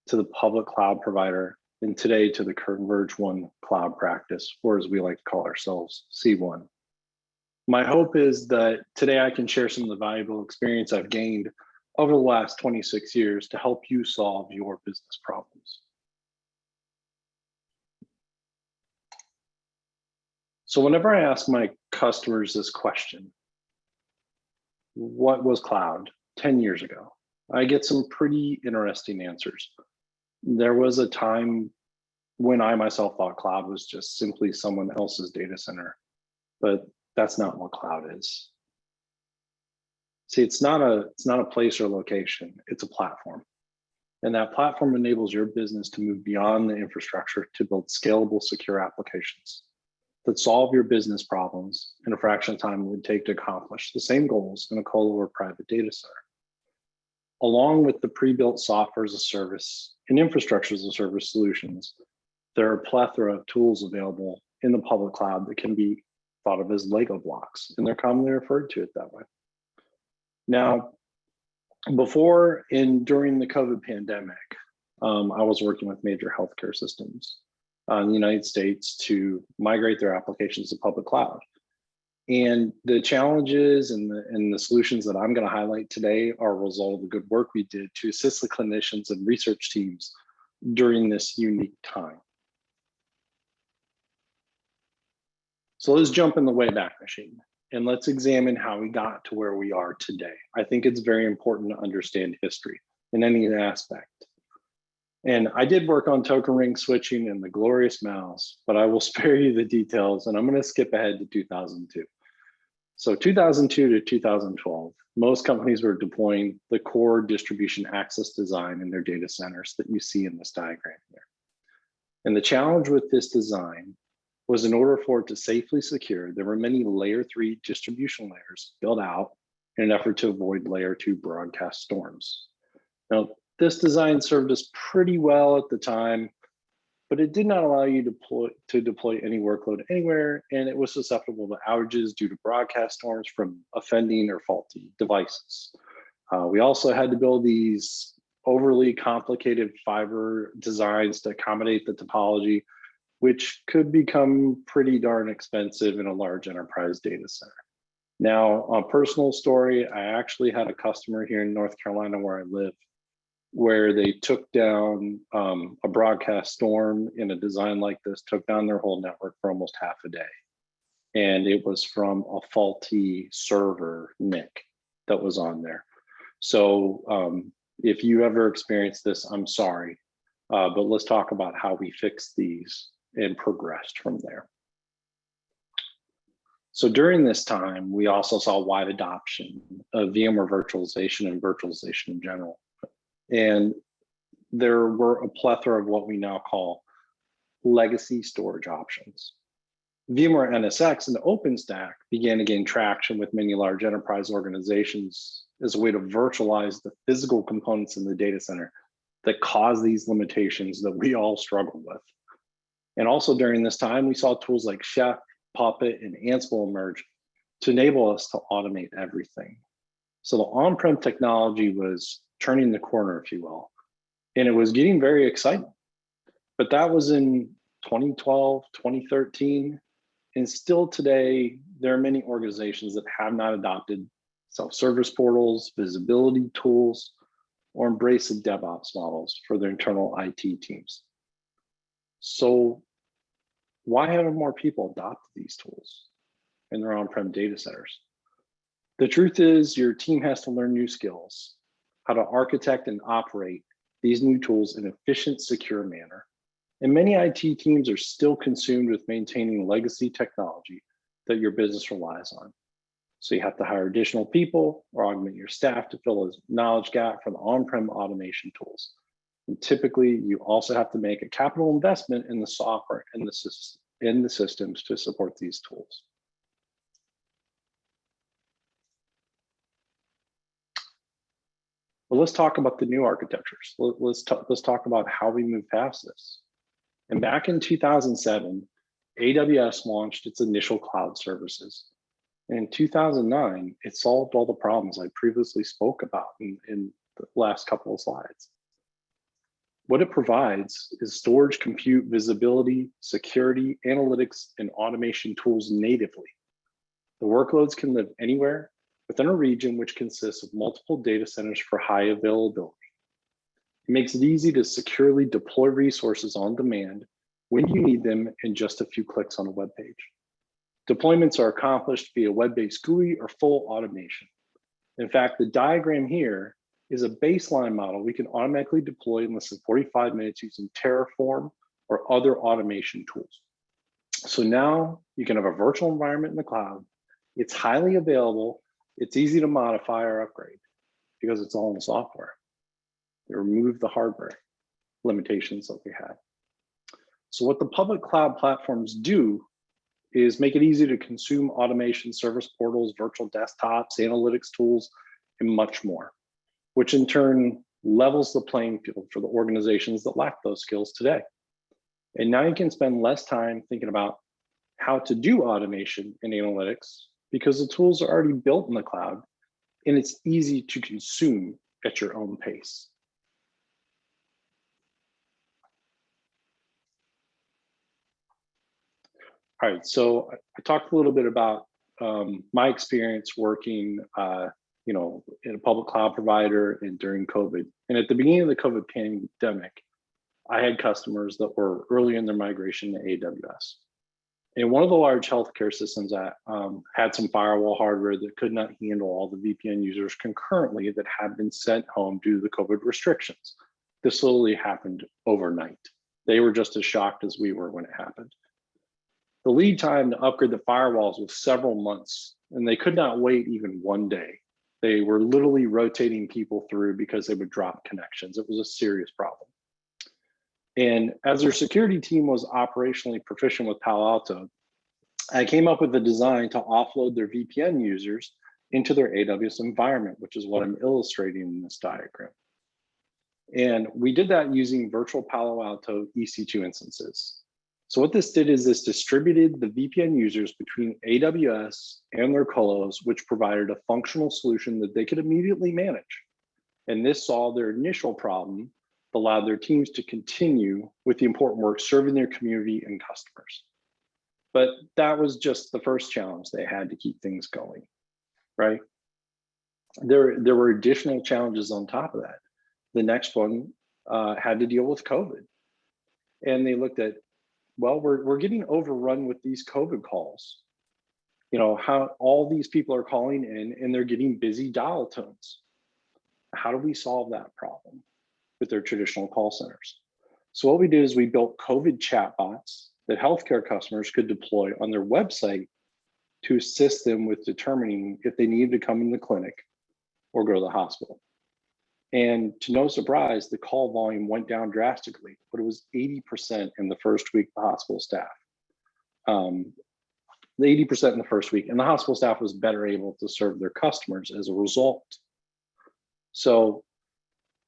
to the public cloud provider, and today to the ConvergeOne cloud practice, or as we like to call ourselves, C1. My hope is that today I can share some of the valuable experience I've gained over the last 26 years to help you solve your business problems. So whenever I ask my customers this question, what was cloud 10 years ago? I get some pretty interesting answers. There was a time when I myself thought cloud was just simply someone else's data center, but that's not what cloud is. See, it's not a place or location, it's a platform. And that platform enables your business to move beyond the infrastructure to build scalable, secure applications that solve your business problems in a fraction of time it would take to accomplish the same goals in a colo or private data center. Along with the pre-built software as a service and infrastructure as a service solutions, there are a plethora of tools available in the public cloud that can be thought of as Lego blocks, and they're commonly referred to it that way. Now, before and during the COVID pandemic, I was working with major healthcare systems in the United States to migrate their applications to public cloud. And the challenges and the solutions that I'm going to highlight today are a result of the good work we did to assist the clinicians and research teams during this unique time. So let's jump in the Wayback Machine and let's examine how we got to where we are today. I think it's very important to understand history in any aspect. And I did work on token ring switching and the glorious mouse, but I will spare you the details, and I'm going to skip ahead to 2002. So 2002 to 2012, most companies were deploying the core distribution access design in their data centers that you see in this diagram here. And the challenge with this design was, in order for it to safely secure, there were many layer 3 distribution layers built out in an effort to avoid layer 2 broadcast storms. Now, this design served us pretty well at the time, but it did not allow you to deploy any workload anywhere, and it was susceptible to outages due to broadcast storms from offending or faulty devices. We also had to build these overly complicated fiber designs to accommodate the topology, which could become pretty darn expensive in a large enterprise data center. Now, a personal story, I actually had a customer here in North Carolina where I live, where they took down a broadcast storm in a design like this, took down their whole network for almost half a day. And it was from a faulty server NIC that was on there. So if you ever experienced this, I'm sorry, but let's talk about how we fixed these and progressed from there. So during this time, we also saw wide adoption of VMware virtualization and virtualization in general. And there were a plethora of what we now call legacy storage options. VMware NSX and OpenStack began to gain traction with many large enterprise organizations as a way to virtualize the physical components in the data center that cause these limitations that we all struggle with. And also during this time, we saw tools like Chef, Puppet, and Ansible emerge to enable us to automate everything. So the on-prem technology was turning the corner, if you will, and it was getting very exciting. But that was in 2012, 2013, and still today, there are many organizations that have not adopted self-service portals, visibility tools, or embrace the DevOps models for their internal IT teams. So why haven't more people adopted these tools in their on-prem data centers? The truth is your team has to learn new skills, how to architect and operate these new tools in an efficient, secure manner. And many IT teams are still consumed with maintaining legacy technology that your business relies on. So you have to hire additional people or augment your staff to fill a knowledge gap for the on-prem automation tools. And typically, you also have to make a capital investment in the software and the systems to support these tools. Well, let's talk about the new architectures. Let's talk about how we move past this. And back in 2007, AWS launched its initial cloud services. And in 2009, it solved all the problems I previously spoke about in the last couple of slides. What it provides is storage, compute, visibility, security, analytics, and automation tools natively. The workloads can live anywhere within a region which consists of multiple data centers for high availability. It makes it easy to securely deploy resources on demand when you need them in just a few clicks on a web page. Deployments are accomplished via web-based GUI or full automation. In fact, the diagram here is a baseline model we can automatically deploy in less than 45 minutes using Terraform or other automation tools. So now you can have a virtual environment in the cloud. It's highly available. It's easy to modify or upgrade because it's all in the software. They remove the hardware limitations that we had. So what the public cloud platforms do is make it easy to consume automation, service portals, virtual desktops, analytics tools, and much more, which in turn levels the playing field for the organizations that lack those skills today. And now you can spend less time thinking about how to do automation and analytics because the tools are already built in the cloud and it's easy to consume at your own pace. All right, so I talked a little bit about my experience working in a public cloud provider and during COVID. And at the beginning of the COVID pandemic, I had customers that were early in their migration to AWS. And one of the large healthcare systems that had some firewall hardware that could not handle all the VPN users concurrently that had been sent home due to the COVID restrictions. This literally happened overnight. They were just as shocked as we were when it happened. The lead time to upgrade the firewalls was several months, and they could not wait even one day. They were literally rotating people through because they would drop connections. It was a serious problem. And as their security team was operationally proficient with Palo Alto, I came up with a design to offload their VPN users into their AWS environment, which is what I'm illustrating in this diagram. And we did that using virtual Palo Alto EC2 instances. So what this did is this distributed the VPN users between AWS and their colos, which provided a functional solution that they could immediately manage. And this solved their initial problem, allowed their teams to continue with the important work serving their community and customers. But that was just the first challenge they had to keep things going, right? There were additional challenges on top of that. The next one had to deal with COVID. And they looked at, well, we're getting overrun with these COVID calls. You know, how all these people are calling in and they're getting busy dial tones. How do we solve that problem with their traditional call centers? So what we did is we built COVID chatbots that healthcare customers could deploy on their website to assist them with determining if they needed to come in the clinic or go to the hospital. And to no surprise, the call volume went down drastically, but it was 80% in the first week, the hospital staff. The 80% in the first week, and the hospital staff was better able to serve their customers as a result. So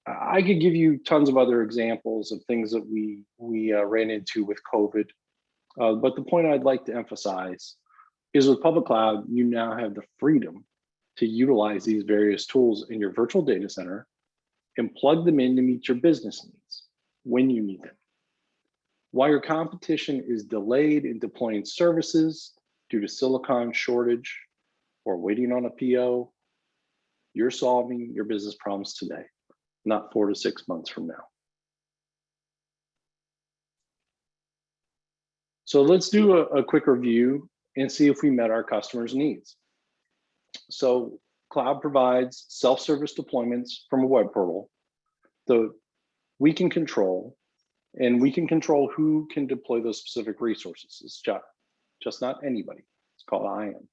I could give you tons of other examples of things that we ran into with COVID. But the point I'd like to emphasize is with public cloud, you now have the freedom to utilize these various tools in your virtual data center and plug them in to meet your business needs when you need them. While your competition is delayed in deploying services due to silicon shortage or waiting on a PO, you're solving your business problems today, not 4 to 6 months from now. So let's do a quick review and see if we met our customers' needs. So cloud provides self-service deployments from a web portal that we can control, and we can control who can deploy those specific resources. It's just not anybody. It's called IAM.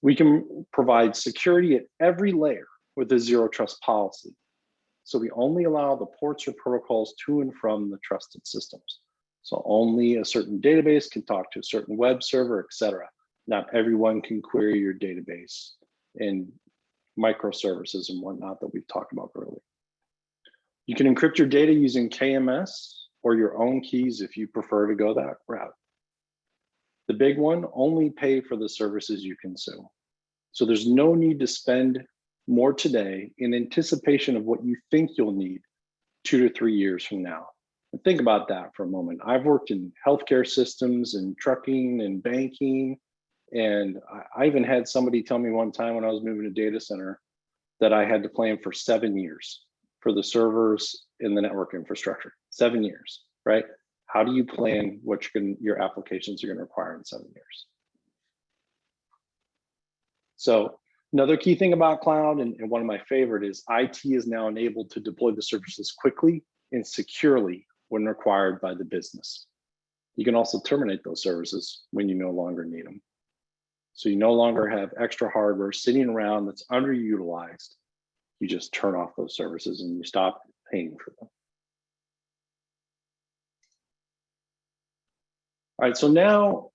We can provide security at every layer with a zero trust policy. So we only allow the ports or protocols to and from the trusted systems. So only a certain database can talk to a certain web server, et cetera. Not everyone can query your database and microservices and whatnot that we've talked about earlier. You can encrypt your data using KMS or your own keys if you prefer to go that route. The big one, only pay for the services you consume. So there's no need to spend more today in anticipation of what you think you'll need 2 to 3 years from now. And think about that for a moment. I've worked in healthcare systems and trucking and banking. And I even had somebody tell me one time when I was moving a data center that I had to plan for 7 years for the servers and the network infrastructure. 7 years, right? How do you plan what your applications are going to require in 7 years? So another key thing about cloud, and one of my favorite, is IT is now enabled to deploy the services quickly and securely when required by the business. You can also terminate those services when you no longer need them. So you no longer have extra hardware sitting around that's underutilized. You just turn off those services and you stop paying for them. All right, so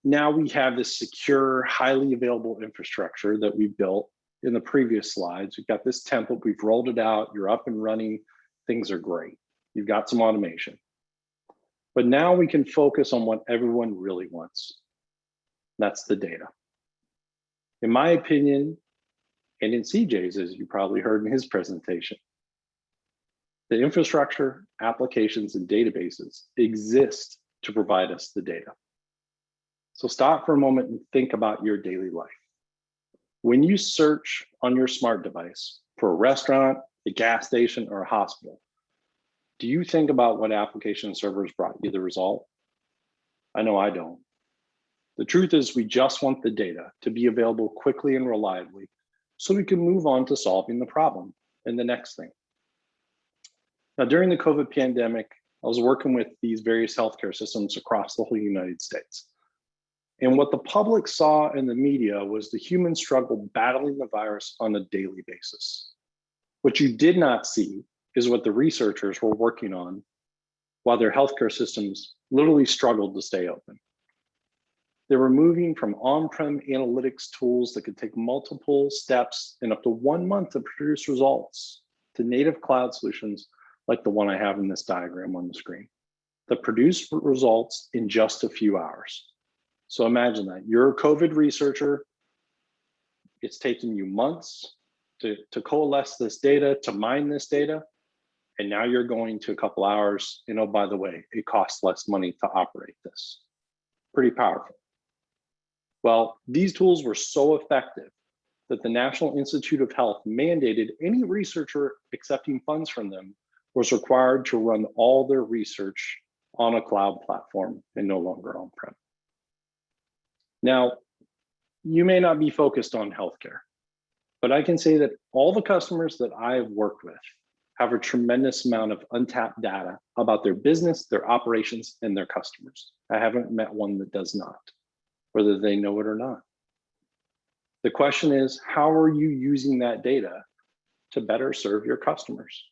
now we have this secure, highly available infrastructure that we built in the previous slides. We've got this template, we've rolled it out, you're up and running, things are great. You've got some automation. But now we can focus on what everyone really wants. That's the data. In my opinion, and in CJ's, as you probably heard in his presentation, the infrastructure, applications, and databases exist to provide us the data. So stop for a moment and think about your daily life. When you search on your smart device for a restaurant, a gas station, or a hospital, do you think about what application servers brought you the result? I know I don't. The truth is we just want the data to be available quickly and reliably so we can move on to solving the problem and the next thing. Now, during the COVID pandemic, I was working with these various healthcare systems across the whole United States. And what the public saw in the media was the human struggle battling the virus on a daily basis. What you did not see is what the researchers were working on while their healthcare systems literally struggled to stay open. They were moving from on-prem analytics tools that could take multiple steps in up to 1 month to produce results to native cloud solutions like the one I have in this diagram on the screen that produce results in just a few hours. So imagine that you're a COVID researcher. It's taking you months to coalesce this data, to mine this data. And now you're going to a couple hours, and oh, by the way, it costs less money to operate this. Pretty powerful. Well, these tools were so effective that the National Institute of Health mandated any researcher accepting funds from them was required to run all their research on a cloud platform and no longer on-prem. Now, you may not be focused on healthcare, but I can say that all the customers that I've worked with have a tremendous amount of untapped data about their business, their operations, and their customers. I haven't met one that does not, whether they know it or not. The question is, how are you using that data to better serve your customers.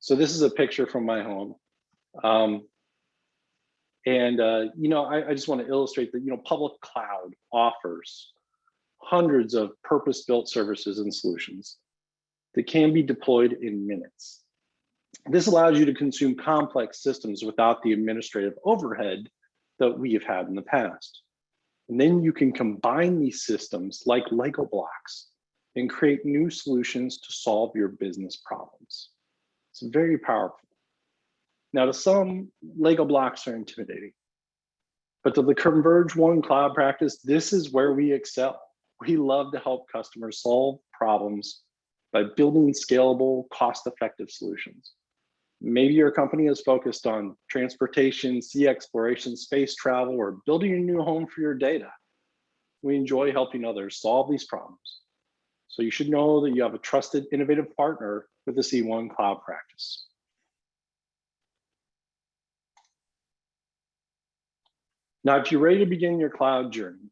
So this is a picture from my home. I just want to illustrate that, public cloud offers hundreds of purpose-built services and solutions that can be deployed in minutes. This allows you to consume complex systems without the administrative overhead that we have had in the past. And then you can combine these systems like Lego blocks and create new solutions to solve your business problems. It's very powerful. Now, to some, Lego blocks are intimidating, but to the ConvergeOne cloud practice, this is where we excel. We love to help customers solve problems by building scalable, cost-effective solutions. Maybe your company is focused on transportation, sea exploration, space travel, or building a new home for your data. We enjoy helping others solve these problems. So you should know that you have a trusted, innovative partner with the C1 cloud practice. Now, if you're ready to begin your cloud journey,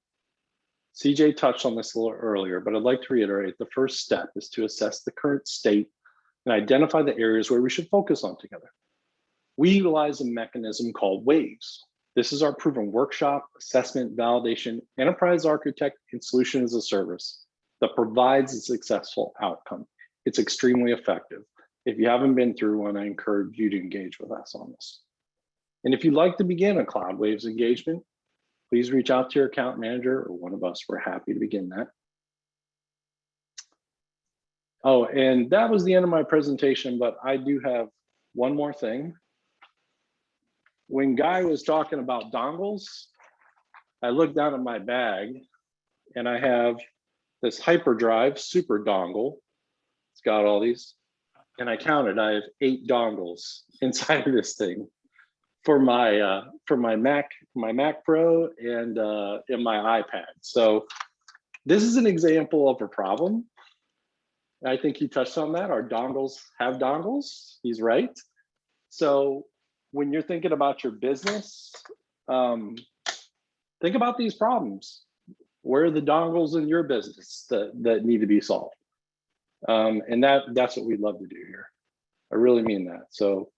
CJ touched on this a little earlier, but I'd like to reiterate the first step is to assess the current state and identify the areas where we should focus on together. We utilize a mechanism called WAVES. This is our proven workshop, assessment, validation, enterprise architect, and solution as a service that provides a successful outcome. It's extremely effective. If you haven't been through one, I encourage you to engage with us on this. And if you'd like to begin a Cloud Waves engagement, please reach out to your account manager or one of us. We're happy to begin that. Oh, and that was the end of my presentation, but I do have one more thing. When Guy was talking about dongles, I looked down at my bag and I have this hyperdrive super dongle. It's got all these, and I counted, I have 8 dongles inside of this thing for my Mac Pro and my iPad. So this is an example of a problem. I think he touched on that. Our dongles have dongles. He's right. So when you're thinking about your business, think about these problems. Where are the dongles in your business that need to be solved? And that's what we'd love to do here. I really mean that. So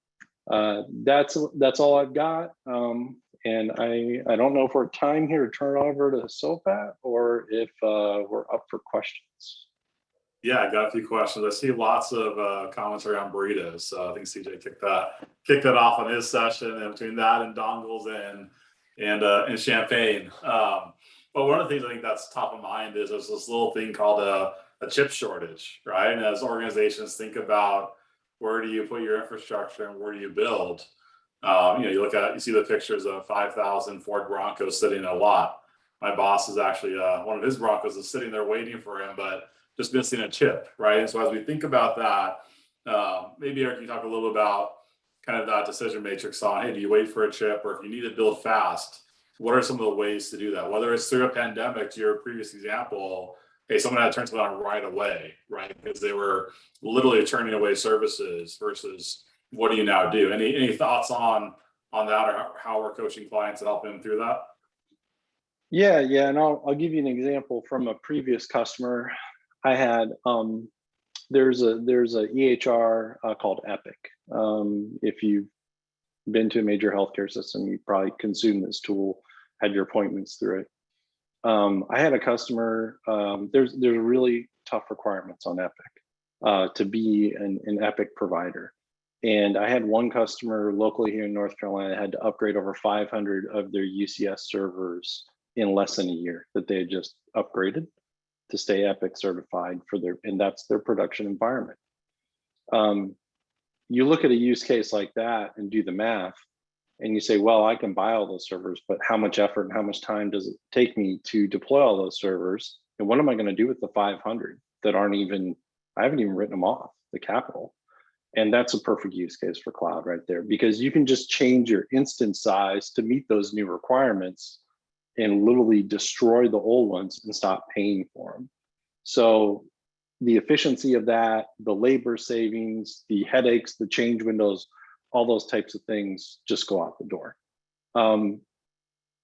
that's all I've got. And I don't know if we're time here to turn it over to Sopat or if we're up for questions. Yeah, I got a few questions. I see lots of commentary on burritos. So I think CJ kicked that off on his session, and between that and dongles and champagne. But one of the things I think that's top of mind is there's this little thing called a chip shortage, right? And as organizations think about where do you put your infrastructure and where do you build, you see the pictures of 5,000 Ford Broncos sitting in a lot. My boss is actually one of his Broncos is sitting there waiting for him, but just missing a chip, right? And so as we think about that, maybe Eric, you talk a little about kind of that decision matrix on, hey, do you wait for a chip, or if you need to build fast, what are some of the ways to do that? Whether it's through a pandemic, to your previous example, hey, someone had to turn something on right away, right? Because they were literally turning away services versus what do you now do? Any thoughts on that, or how we're coaching clients and helping them through that? Yeah, and I'll give you an example from a previous customer I had. There's a EHR called Epic. If you've been to a major healthcare system, you probably consumed this tool, had your appointments through it. I had a customer. There's really tough requirements on Epic to be an Epic provider. And I had one customer locally here in North Carolina had to upgrade over 500 of their UCS servers in less than a year that they had just upgraded to stay Epic certified and that's their production environment. You look at a use case like that and do the math and you say, well, I can buy all those servers, but how much effort and how much time does it take me to deploy all those servers? And what am I going to do with the 500 that I haven't even written them off, the capital? And that's a perfect use case for cloud right there, because you can just change your instance size to meet those new requirements and literally destroy the old ones and stop paying for them. So the efficiency of that, the labor savings, the headaches, the change windows, all those types of things just go out the door.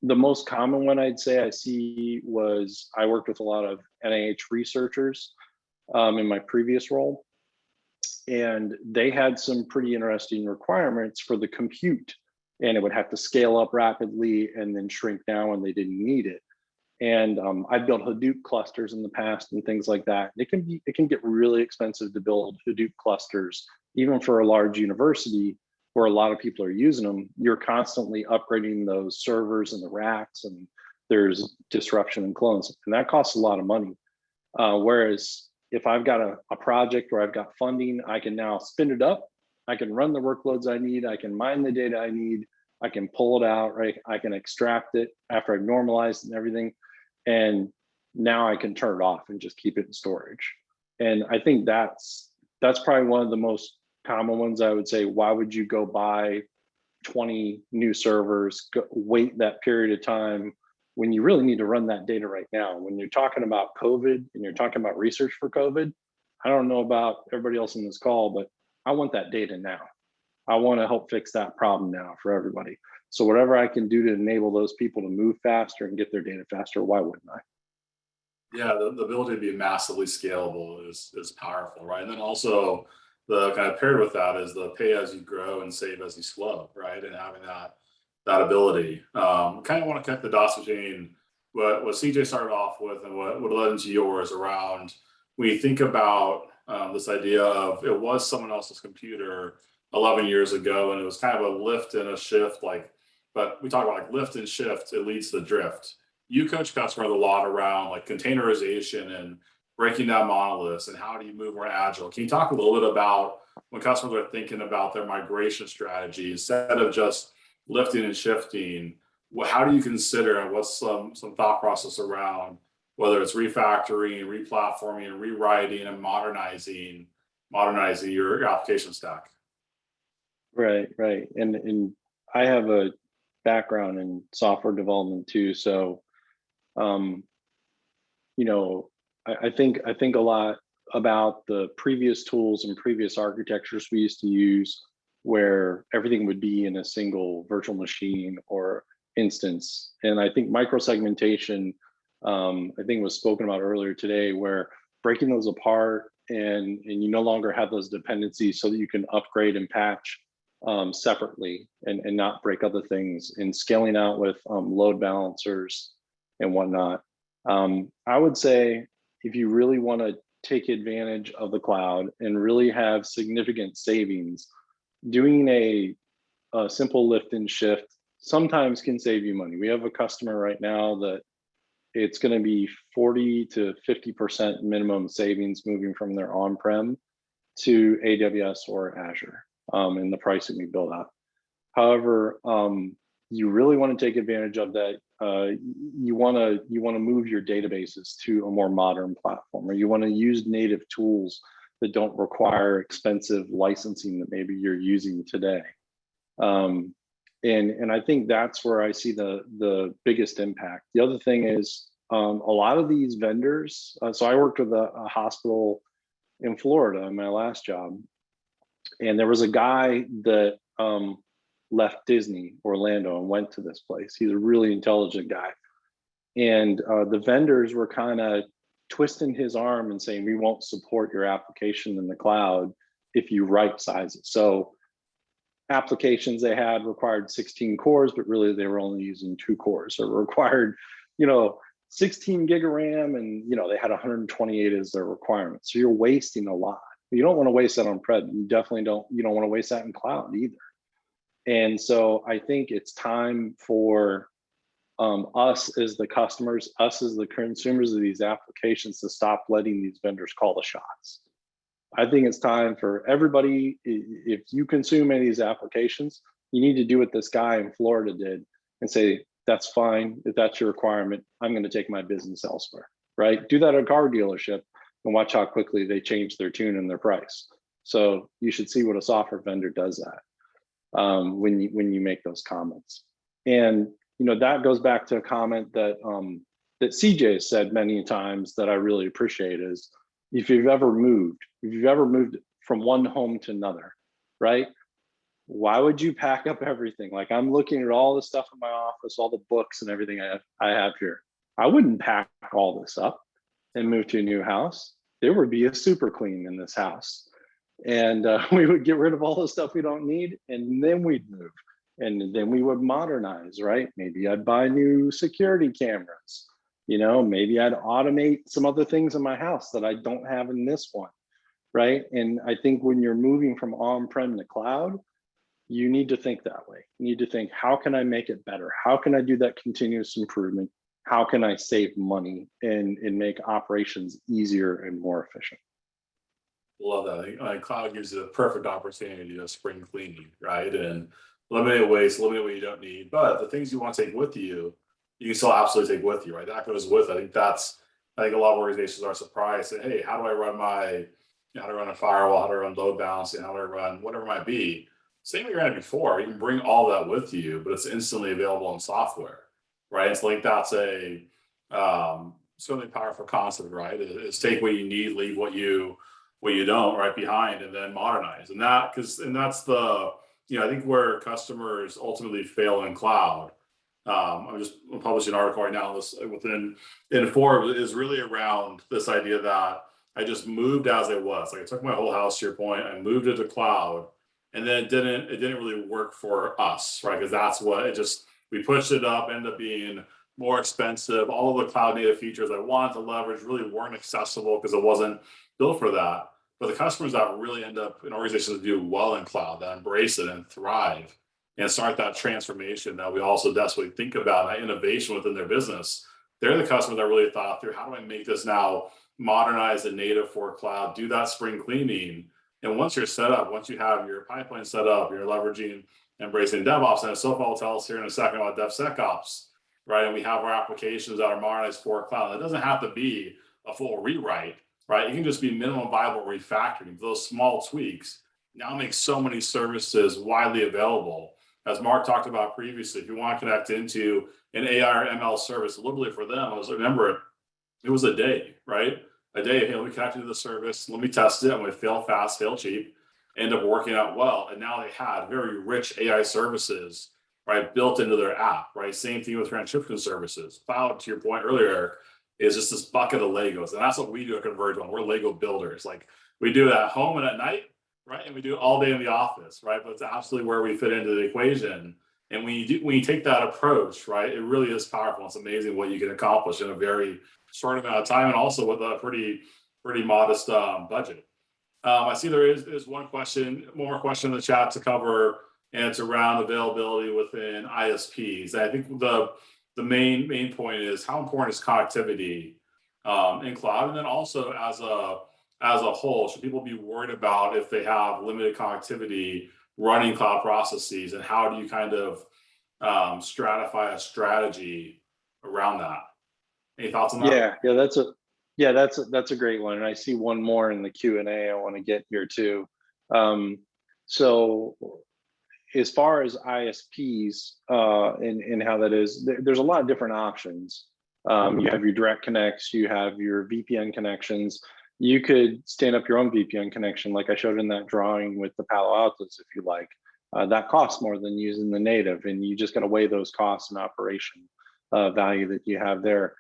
The most common one I'd say I see was I worked with a lot of NIH researchers in my previous role, and they had some pretty interesting requirements for the compute, and it would have to scale up rapidly and then shrink down when they didn't need it. And I've built Hadoop clusters in the past and things like that. It can get really expensive to build Hadoop clusters, even for a large university where a lot of people are using them. You're constantly upgrading those servers and the racks, and there's disruption and clones, and that costs a lot of money. Whereas if I've got a project where I've got funding, I can now spin it up. I can run the workloads I need. I can mine the data I need. I can pull it out, right? I can extract it after I've normalized and everything. And now I can turn it off and just keep it in storage. And I think that's probably one of the most common ones. I would say, why would you go buy 20 new servers, wait that period of time when you really need to run that data right now? When you're talking about COVID and you're talking about research for COVID, I don't know about everybody else in this call, but I want that data now. I want to help fix that problem now for everybody. So whatever I can do to enable those people to move faster and get their data faster, why wouldn't I? Yeah, the ability to be massively scalable is powerful, right? And then also the kind of paired with that is the pay as you grow and save as you slow, right? And having that ability. Kind of want to connect the dots between what CJ started off with and what led into yours around when you think about this idea of it was someone else's computer 11 years ago, and it was kind of a lift and a shift, but we talk about like lift and shift, it leads to drift. You coach customers a lot around like containerization and breaking down monoliths and how do you move more agile. Can you talk a little bit about when customers are thinking about their migration strategy, instead of just lifting and shifting, how do you consider and what's some thought process around whether it's refactoring, replatforming, rewriting, and modernizing your application stack? Right. And I have a background in software development too. So, I think a lot about the previous tools and previous architectures we used to use, where everything would be in a single virtual machine or instance. And I think microsegmentation, I think was spoken about earlier today, where breaking those apart and you no longer have those dependencies so that you can upgrade and patch separately and not break other things, and scaling out with load balancers and whatnot. I would say if you really want to take advantage of the cloud and really have significant savings, doing a simple lift and shift sometimes can save you money. We have a customer right now that it's going to be 40 to 50% minimum savings moving from their on-prem to AWS or Azure in the pricing we build out. However, you really want to take advantage of that. You want to move your databases to a more modern platform, or you want to use native tools that don't require expensive licensing that maybe you're using today. And I think that's where I see the biggest impact. The other thing is a lot of these vendors. So I worked with a hospital in Florida in my last job, and there was a guy that left Disney Orlando and went to this place. He's a really intelligent guy. And the vendors were kind of twisting his arm and saying, we won't support your application in the cloud if you right size it. So applications they had required 16 cores, but really they were only using 2 cores. So it required, 16 gig of RAM, and they had 128 as their requirement. So you're wasting a lot. You don't want to waste that on prem. You definitely don't want to waste that in cloud either. And so I think it's time for us as the customers, us as the consumers of these applications, to stop letting these vendors call the shots. I think it's time for everybody, if you consume any of these applications, you need to do what this guy in Florida did and say, that's fine. If that's your requirement, I'm going to take my business elsewhere, right? Do that at a car dealership and watch how quickly they change their tune and their price. So you should see what a software vendor does that. When you make those comments. And that goes back to a comment that that CJ has said many times that I really appreciate, is if you've ever moved from one home to another, right? why would you pack up everything? Like, I'm looking at all the stuff in my office, all the books and everything I have here. I wouldn't pack all this up and move to a new house. There would be a super clean in this house. And we would get rid of all the stuff we don't need, and then we'd move. And then we would modernize, right? Maybe I'd buy new security cameras. You know, maybe I'd automate some other things in my house that I don't have in this one, right? And I think when you're moving from on-prem to cloud, you need to think that way. You need to think, how can I make it better? How can I do that continuous improvement? How can I save money and make operations easier and more efficient? Love that. I think cloud gives you the perfect opportunity to spring cleaning, right? And eliminate waste, eliminate what you don't need. But the things you want to take with you, you can still absolutely take with you, right? That goes with, I think a lot of organizations are surprised that, hey, how do I run how to run a firewall, how to run load balancing, how to run whatever it might be. Same way you ran it before. You can bring all that with you, but it's instantly available in software, right? It's like that's a certainly powerful concept, right? Is take what you need, leave what you don't right behind, and then modernize. And that's the, I think where customers ultimately fail in cloud. I'm publishing an article right now within Forbes is really around this idea that I just moved as it was. Like I took my whole house, to your point, I moved it to cloud, and then it didn't really work for us, right? Because that's what we pushed it up, ended up being more expensive. All of the cloud native features I wanted to leverage really weren't accessible because it wasn't built for that. But the customers that really end up in organizations that do well in cloud, that embrace it and thrive and start that transformation that we also desperately think about, that innovation within their business, they're the customers that really thought through, how do I make this now modernize and native for cloud, do that spring cleaning. And once you're set up, once you have your pipeline set up, you're leveraging, embracing DevOps, and Sophia will tell us here in a second about DevSecOps, right? And we have our applications that are modernized for cloud. It doesn't have to be a full rewrite, right? It can just be minimum viable refactoring. Those small tweaks now make so many services widely available. As Mark talked about previously, if you want to connect into an AI or ML service, literally for them, it was a day, right? A day, hey, let me connect to the service, let me test it, I'm going to fail fast, fail cheap, end up working out well. And now they had very rich AI services, right, built into their app, right? Same thing with transcription services. Cloud, to your point earlier, is just this bucket of Legos. And that's what we do at ConvergeOne. We're Lego builders. Like we do it at home and at night, right? And we do it all day in the office, right? But it's absolutely where we fit into the equation. And when you take that approach, right, it really is powerful. It's amazing what you can accomplish in a very short amount of time, and also with a pretty modest budget. I see there is one more question in the chat to cover, and it's around availability within ISPs. And I think the main point is how important is connectivity in cloud, and then also as a whole, should people be worried about if they have limited connectivity running cloud processes, and how do you kind of stratify a strategy around that? Any thoughts on that? That's a great one. And I see one more in the Q&A I want to get here too. So as far as ISPs and how that is, there's a lot of different options. You have your direct connects, you have your VPN connections. You could stand up your own VPN connection, like I showed in that drawing with the Palo Altos, if you like. That costs more than using the native, and you just got to weigh those costs and operation value that you have there.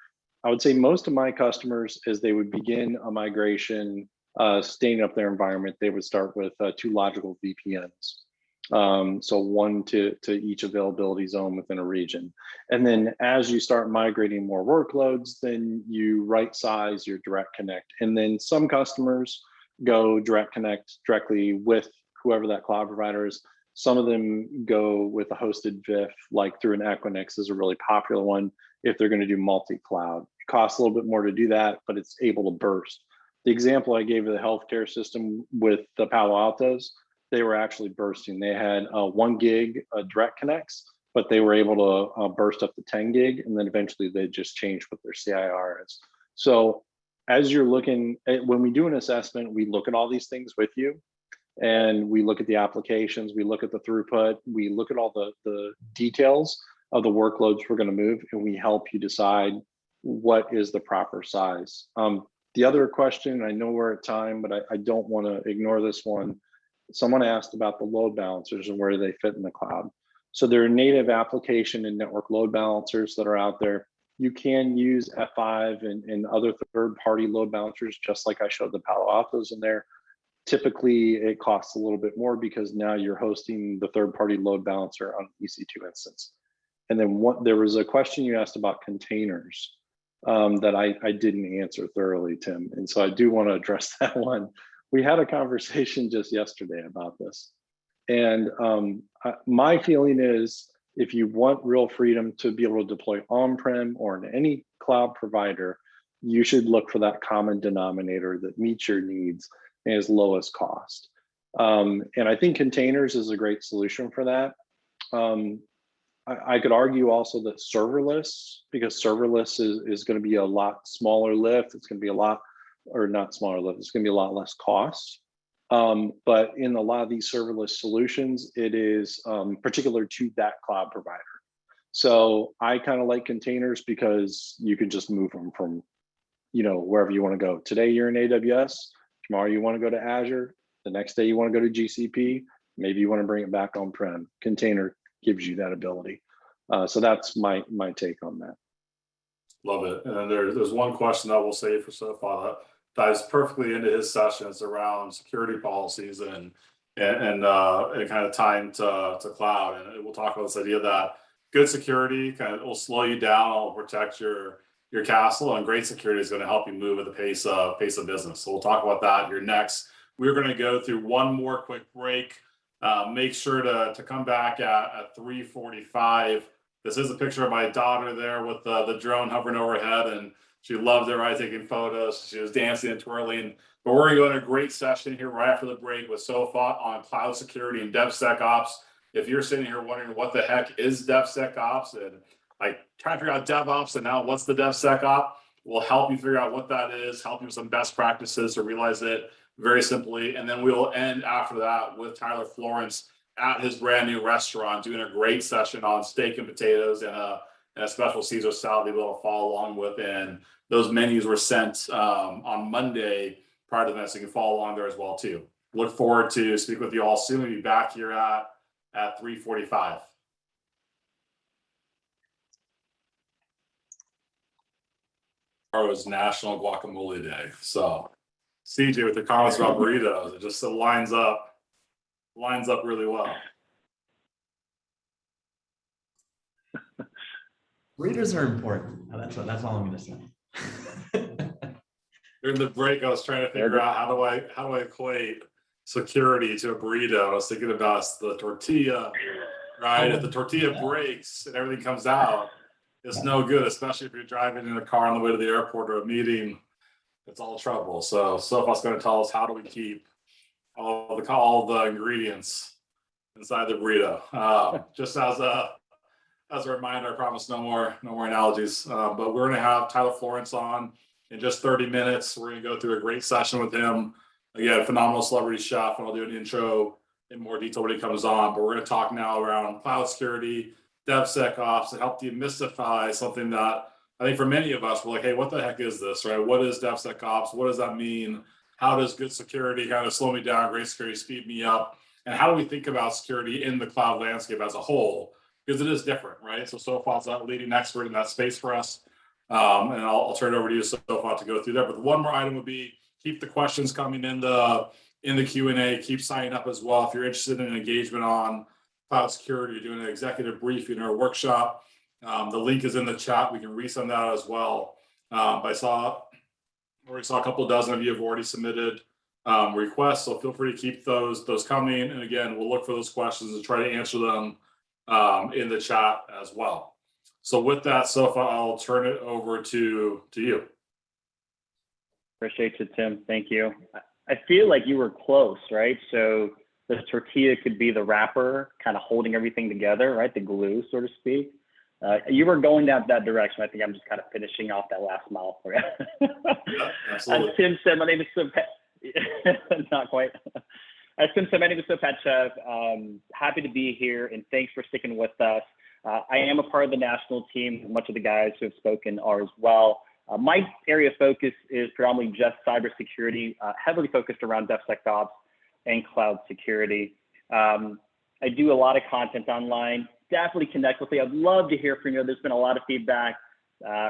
I would say most of my customers, as they would begin a migration, standing up their environment, they would start with 2 logical VPNs. So one to each availability zone within a region. And then as you start migrating more workloads, then you right size your direct connect. And then some customers go direct connect directly with whoever that cloud provider is. Some of them go with a hosted VIF, like through an Equinix is a really popular one if they're going to do multi-cloud. It costs a little bit more to do that, but it's able to burst. The example I gave of the healthcare system with the Palo Altos, they were actually bursting. They had 1 gig direct connects, but they were able to burst up to 10 gig, and then eventually they just changed what their CIR is. So as you're looking at, when we do an assessment, we look at all these things with you, and we look at the applications, we look at the throughput, we look at all the details of the workloads we're going to move, and we help you decide what is the proper size. The other question, I know we're at time, but I don't want to ignore this one. someone asked about the load balancers and where do they fit in the cloud. So there are native application and network load balancers that are out there. You can use F5 and other third-party load balancers, just like I showed the Palo Altos in there. Typically, it costs a little bit more because now you're hosting the third-party load balancer on EC2 instance. And then there was a question you asked about containers that I didn't answer thoroughly, Tim. And so I do want to address that one. We had a conversation just yesterday about this. And my feeling is, if you want real freedom to be able to deploy on-prem or in any cloud provider, you should look for that common denominator that meets your needs and is lowest cost. And I think containers is a great solution for that. I could argue also that serverless, because serverless is going to be a lot smaller lift. It's going to be a lot, or not smaller lift, it's going to be a lot less cost. But in a lot of these serverless solutions, it is particular to that cloud provider. So I kind of like containers because you can just move them from, wherever you want to go. Today you're in AWS, tomorrow you want to go to Azure, the next day you want to go to GCP, maybe you want to bring it back on-prem. Container gives you that ability. So that's my take on that. Love it. And then there's one question that we'll save for so far that dives perfectly into his session. It's around security policies and kind of tying to cloud. And we'll talk about this idea that good security kind of will slow you down, will protect your castle, and great security is going to help you move at the pace of business. So we'll talk about that here next. We're going to go through one more quick break. Make sure to come back at 3:45. This is a picture of my daughter there with the drone hovering overhead, and she loved it, right? Taking photos. She was dancing and twirling. But we're going to go into a great session here right after the break with Sofa on cloud security and DevSecOps. If you're sitting here wondering what the heck is DevSecOps and like trying to figure out DevOps and now what's the DevSecOps, we'll help you figure out what that is, help you with some best practices to realize it very simply. And then we'll end after that with Tyler Florence at his brand new restaurant doing a great session on steak and potatoes and a special Caesar salad you'll be able to follow along with. And those menus were sent on Monday prior to that, so you can follow along there as well too. Look forward to speak with you all soon. We'll be back here at 3:45. Tomorrow is National Guacamole Day. So CJ with the comments about burritos, it just lines up really well. Readers are important. That's all I'm going to say. During the break, I was trying to figure out how do I equate security to a burrito. I was thinking about the tortilla, right? If the tortilla breaks and everything comes out, it's no good, especially if you're driving in a car on the way to the airport or a meeting. It's all trouble. So Sofa's going to tell us how do we keep all the ingredients inside the burrito. Just as a reminder, I promise no more analogies. But we're going to have Tyler Florence on in just 30 minutes. We're going to go through a great session with him. Again, phenomenal celebrity chef, and I'll do an intro in more detail when he comes on. But we're going to talk now around cloud security, DevSecOps, to help demystify something that I think for many of us, we're like, hey, what the heck is this, right? What is DevSecOps? What does that mean? How does good security kind of slow me down, great security speed me up? And how do we think about security in the cloud landscape as a whole? Because it is different, right? So Sofa's a leading expert in that space for us. And I'll turn it over to you, Sofa, to go through that. But one more item would be keep the questions coming in the Q&A. Keep signing up as well if you're interested in engagement on cloud security. You're doing an executive briefing or a workshop. The link is in the chat. We can resend that as well. I already saw a couple dozen of you have already submitted requests, so feel free to keep those coming. And again, we'll look for those questions and try to answer them in the chat as well. So with that, Sofa, I'll turn it over to you. Appreciate you, Tim. Thank you. I feel like you were close, right? So the tortilla could be the wrapper, kind of holding everything together, right? The glue, so to speak. You were going down that direction. I think I'm just kind of finishing off that last mile for you. Yeah, absolutely. As Tim said, my name is not quite. As Tim said, my name is Sopat. Happy to be here, and thanks for sticking with us. I am a part of the national team. Much of the guys who have spoken are as well. My area of focus is predominantly just cybersecurity, heavily focused around DevSecOps. and cloud security. I do a lot of content online. Definitely connect with me. I'd love to hear from you. There's been a lot of feedback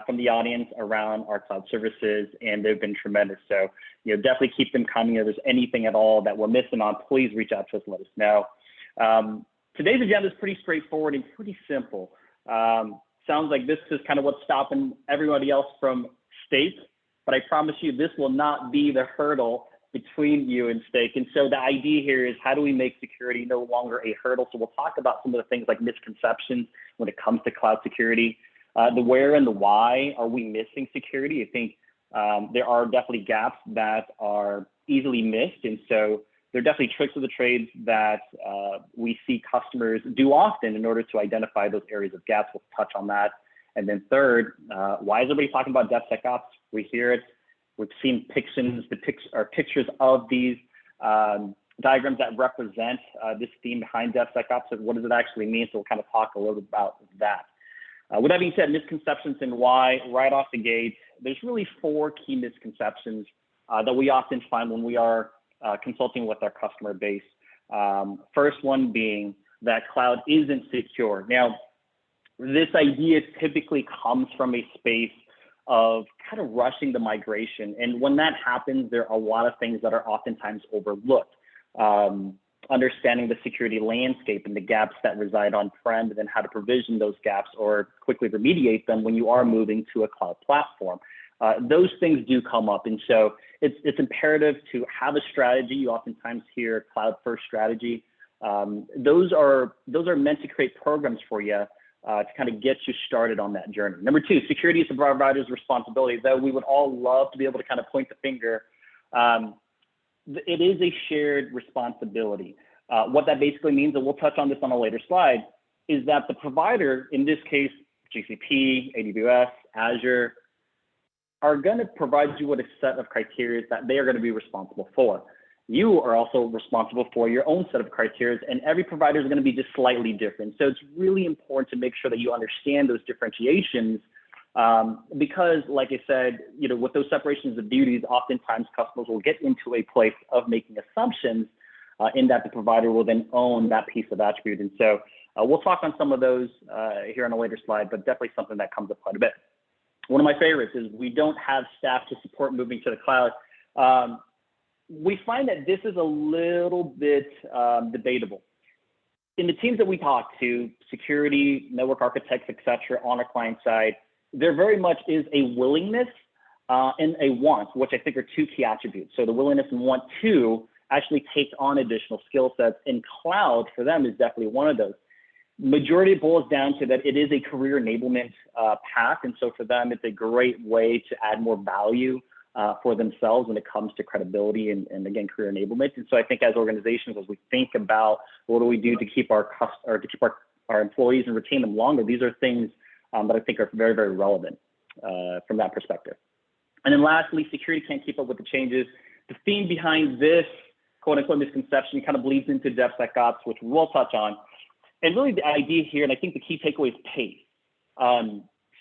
from the audience around our cloud services, and they've been tremendous. So, definitely keep them coming. If there's anything at all that we're missing on, please reach out to us and let us know. Today's agenda is pretty straightforward and pretty simple. Sounds like this is kind of what's stopping everybody else from Stake, but I promise you this will not be the hurdle between you and Stake. And so the idea here is, how do we make security no longer a hurdle? So we'll talk about some of the things like misconceptions when it comes to cloud security, the where and the why are we missing security. I think there are definitely gaps that are easily missed. And so there are definitely tricks of the trades that we see customers do often in order to identify those areas of gaps. We'll touch on that. And then third, why is everybody talking about DevSecOps? We hear it. We've seen pictures of these diagrams that represent this theme behind DevSecOps. And what does it actually mean? So we'll kind of talk a little bit about that. With that being said, misconceptions and why, right off the gate, there's really 4 key misconceptions that we often find when we are consulting with our customer base. First one being that cloud isn't secure. Now, this idea typically comes from a space of kind of rushing the migration. And when that happens, there are a lot of things that are oftentimes overlooked. Understanding the security landscape and the gaps that reside on-prem, and then how to provision those gaps or quickly remediate them when you are moving to a cloud platform. Those things do come up. And so it's imperative to have a strategy. You oftentimes hear cloud-first strategy. Those are meant to create programs for you to kind of get you started on that journey. Number 2, security is the provider's responsibility. Though we would all love to be able to kind of point the finger, it is a shared responsibility. What that basically means, and we'll touch on this on a later slide, is that the provider, in this case, GCP, AWS, Azure, are going to provide you with a set of criteria that they are going to be responsible for. You are also responsible for your own set of criteria, and every provider is going to be just slightly different. So it's really important to make sure that you understand those differentiations, because, like I said, with those separations of duties, oftentimes customers will get into a place of making assumptions in that the provider will then own that piece of attribute. And so we'll talk on some of those here on a later slide, but definitely something that comes up quite a bit. One of my favorites is we don't have staff to support moving to the cloud. We find that this is a little bit debatable. In the teams that we talk to, security, network architects, et cetera, on our client side, there very much is a willingness and a want, which I think are 2 key attributes. So the willingness and want to actually take on additional skill sets, and cloud for them is definitely one of those. Majority boils down to that it is a career enablement path. And so for them, it's a great way to add more value for themselves when it comes to credibility and again, career enablement. And so I think as organizations, as we think about what do we do to keep our employees and retain them longer, these are things that I think are very, very relevant from that perspective. And then lastly, security can't keep up with the changes. The theme behind this quote unquote misconception kind of bleeds into DevSecOps, which we'll touch on. And really the idea here, and I think the key takeaway is pace.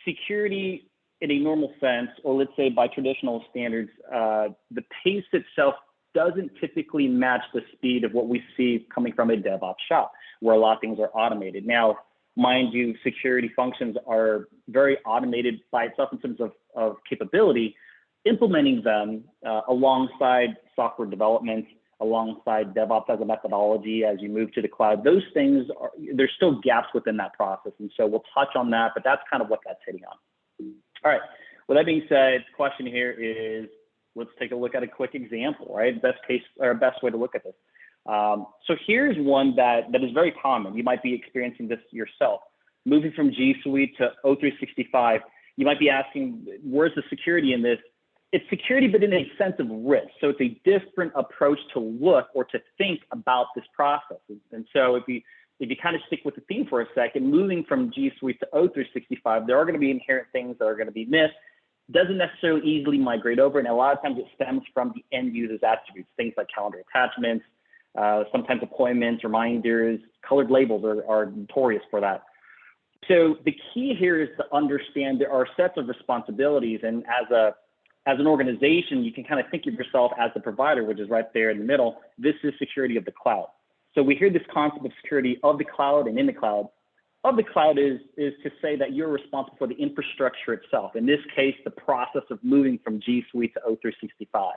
Security in a normal sense, or let's say by traditional standards, the pace itself doesn't typically match the speed of what we see coming from a DevOps shop, where a lot of things are automated. Now, mind you, security functions are very automated by itself in terms of capability. Implementing them alongside software development, alongside DevOps as a methodology as you move to the cloud, those things, there's still gaps within that process. And so we'll touch on that, but that's kind of what that's hitting on. All right, with that being said, the question here is, let's take a look at a quick example, right? Best case or best way to look at this. So here's one that is very common. You might be experiencing this yourself. Moving from G Suite to O365, you might be asking, where's the security in this? It's security, but in a sense of risk. So it's a different approach to look or to think about this process. And so if you kind of stick with the theme for a second, moving from G Suite to O365, there are going to be inherent things that are going to be missed. Doesn't necessarily easily migrate over. And a lot of times it stems from the end user's attributes, things like calendar attachments, sometimes appointments, reminders, colored labels are notorious for that. So the key here is to understand there are sets of responsibilities. And as a as an organization, you can kind of think of yourself as the provider, which is right there in the middle. This is security of the cloud. So we hear this concept of security of the cloud and in the cloud. Of the cloud is to say that you're responsible for the infrastructure itself. In this case, the process of moving from G Suite to O365.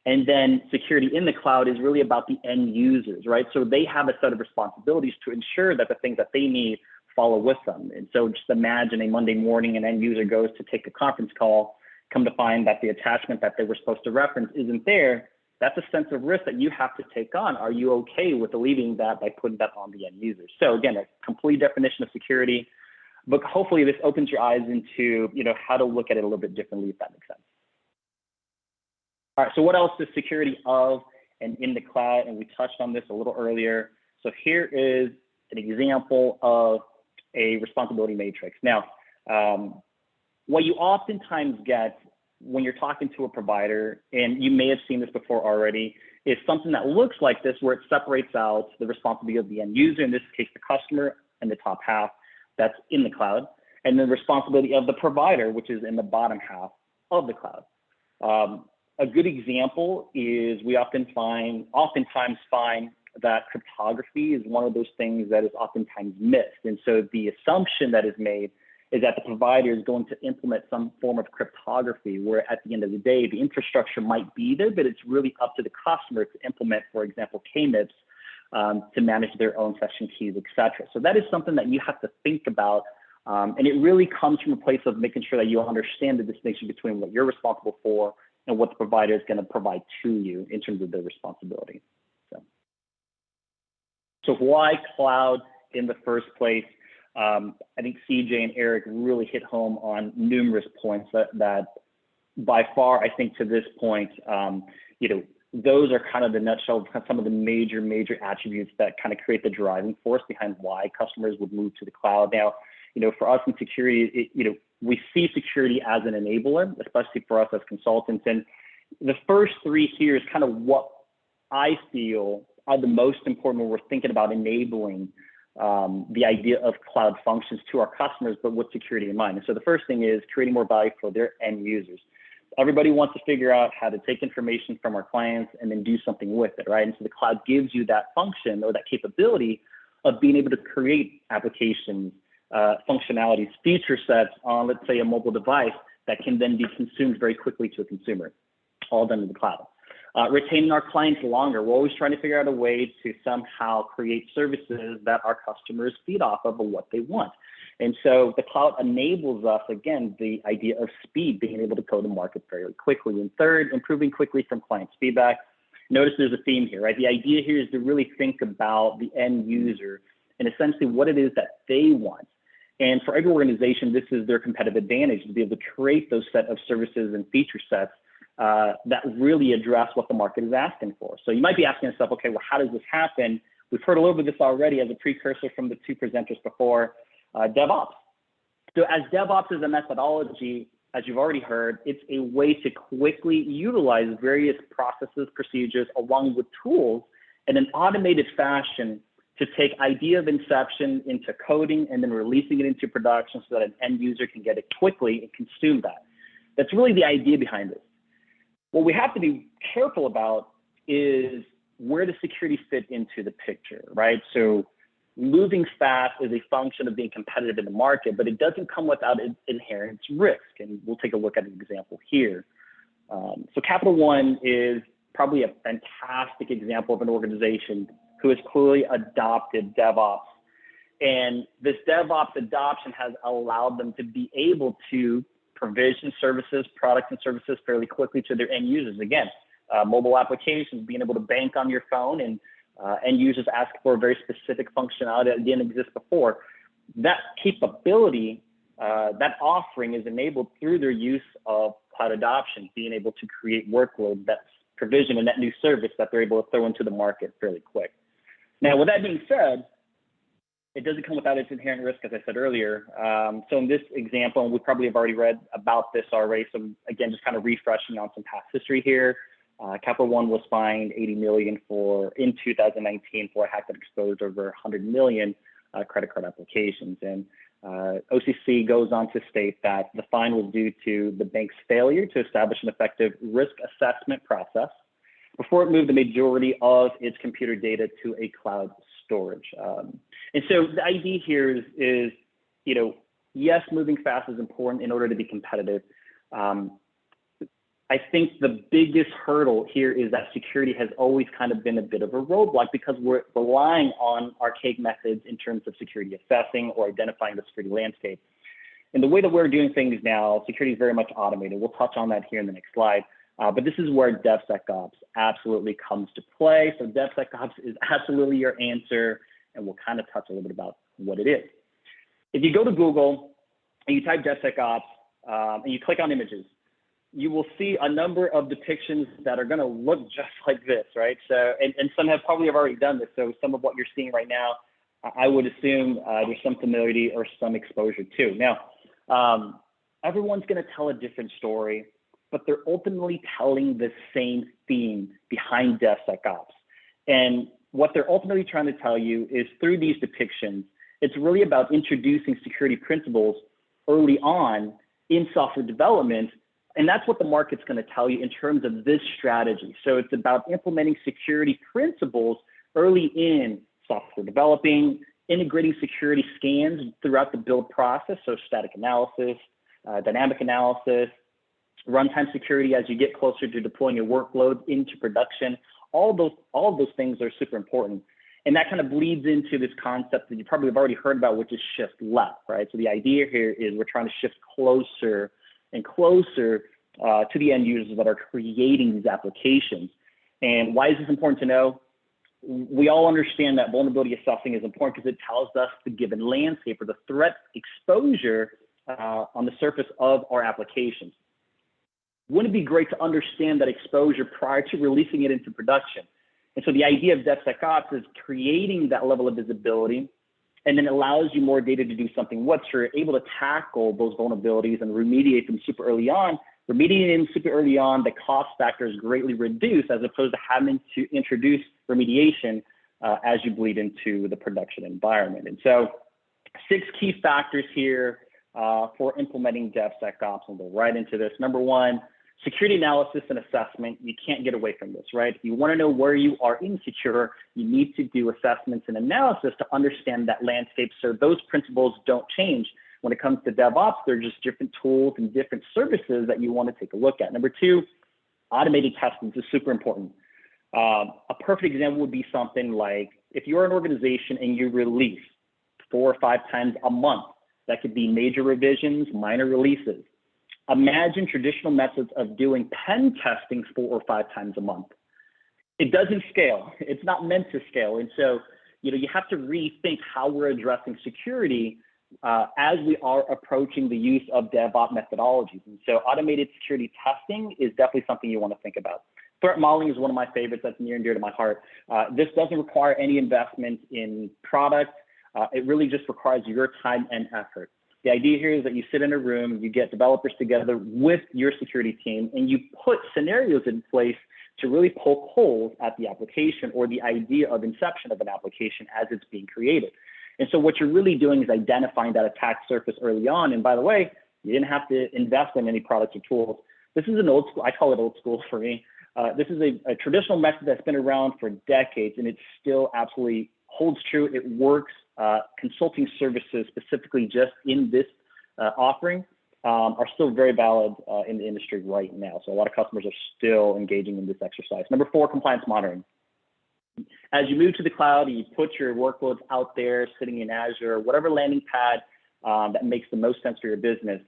And then security in the cloud is really about the end users, right? So they have a set of responsibilities to ensure that the things that they need follow with them. And so just imagine a Monday morning, an end user goes to take a conference call, come to find that the attachment that they were supposed to reference isn't there. That's a sense of risk that you have to take on. Are you okay with alleviating that by putting that on the end user? So again, a complete definition of security, but hopefully this opens your eyes into, how to look at it a little bit differently, if that makes sense. All right, so what else is security of and in the cloud? And we touched on this a little earlier. So here is an example of a responsibility matrix. Now, what you oftentimes get when you're talking to a provider, and you may have seen this before already, is something that looks like this, where it separates out the responsibility of the end user, in this case, the customer, in the top half, that's in the cloud, and the responsibility of the provider, which is in the bottom half of the cloud. A good example is we oftentimes find that cryptography is one of those things that is oftentimes missed. And so the assumption that is made is that the provider is going to implement some form of cryptography, where at the end of the day, the infrastructure might be there, but it's really up to the customer to implement, for example, KMIPs to manage their own session keys, et cetera. So that is something that you have to think about. And it really comes from a place of making sure that you understand the distinction between what you're responsible for and what the provider is going to provide to you in terms of their responsibility. So why cloud in the first place? I think CJ and Eric really hit home on numerous points that by far, I think to this point, those are kind of the nutshell, some of the major attributes that kind of create the driving force behind why customers would move to the cloud. Now, for us in security, we see security as an enabler, especially for us as consultants. And the first three here is kind of what I feel are the most important when we're thinking about enabling the idea of cloud functions to our customers, but with security in mind. And so the first thing is creating more value for their end users. Everybody wants to figure out how to take information from our clients and then do something with it, right? And so the cloud gives you that function or that capability of being able to create applications, functionalities, feature sets on, let's say, a mobile device that can then be consumed very quickly to a consumer, all done in the cloud. Retaining our clients longer. We're always trying to figure out a way to somehow create services that our customers feed off of what they want. And so the cloud enables us, again, the idea of speed, being able to go to market very quickly. And third, improving quickly from clients' feedback. Notice there's a theme here, right? The idea here is to really think about the end user and essentially what it is that they want. And for every organization, this is their competitive advantage to be able to create those set of services and feature sets that really address what the market is asking for. So you might be asking yourself, okay, well, how does this happen? We've heard a little bit of this already as a precursor from the two presenters before, DevOps. So as DevOps is a methodology, as you've already heard, it's a way to quickly utilize various processes, procedures, along with tools in an automated fashion to take idea of inception into coding and then releasing it into production so that an end user can get it quickly and consume that. That's really the idea behind this. What we have to be careful about is where does security fit into the picture, right? So moving fast is a function of being competitive in the market, but it doesn't come without inherent risk. And we'll take a look at an example here. So Capital One is probably a fantastic example of an organization who has clearly adopted DevOps. And this DevOps adoption has allowed them to be able to provision services, products and services fairly quickly to their end users. Again, mobile applications, being able to bank on your phone, and end users ask for a very specific functionality that didn't exist before. That capability, that offering is enabled through their use of cloud adoption, being able to create workloads that's provision and that new service that they're able to throw into the market fairly quick. Now, with that being said, it doesn't come without its inherent risk, as I said earlier. So in this example, and we probably have already read about this already, so again, just kind of refreshing on some past history here. Capital One was fined $80 million in 2019 for a hack that exposed over 100 million credit card applications. And OCC goes on to state that the fine was due to the bank's failure to establish an effective risk assessment process before it moved the majority of its computer data to a cloud storage. And so the idea here is, you know, yes, moving fast is important in order to be competitive. I think the biggest hurdle here is that security has always kind of been a bit of a roadblock because we're relying on archaic methods in terms of security assessing or identifying the security landscape. And the way that we're doing things now, security is very much automated. We'll touch on that here in the next slide. But this is where DevSecOps absolutely comes to play. So DevSecOps is absolutely your answer, and we'll kind of touch a little bit about what it is. If you go to Google and you type DevSecOps and you click on images, you will see a number of depictions that are going to look just like this, right? So, and some have probably already done this. So some of what you're seeing right now, I would assume there's some familiarity or some exposure to. Now, everyone's going to tell a different story, but they're ultimately telling the same theme behind DevSecOps. And what they're ultimately trying to tell you is through these depictions, it's really about introducing security principles early on in software development. And that's what the market's going to tell you in terms of this strategy. So it's about implementing security principles early in software developing, integrating security scans throughout the build process. So static analysis, dynamic analysis, runtime security as you get closer to deploying your workload into production. All of those things are super important. And that kind of bleeds into this concept that you probably have already heard about, which is shift left, right? So the idea here is we're trying to shift closer and closer to the end users that are creating these applications. And why is this important to know? We all understand that vulnerability assessing is important because it tells us the given landscape or the threat exposure on the surface of our applications. Wouldn't it be great to understand that exposure prior to releasing it into production? And so the idea of DevSecOps is creating that level of visibility, and then allows you more data to do something. Once you're able to tackle those vulnerabilities and remediate them super early on, the cost factor is greatly reduced as opposed to having to introduce remediation as you bleed into the production environment. And so 6 key factors here for implementing DevSecOps, and we'll go right into this. Number 1, security analysis and assessment. You can't get away from this, right? If you want to know where you are insecure, you need to do assessments and analysis to understand that landscape so those principles don't change. When it comes to DevOps, they're just different tools and different services that you want to take a look at. Number 2, automated testing is super important. A perfect example would be something like if you're an organization and you release 4 or 5 times a month, that could be major revisions, minor releases. Imagine traditional methods of doing pen testing 4 or 5 times a month. It doesn't scale. It's not meant to scale. And so, you have to rethink how we're addressing security as we are approaching the use of DevOps methodologies. And so automated security testing is definitely something you want to think about. Threat modeling is one of my favorites. That's near and dear to my heart. This doesn't require any investment in product. It really just requires your time and effort. The idea here is that you sit in a room, you get developers together with your security team, and you put scenarios in place to really poke holes at the application or the idea of inception of an application as it's being created. And so what you're really doing is identifying that attack surface early on. And by the way, you didn't have to invest in any products or tools. This is an old school, I call it old school for me. This is a traditional method that's been around for decades, and it still absolutely holds true. It works. Consulting services, specifically just in this offering, are still very valid in the industry right now. So a lot of customers are still engaging in this exercise. Number 4, compliance monitoring. As you move to the cloud, you put your workloads out there, sitting in Azure, whatever landing pad that makes the most sense for your business.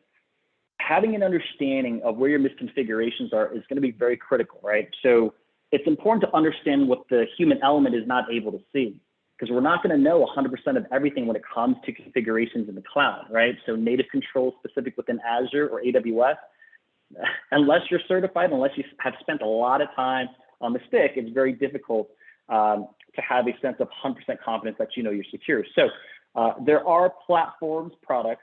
Having an understanding of where your misconfigurations are is going to be very critical, right? So it's important to understand what the human element is not able to see, because we're not going to know 100% of everything when it comes to configurations in the cloud, right? So native controls specific within Azure or AWS, unless you're certified, unless you have spent a lot of time on the stick, it's very difficult to have a sense of 100% confidence that you're secure. So there are platforms, products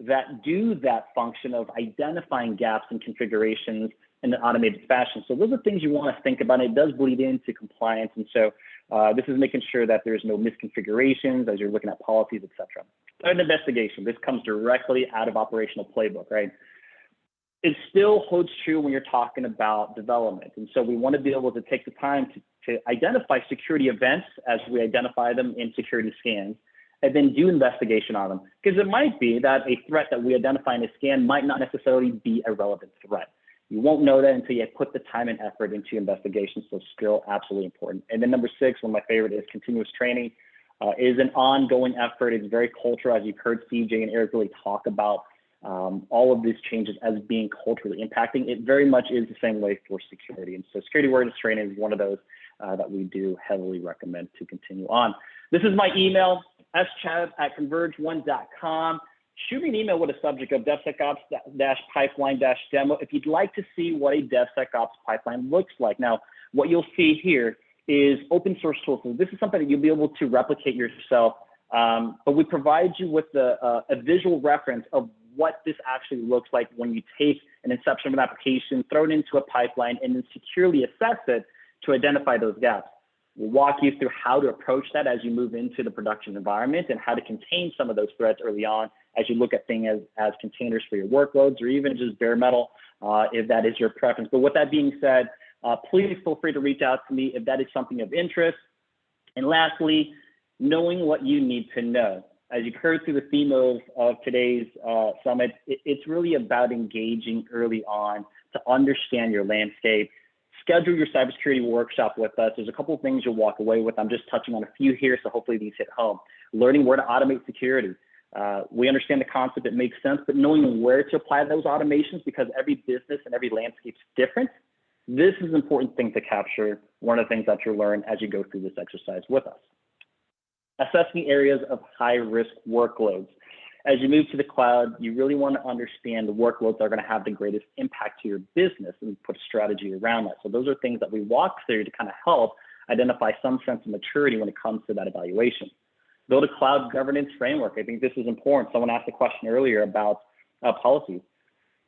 that do that function of identifying gaps in configurations in an automated fashion. So those are things you want to think about. It does bleed into compliance. And so This is making sure that there's no misconfigurations as you're looking at policies, et cetera. An investigation, this comes directly out of operational playbook, right? It still holds true when you're talking about development. And so we want to be able to take the time to identify security events as we identify them in security scans, and then do investigation on them. Because it might be that a threat that we identify in a scan might not necessarily be a relevant threat. You won't know that until you put the time and effort into investigation, so still absolutely important. And then number 6, one of my favorite is continuous training. Is an ongoing effort. It's very cultural, as you've heard CJ and Eric really talk about all of these changes as being culturally impacting. It very much is the same way for security. And so security awareness training is one of those that we do heavily recommend to continue on. This is my email, schav@convergeone.com. Shoot me an email with a subject of DevSecOps-pipeline-demo if you'd like to see what a DevSecOps pipeline looks like. Now, what you'll see here is open source tools. So this is something that you'll be able to replicate yourself, but we provide you with a visual reference of what this actually looks like when you take an inception of an application, throw it into a pipeline, and then securely assess it to identify those gaps. We'll walk you through how to approach that as you move into the production environment and how to contain some of those threats early on as you look at things as containers for your workloads, or even just bare metal if that is your preference. But with that being said, please feel free to reach out to me if that is something of interest. And lastly, knowing what you need to know. As you've heard through the theme of today's summit, it's really about engaging early on to understand your landscape. Schedule your cybersecurity workshop with us. There's a couple of things you'll walk away with. I'm just touching on a few here, so hopefully these hit home. Learning where to automate security. We understand the concept, it makes sense, but knowing where to apply those automations, because every business and every landscape is different. This is an important thing to capture, one of the things that you'll learn as you go through this exercise with us. Assessing areas of high-risk workloads. As you move to the cloud, you really want to understand the workloads that are going to have the greatest impact to your business and put a strategy around that. So those are things that we walk through to kind of help identify some sense of maturity when it comes to that evaluation. Build a cloud governance framework. I think this is important. Someone asked a question earlier about policies.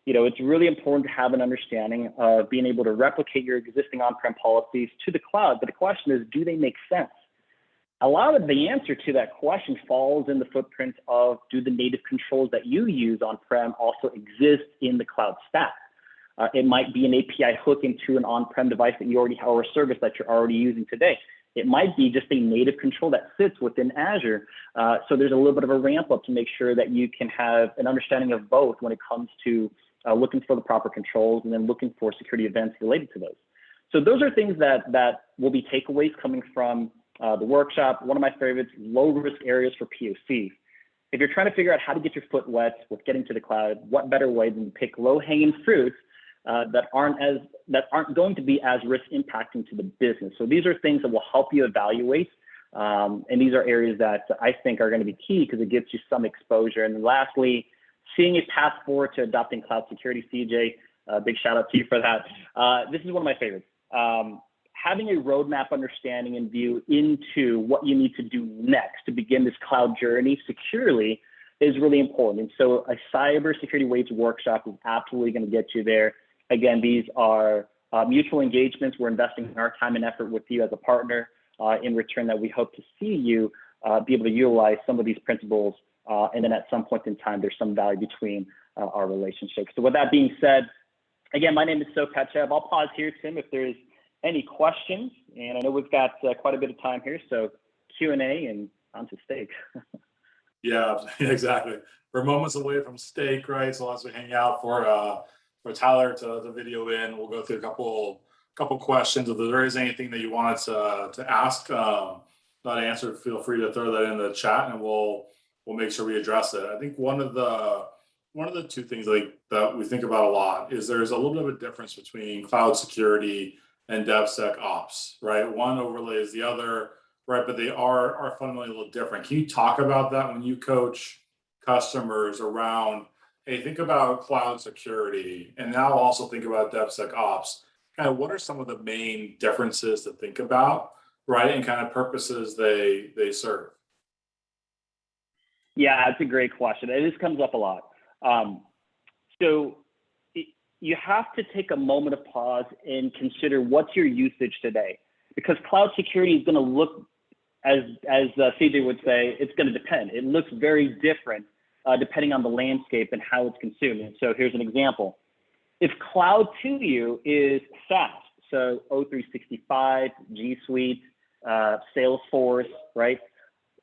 You know, it's really important to have an understanding of being able to replicate your existing on-prem policies to the cloud. But the question is, do they make sense? A lot of the answer to that question falls in the footprint of, do the native controls that you use on-prem also exist in the cloud stack? It might be an API hook into an on-prem device that you already have, or a service that you're already using today. It might be just a native control that sits within Azure. So there's a little bit of a ramp up to make sure that you can have an understanding of both when it comes to looking for the proper controls and then looking for security events related to those. So those are things that will be takeaways coming from the workshop. One of my favorites, low risk areas for POC. If you're trying to figure out how to get your foot wet with getting to the cloud, what better way than to pick low hanging fruits that aren't going to be as risk impacting to the business. So these are things that will help you evaluate. And these are areas that I think are going to be key because it gets you some exposure. And lastly, seeing a path forward to adopting cloud security. CJ, big shout out to you for that. This is one of my favorites. Having a roadmap understanding and view into what you need to do next to begin this cloud journey securely is really important. And so a cybersecurity waves workshop is absolutely going to get you there. Again, these are mutual engagements. We're investing our time and effort with you as a partner in return that we hope to see you be able to utilize some of these principles. And then at some point in time, there's some value between our relationship. So with that being said, again, my name is Sokachev. I'll pause here, Tim, if there's any questions. And I know we've got quite a bit of time here, so Q&A and on to steak. Yeah, exactly. We're moments away from steak, right? So as we hang out for Tyler to video in, we'll go through a couple questions. If there is anything that you wanted to ask, not answered, feel free to throw that in the chat, and we'll make sure we address it. I think one of the two things that we think about a lot is there's a little bit of a difference between cloud security and DevSecOps, right? One overlays the other, right? But they are fundamentally a little different. Can you talk about that when you coach customers around, hey, think about cloud security and now also think about DevSecOps? Kind of what are some of the main differences to think about, right? And kind of purposes they serve? Yeah, that's a great question. This comes up a lot. So you have to take a moment of pause and consider what's your usage today. because cloud security is going to look, as CJ would say, it's going to depend. It looks very different depending on the landscape and how it's consumed. And so here's an example. If cloud to you is SaaS, so O365, G Suite, Salesforce, right?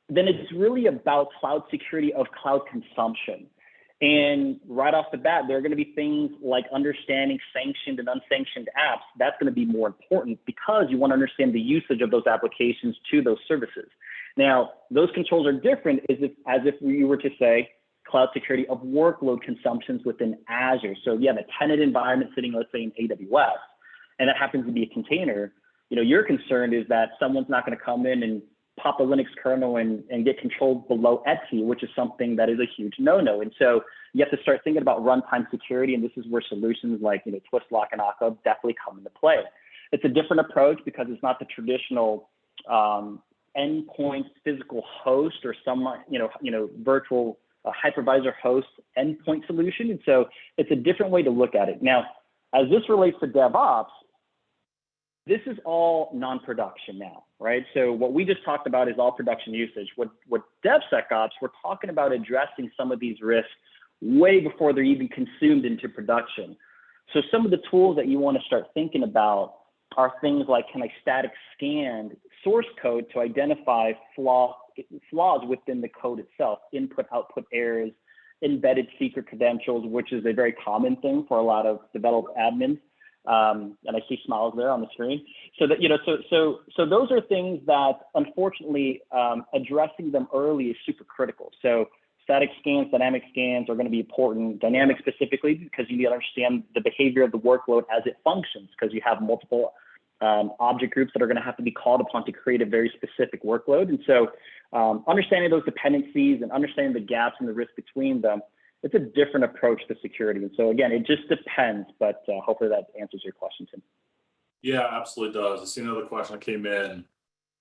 Then it's really about cloud security of cloud consumption. And right off the bat, there are going to be things like understanding sanctioned and unsanctioned apps. That's going to be more important because you want to understand the usage of those applications to those services. Now, those controls are different as if you were to say cloud security of workload consumptions within Azure. So you have a tenant environment sitting, let's say, in AWS, and that happens to be a container. You know, your concern is that someone's not going to come in and pop a Linux kernel and get controlled below Etsy, which is something that is a huge no-no. And so you have to start thinking about runtime security, and this is where solutions like Twist, Lock, and Akka definitely come into play. It's a different approach because it's not the traditional endpoint physical host or some virtual hypervisor host endpoint solution, and so it's a different way to look at it. Now, as this relates to DevOps, this is all non-production now, right? So what we just talked about is all production usage. What DevSecOps, we're talking about addressing some of these risks way before they're even consumed into production. So some of the tools that you want to start thinking about are things like, can I static scan source code to identify flaws within the code itself, input, output errors, embedded secret credentials, which is a very common thing for a lot of developed admins. And I see smiles there on the screen. So that, so those are things that, unfortunately, addressing them early is super critical. So static scans, dynamic scans are going to be important. Dynamic specifically because you need to understand the behavior of the workload as it functions, because you have multiple object groups that are going to have to be called upon to create a very specific workload. And so understanding those dependencies and understanding the gaps and the risk between them, it's a different approach to security. And so again, it just depends, but hopefully that answers your question, Tim. Yeah, absolutely does. I see another question that came in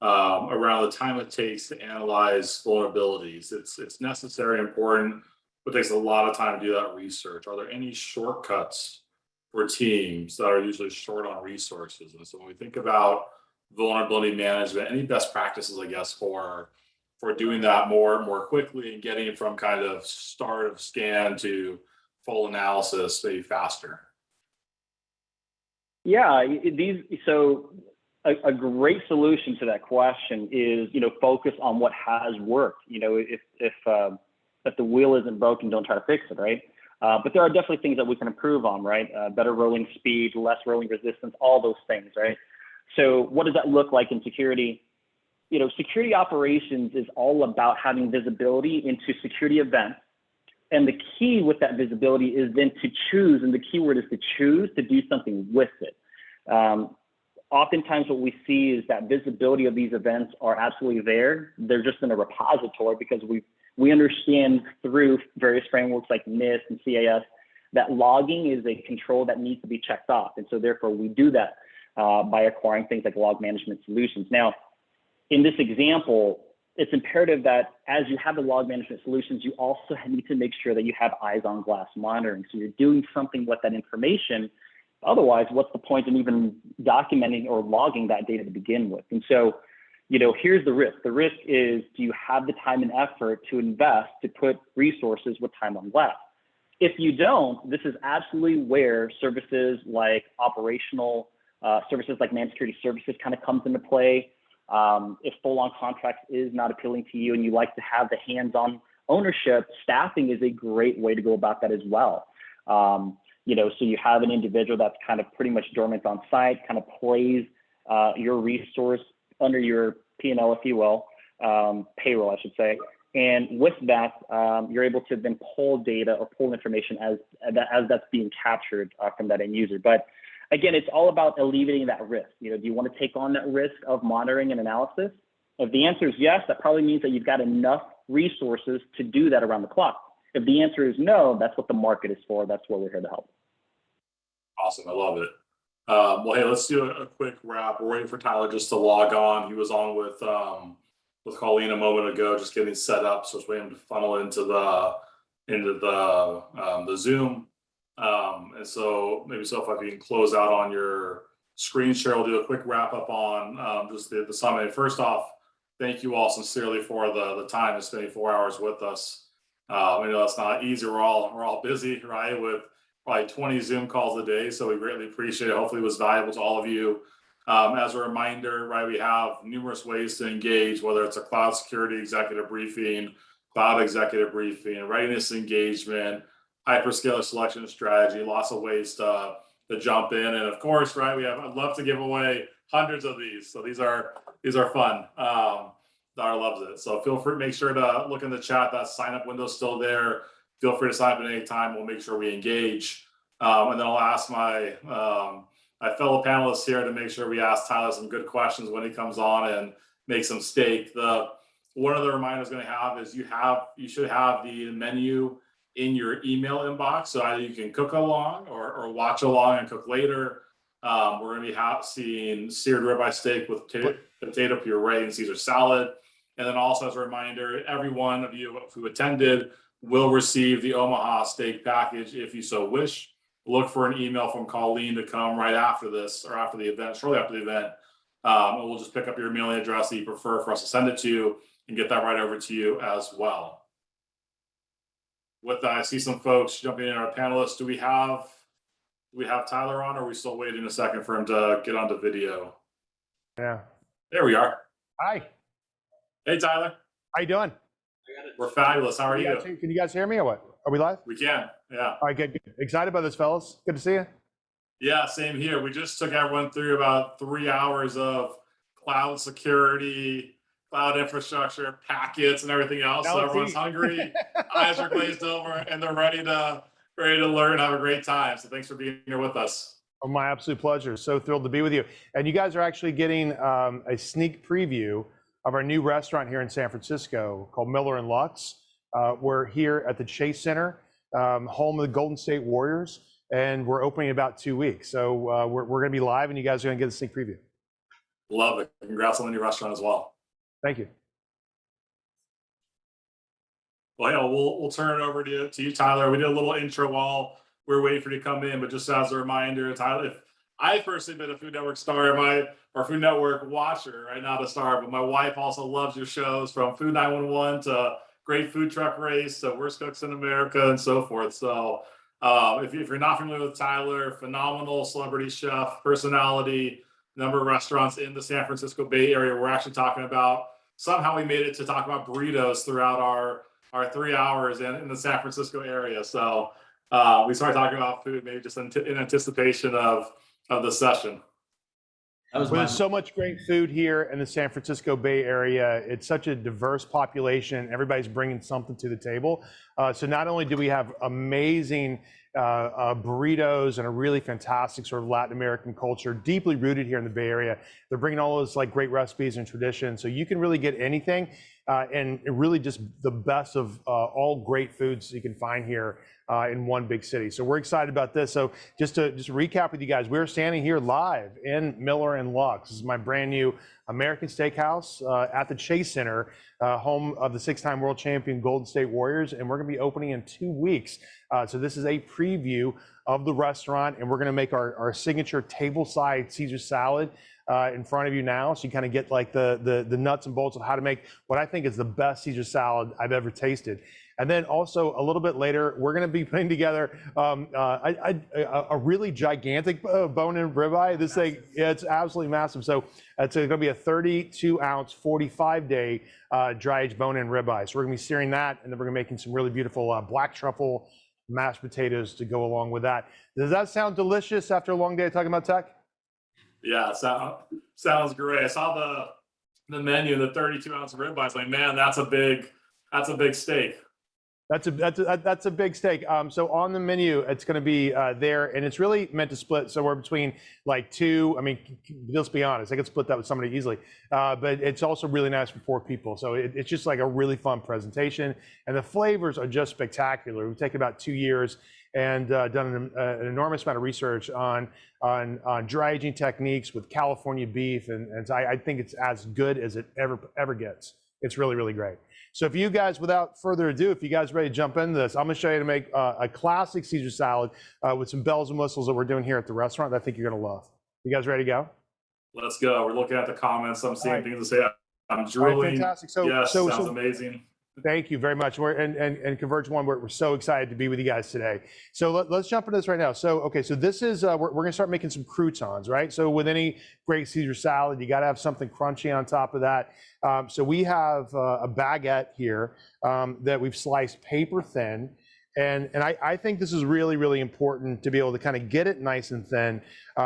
around the time it takes to analyze vulnerabilities. It's necessary, important, but it takes a lot of time to do that research. Are there any shortcuts for teams that are usually short on resources? And so when we think about vulnerability management, any best practices, I guess, for doing that more quickly and getting it from kind of start of scan to full analysis maybe faster? Yeah, so a great solution to that question is, focus on what has worked. If the wheel isn't broken, don't try to fix it, right? But there are definitely things that we can improve on, right? Better rolling speed, less rolling resistance, all those things, right? So what does that look like in security? Security operations is all about having visibility into security events. And the key with that visibility is then to choose, and the key word is to choose to do something with it. Oftentimes what we see is that visibility of these events are absolutely there. They're just in a repository because we understand through various frameworks like NIST and CAS that logging is a control that needs to be checked off. And so therefore we do that by acquiring things like log management solutions. Now, in this example, it's imperative that as you have the log management solutions, you also need to make sure that you have eyes on glass monitoring. So you're doing something with that information. Otherwise, what's the point in even documenting or logging that data to begin with? And so, here's the risk. The risk is, do you have the time and effort to invest, to put resources with time on glass? If you don't, this is absolutely where services like operational services like managed security services kind of comes into play. If full-on contracts is not appealing to you and you like to have the hands-on ownership, staffing is a great way to go about that as well. So you have an individual that's kind of pretty much dormant on site, kind of plays your resource under your P&L, if you will, payroll, I should say. And with that, you're able to then pull data or pull information as that's being captured from that end user. But again, it's all about alleviating that risk. Do you want to take on that risk of monitoring and analysis? If the answer is yes, that probably means that you've got enough resources to do that around the clock. If the answer is no, that's what the market is for. That's where we're here to help. Awesome. I love it. Well, hey, let's do a quick wrap. We're waiting for Tyler just to log on. He was on with Colleen a moment ago, just getting set up. So it's waiting to funnel into the Zoom. And so maybe if you can close out on your screen share. We'll do a quick wrap up on just the summit. First off, thank you all sincerely for the time and spending 4 hours with us. We know it's not easy. We're all busy, right? With probably 20 Zoom calls a day. So we greatly appreciate it. Hopefully it was valuable to all of you. As a reminder, right, we have numerous ways to engage, whether it's a cloud security executive briefing, cloud executive briefing, readiness engagement, hyperscaler selection strategy, lots of ways to jump in. And of course, right, I'd love to give away hundreds of these. So these are fun. Dara loves it. So feel free, make sure to look in the chat. That sign up window's still there. Feel free to sign up at any time. We'll make sure we engage. And then I'll ask my fellow panelists here to make sure we ask Tyler some good questions when he comes on and make some steak. One of the reminders going to have is you should have the menu in your email inbox. So either you can cook along or watch along and cook later. We're going to be seeing seared ribeye steak with potato puree and Caesar salad. And then also as a reminder, every one of you who attended will receive the Omaha steak package if you so wish. Look for an email from Colleen to come right after this or after the event, shortly after the event. And we'll just pick up your mailing address that you prefer for us to send it to and get that right over to you as well. With that, I see some folks jumping in, our panelists. Do we have Tyler on, or are we still waiting a second for him to get onto video? Yeah. There we are. Hi. Hey, Tyler. How you doing? We're fabulous. How are you? Can you guys hear me or what? Are we live? We can. Yeah. All right, good. Excited about this, fellas. Good to see you. Yeah, same here. We just took everyone through about 3 hours of cloud security, cloud infrastructure, packets, and everything else. Now So let's everyone's eat. hungry, eyes are glazed over, and they're ready to learn, have a great time. So thanks for being here with us. Oh, my absolute pleasure. So thrilled to be with you. And you guys are actually getting a sneak preview of our new restaurant here in San Francisco called Miller and Lux. We're here at the Chase Center, home of the Golden State Warriors, and we're opening in about 2 weeks. So we're going to be live, and you guys are going to get a sneak preview. Love it. Congrats on the new restaurant as well. Thank you. Well, yeah, we'll turn it over to you, Tyler. We did a little intro while we were waiting for you to come in, but just as a reminder, Tyler, if I've personally been a Food Network star, or Food Network watcher, right? Not a star, but my wife also loves your shows, from Food 911 to Great Food Truck Race to Worst Cooks in America and so forth. So if you're not familiar with Tyler, phenomenal celebrity chef, personality, number of restaurants in the San Francisco Bay Area. We're actually talking about, somehow we made it to talk about burritos throughout our 3 hours in the San Francisco area. So we started talking about food, maybe just in anticipation of the session. That was Well, there's so much great food here in the San Francisco Bay Area. It's such a diverse population. Everybody's bringing something to the table. So not only do we have amazing burritos and a really fantastic sort of Latin American culture, deeply rooted here in the Bay Area, they're bringing all those like great recipes and traditions. So you can really get anything and really just the best of all great foods you can find here in one big city. So we're excited about this. So just to recap with you guys, we're standing here live in Miller and Lux. This is my brand new American Steakhouse at the Chase Center, home of the 6-time world champion Golden State Warriors. And we're gonna be opening in 2 weeks. So this is a preview of the restaurant, and we're gonna make our signature tableside Caesar salad in front of you now. So you kind of get like the nuts and bolts of how to make what I think is the best Caesar salad I've ever tasted. And then also a little bit later, we're going to be putting together a really gigantic bone-in ribeye. This thing, it's absolutely massive. So it's going to be a 32-ounce, 45-day dry-aged bone-in ribeye. So we're going to be searing that, and then we're going to be making some really beautiful black truffle mashed potatoes to go along with that. Does that sound delicious after a long day of talking about tech? Yeah, sounds great. I saw the menu, the 32-ounce ribeye. It's like, man, that's a big steak. That's a big steak. So on the menu, it's going to be there, and it's really meant to split somewhere between like 2. I mean, let's be honest, I could split that with somebody easily. But it's also really nice for 4 people. So it's just like a really fun presentation, and the flavors are just spectacular. We've taken about 2 years and done an enormous amount of research on dry aging techniques with California beef, and so I think it's as good as it ever gets. It's really, really great. So if you guys, without further ado, if you guys are ready to jump into this, I'm going to show you how to make a classic Caesar salad with some bells and whistles that we're doing here at the restaurant that I think you're going to love. You guys ready to go? Let's go. We're looking at the comments. I'm seeing All right. things to say. I'm All right, drooling. fantastic. So, Yes, so sounds amazing. thank you very much. And ConvergeOne, we're so excited to be with you guys today. So let's jump into this right now. So, okay, so this is, we're going to start making some croutons, right? So with any great Caesar salad, you got to have something crunchy on top of that. So we have a baguette here that we've sliced paper thin. And I think this is really, really important to be able to kind of get it nice and thin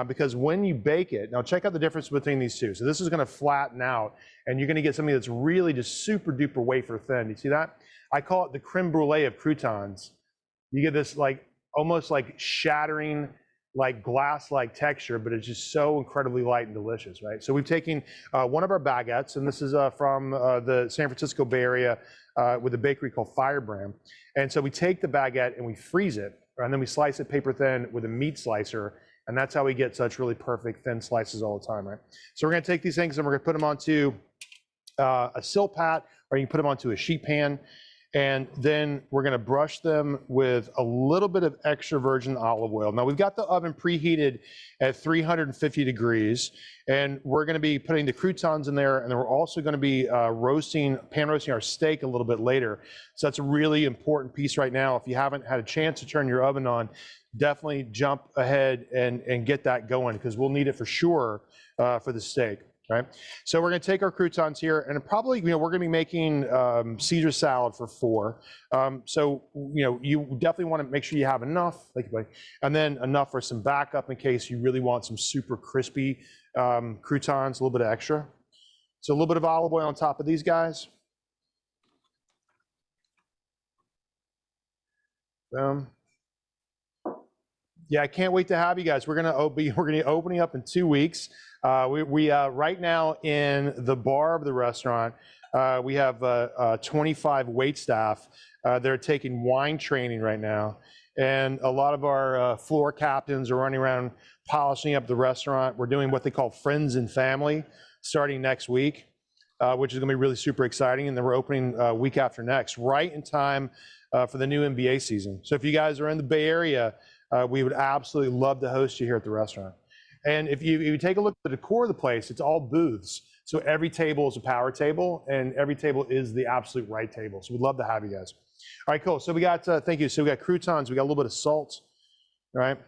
because when you bake it, now check out the difference between these two. So this is going to flatten out and you're going to get something that's really just super duper wafer thin. You see that? I call it the creme brulee of croutons. You get this like almost like shattering, like glass-like texture, but it's just so incredibly light and delicious, right? So we've taken one of our baguettes, and this is from the San Francisco Bay Area with a bakery called Firebrand. And so we take the baguette and we freeze it, and then we slice it paper thin with a meat slicer, and that's how we get such really perfect thin slices all the time, right? So we're gonna take these things and we're gonna put them onto a silpat, or you can put them onto a sheet pan, and then we're gonna brush them with a little bit of extra virgin olive oil. Now we've got the oven preheated at 350 degrees, and we're gonna be putting the croutons in there, and then we're also gonna be pan roasting our steak a little bit later. So that's a really important piece right now. If you haven't had a chance to turn your oven on, definitely jump ahead and get that going, because we'll need it for sure for the steak. Right. So we're going to take our croutons here, and probably, we're going to be making Caesar salad for 4. So, you definitely want to make sure you have enough, and then enough for some backup in case you really want some super crispy croutons, a little bit of extra. So a little bit of olive oil on top of these guys. Yeah, I can't wait to have you guys. We're gonna be opening up in 2 weeks. We right now in the bar of the restaurant, we have 25 wait staff. They're taking wine training right now, and a lot of our floor captains are running around polishing up the restaurant. We're doing what they call friends and family starting next week, which is gonna be really super exciting. And then we're opening week after next, right in time for the new NBA season. So if you guys are in the Bay Area, we would absolutely love to host you here at the restaurant. And if you take a look at the decor of the place, it's all booths. So every table is a power table, and every table is the absolute right table. So we'd love to have you guys. All right, cool. So we got, thank you. So we got croutons, we got a little bit of salt, right?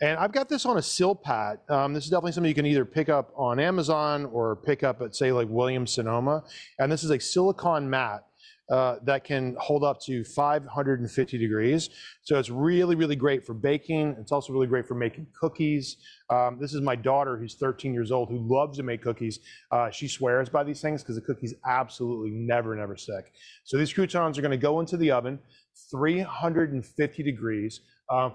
And I've got this on a silpat. This is definitely something you can either pick up on Amazon or pick up at, say, like Williams-Sonoma. And this is a silicone mat that can hold up to 550 degrees. So it's really, really great for baking. It's also really great for making cookies. This is my daughter, who's 13 years old, who loves to make cookies. She swears by these things because the cookies absolutely never stick. So these croutons are gonna go into the oven, 350 degrees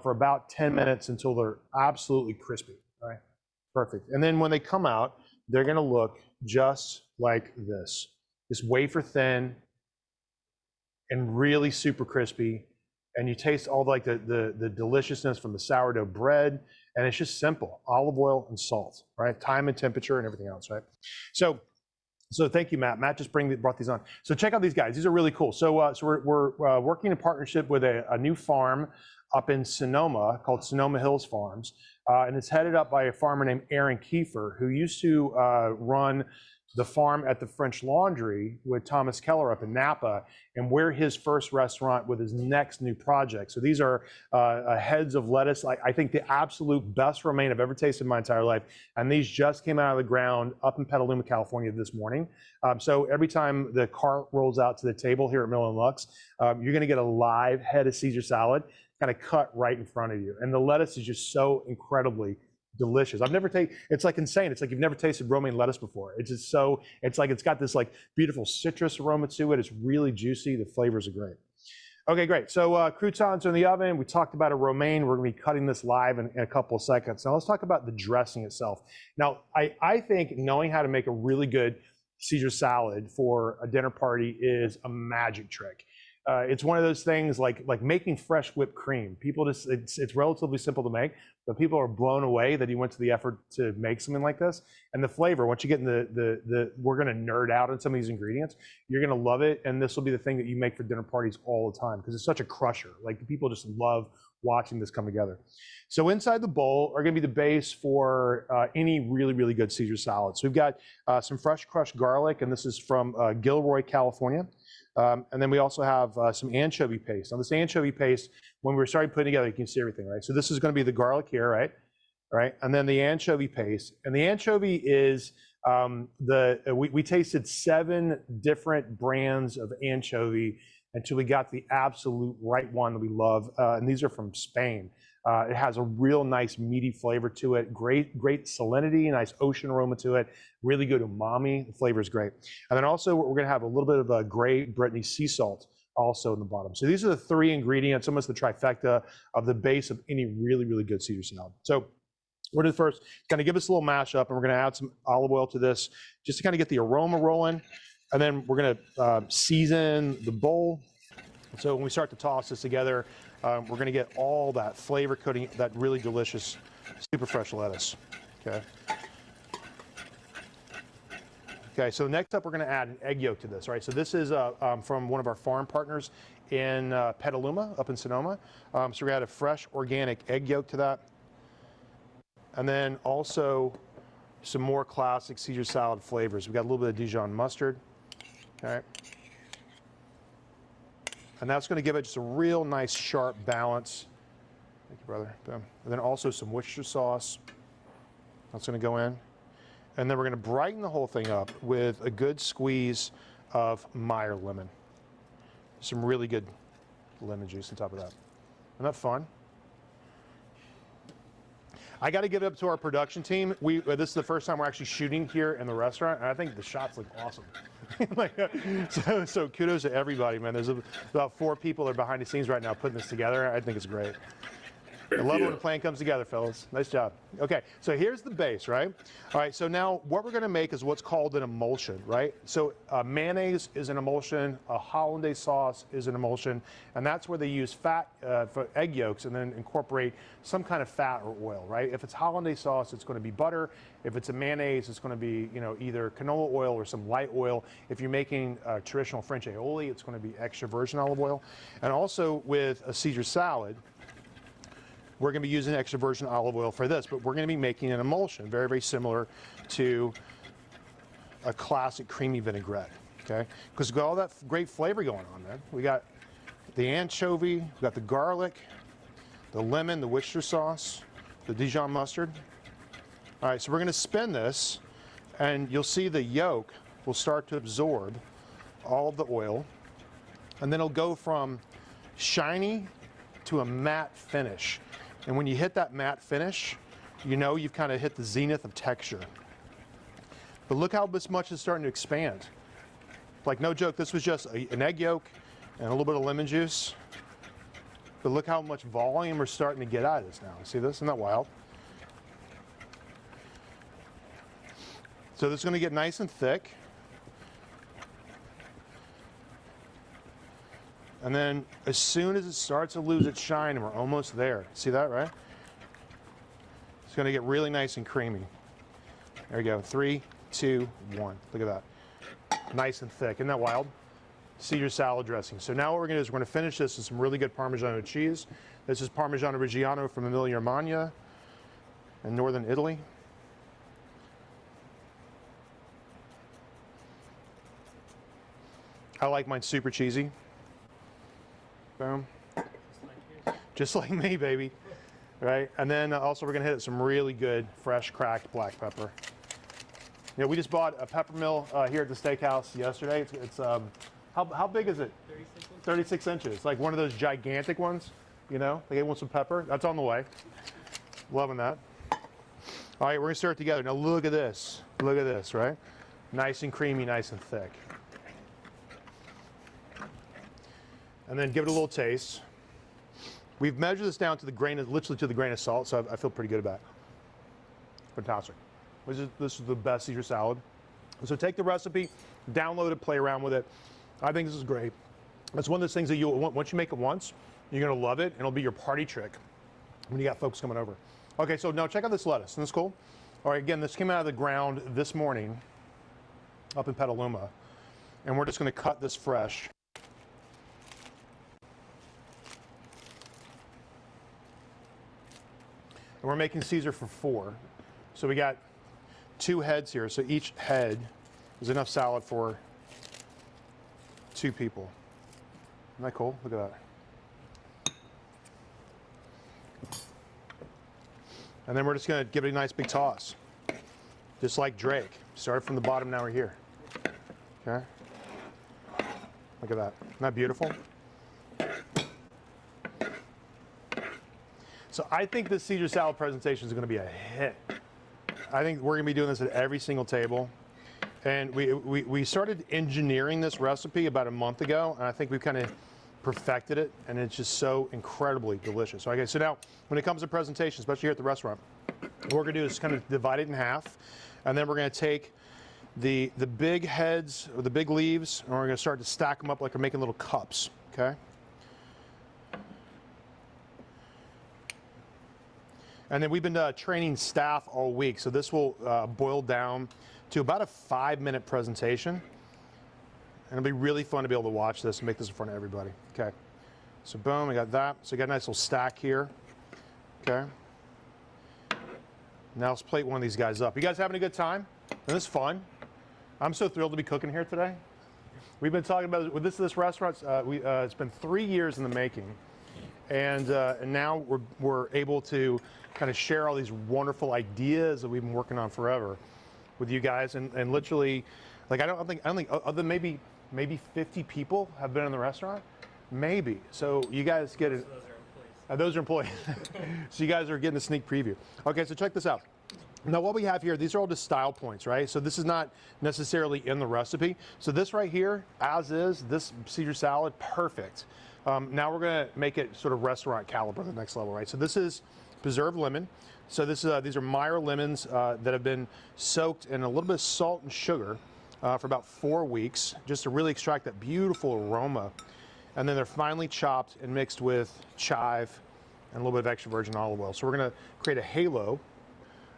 for about 10 minutes until they're absolutely crispy, right? Perfect. And then when they come out, they're gonna look just like this. This wafer thin, and really super crispy, and you taste all like the deliciousness from the sourdough bread, and it's just simple: olive oil and salt, right? Time and temperature and everything else, right? So thank you, Matt. Matt just brought these on. So check out these guys; these are really cool. So we're working in partnership with a new farm up in Sonoma called Sonoma Hills Farms, and it's headed up by a farmer named Aaron Kiefer, who used to run the farm at the French Laundry with Thomas Keller up in Napa, and we're his first restaurant with his next new project. So these are heads of lettuce. I think the absolute best romaine I've ever tasted in my entire life. And these just came out of the ground up in Petaluma, California this morning. So every time the cart rolls out to the table here at Mill & Lux, you're gonna get a live head of Caesar salad kind of cut right in front of you. And the lettuce is just so incredibly delicious. I've never tasted, it's like insane. It's like you've never tasted romaine lettuce before. It's just so, it's like it's got this like beautiful citrus aroma to it. It's really juicy. The flavors are great. Okay, great. So croutons are in the oven. We talked about a romaine. We're gonna be cutting this live in a couple of seconds. Now let's talk about the dressing itself. Now, I think knowing how to make a really good Caesar salad for a dinner party is a magic trick. It's one of those things like making fresh whipped cream. People just, it's relatively simple to make, but people are blown away that he went to the effort to make something like this. And the flavor, once you get in we're gonna nerd out on some of these ingredients, you're gonna love it. And this will be the thing that you make for dinner parties all the time because it's such a crusher. Like people just love watching this come together. So inside the bowl are gonna be the base for any really, really good Caesar salad. So we've got some fresh crushed garlic, and this is from Gilroy, California. And then we also have some anchovy paste. Now this anchovy paste, when we were starting putting together, you can see everything, right? So this is gonna be the garlic here, right? Right, and then the anchovy paste. And the anchovy is, we tasted 7 different brands of anchovy until we got the absolute right one that we love. And these are from Spain. It has a real nice meaty flavor to it, great salinity, nice ocean aroma to it, really good umami. The flavor is great. And then also we're gonna have a little bit of a gray Brittany sea salt also in the bottom. So these are the 3 ingredients, almost the trifecta of the base of any really, really good Caesar salad. So we're gonna first kind of give us a little mashup, and we're gonna add some olive oil to this just to kind of get the aroma rolling. And then we're gonna season the bowl. So when we start to toss this together, we're gonna get all that flavor coating, that really delicious, super fresh lettuce, okay? Okay, so next up, we're gonna add an egg yolk to this, right? So this is from one of our farm partners in Petaluma, up in Sonoma. So we're gonna add a fresh organic egg yolk to that. And then also some more classic Caesar salad flavors. We've got a little bit of Dijon mustard, okay? And that's gonna give it just a real nice sharp balance. Thank you, brother. Boom. And then also some Worcestershire sauce. That's gonna go in. And then we're gonna brighten the whole thing up with a good squeeze of Meyer lemon. Some really good lemon juice on top of that. Isn't that fun? I got to give it up to our production team. This is the first time we're actually shooting here in the restaurant, and I think the shots look awesome. So kudos to everybody, man. There's about 4 people that are behind the scenes right now putting this together. I think it's great. I love when the plan comes together, fellas. Nice job. Okay, so here's the base, right? All right, so now what we're gonna make is what's called an emulsion, right? So mayonnaise is an emulsion, a hollandaise sauce is an emulsion, and that's where they use fat for egg yolks and then incorporate some kind of fat or oil, right? If it's hollandaise sauce, it's gonna be butter. If it's a mayonnaise, it's gonna be, either canola oil or some light oil. If you're making traditional French aioli, it's gonna be extra virgin olive oil. And also with a Caesar salad, we're going to be using extra virgin olive oil for this, but we're going to be making an emulsion, very, very similar to a classic creamy vinaigrette, okay? Because we've got all that great flavor going on, man. We got the anchovy, we got the garlic, the lemon, the Worcestershire sauce, the Dijon mustard. All right, so we're going to spin this, and you'll see the yolk will start to absorb all of the oil, and then it'll go from shiny to a matte finish. And when you hit that matte finish, you've kind of hit the zenith of texture. But look how this much is starting to expand. Like, no joke, this was just an egg yolk and a little bit of lemon juice. But look how much volume we're starting to get out of this now. See this? Isn't that wild? So this is going to get nice and thick. And then as soon as it starts to lose its shine, and we're almost there. See that, right? It's gonna get really nice and creamy. There we go, 3, 2, 1. Look at that. Nice and thick, isn't that wild? Caesar salad dressing. So now what we're gonna do is we're gonna finish this with some really good Parmigiano cheese. This is Parmigiano Reggiano from Emilia Romagna in northern Italy. I like mine super cheesy. Boom. Just like me, baby. Right? And then also we're gonna hit some really good fresh cracked black pepper. We just bought a pepper mill here at the steakhouse yesterday. It's how big is it? 36 inches. Like one of those gigantic ones, They get one some pepper. That's on the way. Loving that. All right, we're gonna stir it together. Now look at this. Look at this, right? Nice and creamy, nice and thick. And then give it a little taste. We've measured this down to literally to the grain of salt, so I feel pretty good about it. Fantastic. This is the best Caesar salad. So take the recipe, download it, play around with it. I think this is great. It's one of those things that once you make it once, you're gonna love it, and it'll be your party trick when you got folks coming over. Okay, so now check out this lettuce. Isn't this cool? All right, again, this came out of the ground this morning up in Petaluma, and we're just gonna cut this fresh. And we're making Caesar for 4. So we got 2 heads here. So each head is enough salad for 2 people. Isn't that cool? Look at that. And then we're just gonna give it a nice big toss. Just like Drake. Started from the bottom, now we're here. Okay? Look at that. Isn't that beautiful? So I think this Caesar salad presentation is going to be a hit. I think we're going to be doing this at every single table. And we started engineering this recipe about a month ago, and I think we've kind of perfected it, and it's just so incredibly delicious. Okay, so now when it comes to presentation, especially here at the restaurant, what we're going to do is kind of divide it in half, and then we're going to take the big heads or the big leaves, and we're going to start to stack them up like we're making little cups. Okay. And then we've been training staff all week, so this will boil down to about a 5-minute presentation. And it'll be really fun to be able to watch this and make this in front of everybody. Okay, so boom, we got that. So we got a nice little stack here. Okay. Now let's plate one of these guys up. You guys having a good time? And this is fun. I'm so thrilled to be cooking here today. We've been talking about with this restaurant. It's been 3 years in the making, and now we're able to kind of share all these wonderful ideas that we've been working on forever with you guys, and literally, like I don't think other than maybe 50 people have been in the restaurant, maybe. So you guys get it. Those are employees. So you guys are getting a sneak preview. Okay, so check this out. Now what we have here, these are all just style points, right? So this is not necessarily in the recipe. So this right here, as is, this Caesar salad, perfect. Now we're gonna make it sort of restaurant caliber, the next level, right? So this is preserved lemon. So this these are Meyer lemons that have been soaked in a little bit of salt and sugar for about 4 weeks, just to really extract that beautiful aroma. And then they're finely chopped and mixed with chive and a little bit of extra virgin olive oil. So we're gonna create a halo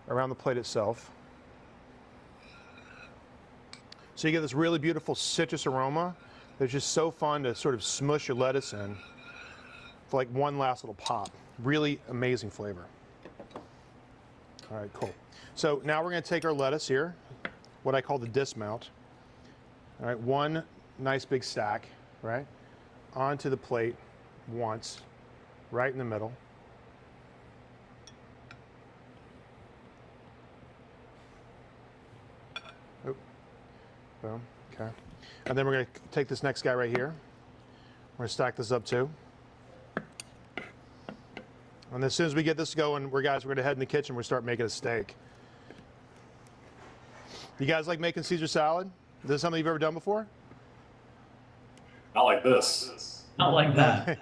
around the plate itself. So you get this really beautiful citrus aroma that's just so fun to sort of smush your lettuce in for like one last little pop. Really amazing flavor. All right, cool. So now we're gonna take our lettuce here, what I call the dismount. All right, one nice big stack, right? Onto the plate once, right in the middle. Oop. Boom, okay. And then we're gonna take this next guy right here. We're gonna stack this up too. And as soon as we get this going, we're gonna head in the kitchen, we'll start making a steak. You guys like making Caesar salad? Is this something you've ever done before? Not like this. Not like that.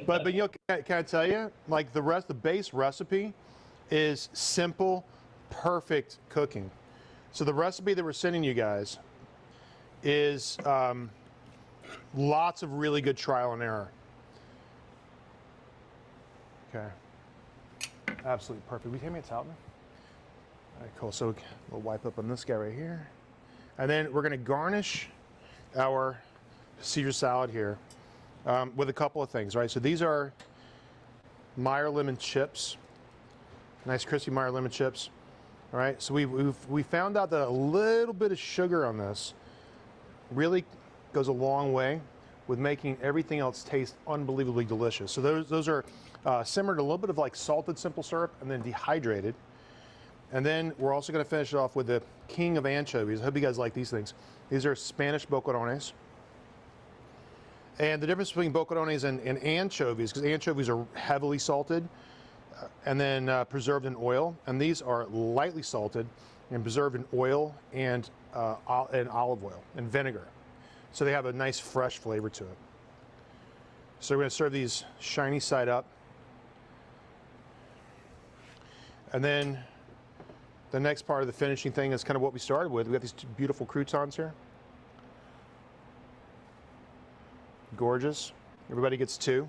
But you know, can I tell you, like the base recipe is simple, perfect cooking. So the recipe that we're sending you guys is lots of really good trial and error. Okay, absolutely perfect. We hand me a towel? All right, cool. So we'll wipe up on this guy right here, and then we're going to garnish our Caesar salad here with a couple of things, right? So these are Meyer lemon chips, nice crispy Meyer lemon chips. All right, so we found out that a little bit of sugar on this really goes a long way with making everything else taste unbelievably delicious. So those are simmered a little bit of like salted simple syrup and then dehydrated. And then we're also going to finish it off with the king of anchovies. I hope you guys like these things. These are Spanish boquerones. And the difference between boquerones and anchovies, because anchovies are heavily salted and then preserved in oil, and these are lightly salted and preserved in oil and olive oil and vinegar. So they have a nice fresh flavor to it. So we're going to serve these shiny side up. And then the next part of the finishing thing is kind of what we started with. We got these beautiful croutons here. Gorgeous. Everybody gets 2.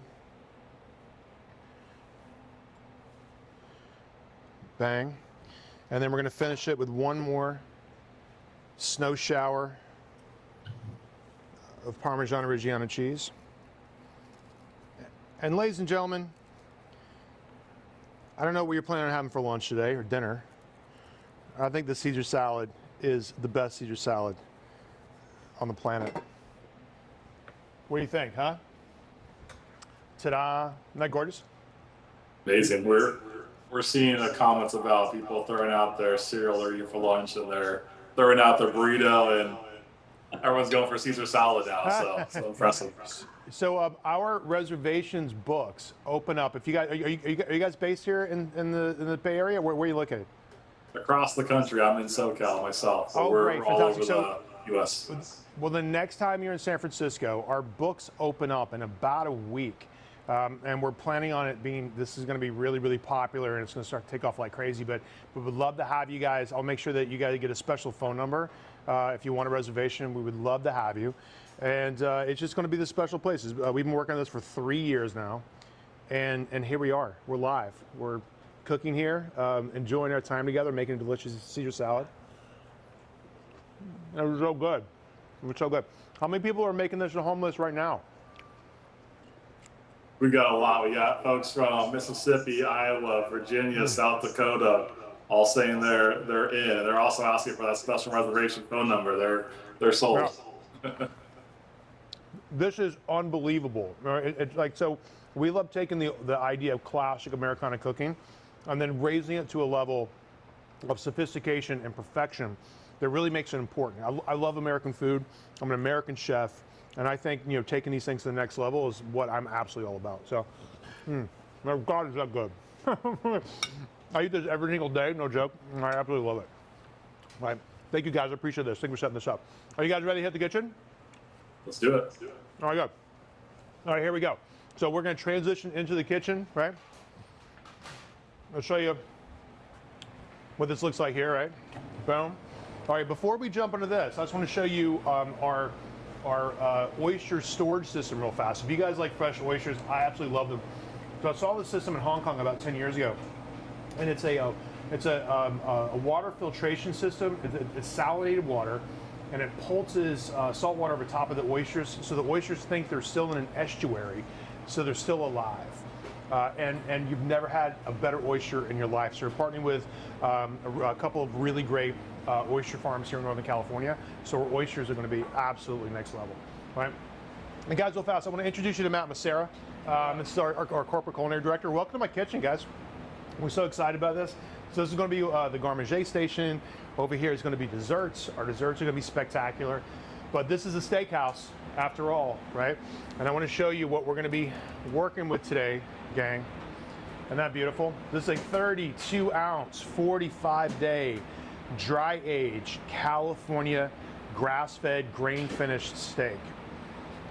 Bang. And then we're going to finish it with one more snow shower of Parmesan Reggiano cheese. And ladies and gentlemen, I don't know what you're planning on having for lunch today or dinner. I think the Caesar salad is the best Caesar salad on the planet. What do you think, huh? Ta-da! Isn't that gorgeous? Amazing. We're seeing the comments about people throwing out their cereal they're eating for lunch, and they're throwing out their burrito, and everyone's going for Caesar salad now. So impressive. So our reservations books open up. If you guys are you guys based here in the Bay Area? Where are you located? Across the country. I'm in SoCal myself. So Oh, we're great, all over fantastic. the U.S. Well, the next time you're in San Francisco, our books open up in about a week. And we're planning on it being, this is going to be really, really popular, and it's going to start to take off like crazy. But we would love to have you guys. I'll make sure that you guys get a special phone number if you want a reservation. We would love to have you. And it's just going to be the special places. We've been working on this for 3 years now. And here we are. We're live. We're cooking here, enjoying our time together, making a delicious Caesar salad. It was so good. It was so good. How many people are making this at home list right now? We got a lot. We got folks from Mississippi, Iowa, Virginia, South Dakota, all saying they're in. They're also asking for that special reservation phone number. They're sold. Yeah. This is unbelievable. It's like, so we love taking the idea of classic Americana cooking and then raising it to a level of sophistication and perfection that really makes it important. I love American food. I'm an American chef. And I think, taking these things to the next level is what I'm absolutely all about. So, my God, is that good. I eat this every single day, no joke. I absolutely love it. All right. Thank you, guys. I appreciate this. Thank you for setting this up. Are you guys ready to hit the kitchen? Let's do it. All right, good. All right, here we go. So we're going to transition into the kitchen, right? I'll show you what this looks like here, right? Boom. All right, before we jump into this, I just want to show you our oyster storage system real fast. If you guys like fresh oysters, I absolutely love them. So I saw this system in Hong Kong about 10 years ago, and it's a water filtration system. It's salinated water, and it pulses salt water over top of the oysters, so the oysters think they're still in an estuary, so they're still alive. And you've never had a better oyster in your life. So we're partnering with a couple of really great oyster farms here in Northern California. So our oysters are going to be absolutely next level, right? And guys, real fast, I want to introduce you to Matt Macera. This is our corporate culinary director. Welcome to my kitchen, guys. We're so excited about this. So this is going to be the Garde Manger station. Over here is going to be desserts. Our desserts are going to be spectacular. But this is a steakhouse after all, right? And I want to show you what we're going to be working with today, gang. Isn't that beautiful? This is a 32-ounce, 45-day, dry-aged, California, grass-fed, grain-finished steak.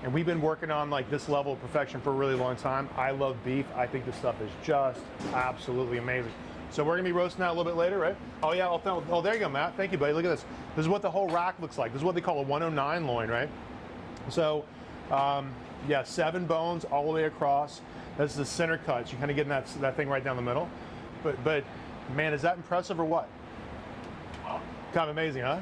And we've been working on like this level of perfection for a really long time. I love beef. I think this stuff is just absolutely amazing. So we're gonna be roasting that a little bit later, right? Oh yeah, oh there you go, Matt. Thank you, buddy. Look at this. This is what the whole rack looks like. This is what they call a 109 loin, right? So, yeah, 7 bones all the way across. This is the center cut. So you're kind of getting that thing right down the middle. But man, is that impressive or what? Kind of amazing, huh?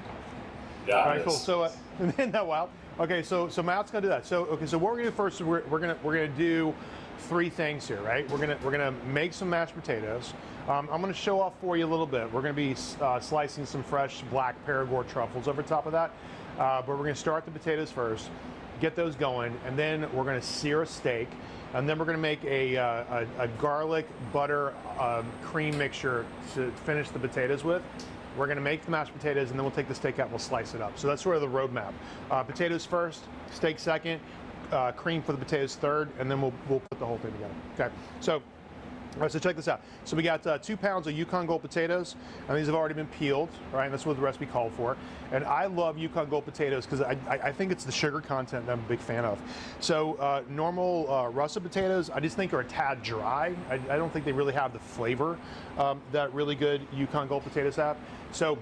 Yeah. All right, cool. So, isn't that wild? Okay, so Matt's gonna do that. So what we're gonna do first, we're gonna do 3 things here, right? We're gonna make some mashed potatoes. I'm gonna show off for you a little bit. We're gonna be slicing some fresh black Perigord truffles over top of that. But we're gonna start the potatoes first, get those going, and then we're gonna sear a steak, and then we're gonna make a garlic butter cream mixture to finish the potatoes with. We're gonna make the mashed potatoes, and then we'll take the steak out and we'll slice it up. So that's sort of the roadmap. Potatoes first, steak second, cream for the potatoes third, and then we'll put the whole thing together. Okay, so, all right, so check this out. So we got 2 pounds of Yukon Gold potatoes, and these have already been peeled, right? And that's what the recipe called for. And I love Yukon Gold potatoes because I think it's the sugar content that I'm a big fan of. So normal russet potatoes, I just think are a tad dry. I don't think they really have the flavor that really good Yukon Gold potatoes have. So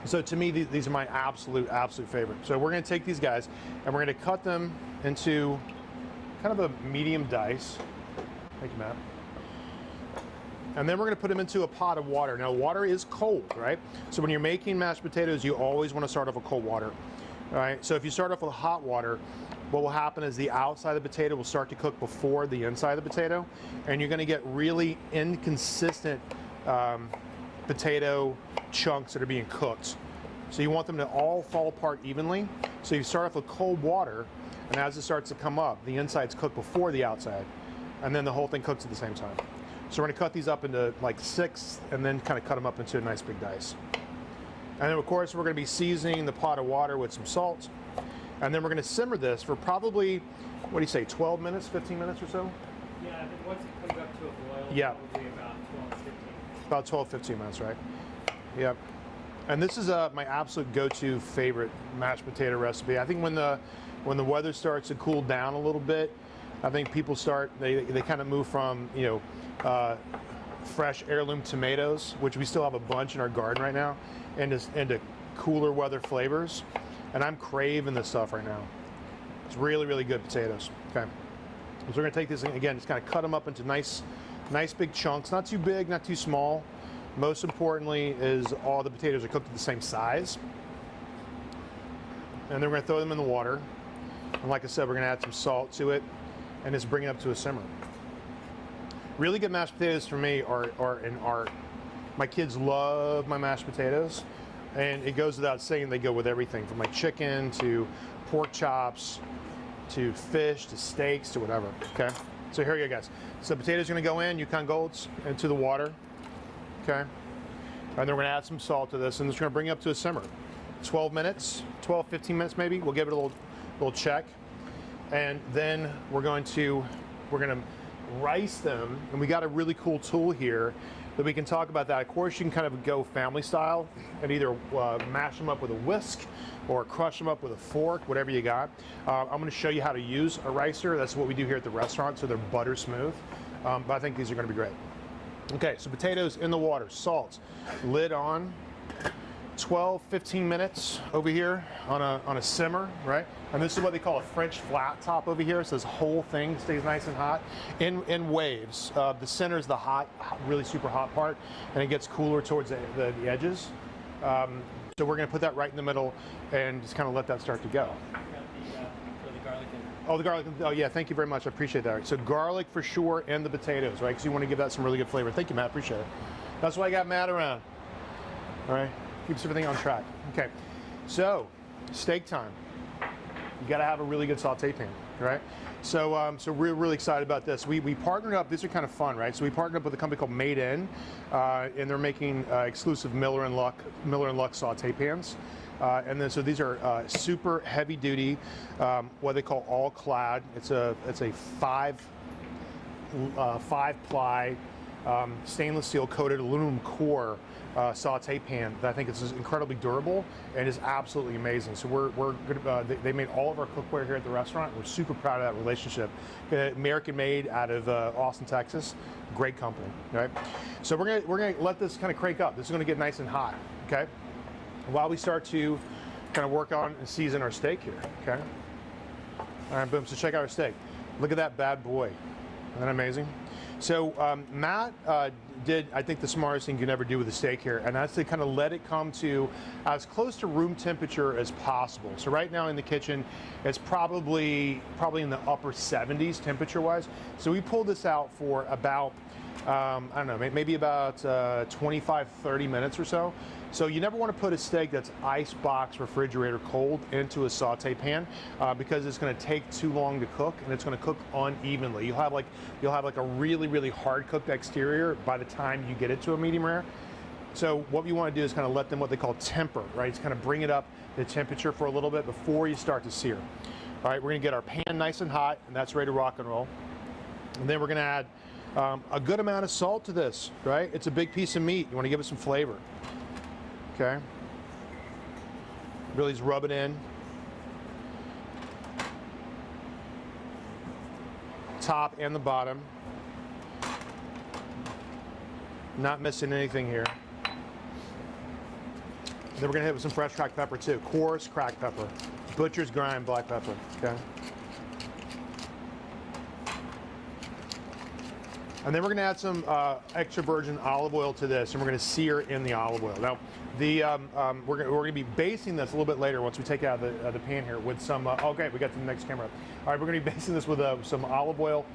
to me, these are my absolute favorite. So we're gonna take these guys and we're gonna cut them into kind of a medium dice. Thank you, Matt. And then we're going to put them into a pot of water. Now, water is cold, right? So when you're making mashed potatoes, you always want to start off with cold water, right? So if you start off with hot water, what will happen is the outside of the potato will start to cook before the inside of the potato, and you're going to get really inconsistent potato chunks that are being cooked. So you want them to all fall apart evenly. So you start off with cold water, and as it starts to come up, the inside's cooked before the outside, and then the whole thing cooks at the same time. So we're gonna cut these up into like 6, and then kind of cut them up into a nice big dice. And then of course, we're gonna be seasoning the pot of water with some salt. And then we're gonna simmer this for probably, what do you say, 12 minutes, 15 minutes or so? Yeah, I think once it comes up to a boil, Yeah. probably about 12, 15. About 12, 15 minutes, right? Yep. And this is my absolute go-to favorite mashed potato recipe. I think when the weather starts to cool down a little bit, I think people start, they kind of move from, you know, fresh heirloom tomatoes, which we still have a bunch in our garden right now, into cooler weather flavors. And I'm craving this stuff right now. It's really, really good potatoes. Okay. So we're gonna take this, again, just kind of cut them up into nice big chunks, not too big, not too small. Most importantly is all the potatoes are cooked at the same size. And then we're gonna throw them in the water. And like I said, we're gonna add some salt to it and just bring it up to a simmer. Really good mashed potatoes for me are an art. My kids love my mashed potatoes, and it goes without saying they go with everything from like chicken to pork chops to fish to steaks to whatever. Okay, so here you go, guys. So potatoes are gonna go in, Yukon Golds, into the water. Okay, and then we're gonna add some salt to this, and it's gonna bring it up to a simmer. 12 minutes, 12, 15 minutes maybe. We'll give it a little check, and then we're gonna rice them, and we got a really cool tool here that we can talk about that. Of course, you can kind of go family style and either mash them up with a whisk or crush them up with a fork, whatever you got. I'm going to show you how to use a ricer. That's what we do here at the restaurant, so they're butter smooth. But I think these are going to be great. Okay, so potatoes in the water, salt, lid on. 12, 15 minutes over here on a simmer, right? And this is what they call a French flat top over here. So this whole thing stays nice and hot in waves. The center is the hot, really super hot part, and it gets cooler towards the edges. So we're gonna put that right in the middle and just kind of let that start to go. For the garlic and Oh, the garlic, oh yeah, thank you very much, I appreciate that. So garlic for sure, and the potatoes, right? Because you want to give that some really good flavor. Thank you, Matt, appreciate it. That's why I got Matt around, all right? Keeps everything on track. Okay, so steak time. You got to have a really good saute pan, right? So, we're really excited about this. We partnered up. These are kind of fun, right? So we partnered up with a company called Made In, and they're making exclusive Miller and Luck saute pans. And then so these are super heavy duty, what they call all clad. It's a 5-ply stainless steel coated aluminum core saute pan that I think is incredibly durable and is absolutely amazing. So we're good. They made all of our cookware here at the restaurant. We're super proud of that relationship. American made out of Austin, Texas. Great company, right? So we're gonna let this kind of crank up. This is gonna get nice and hot, okay? While we start to kind of work on and season our steak here, okay? All right, boom. So check out our steak. Look at that bad boy. Isn't that amazing? So Matt did, I think, the smartest thing you can ever do with a steak here, and that's to kind of let it come to as close to room temperature as possible. So right now in the kitchen, it's probably in the upper 70s temperature-wise. So we pulled this out for about, I don't know, maybe about 25, 30 minutes or so. So you never want to put a steak that's icebox refrigerator cold into a saute pan because it's going to take too long to cook and it's going to cook unevenly. You'll have like a really, really hard cooked exterior by the time you get it to a medium rare. So what you want to do is kind of let them what they call temper, right? It's kind of bring it up the temperature for a little bit before you start to sear. All right, we're going to get our pan nice and hot, and that's ready to rock and roll. And then we're going to add a good amount of salt to this, right? It's a big piece of meat. You want to give it some flavor. Okay, really just rub it in. Top and the bottom. Not missing anything here. Then we're gonna hit it with some fresh cracked pepper too. Coarse cracked pepper. Butcher's grind black pepper, okay? And then we're gonna add some extra virgin olive oil to this, and we're gonna sear in the olive oil. Now, we're gonna be basting this a little bit later once we take it out of the pan here with some, okay, we got the next camera up. All right, we're gonna be basting this with some olive oil,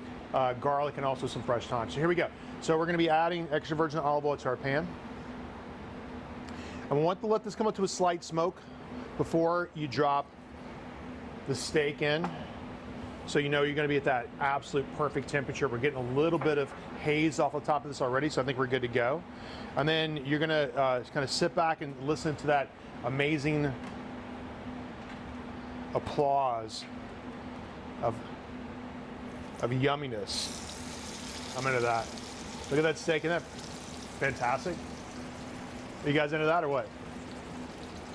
garlic, and also some fresh thyme. So here we go. So we're gonna be adding extra virgin olive oil to our pan. And we want to let this come up to a slight smoke before you drop the steak in. So you know you're going to be at that absolute perfect temperature. We're getting a little bit of haze off the top of this already, so I think we're good to go. And then you're going to kind of sit back and listen to that amazing applause of yumminess. I'm into that. Look at that steak, isn't that fantastic? Are you guys into that or what?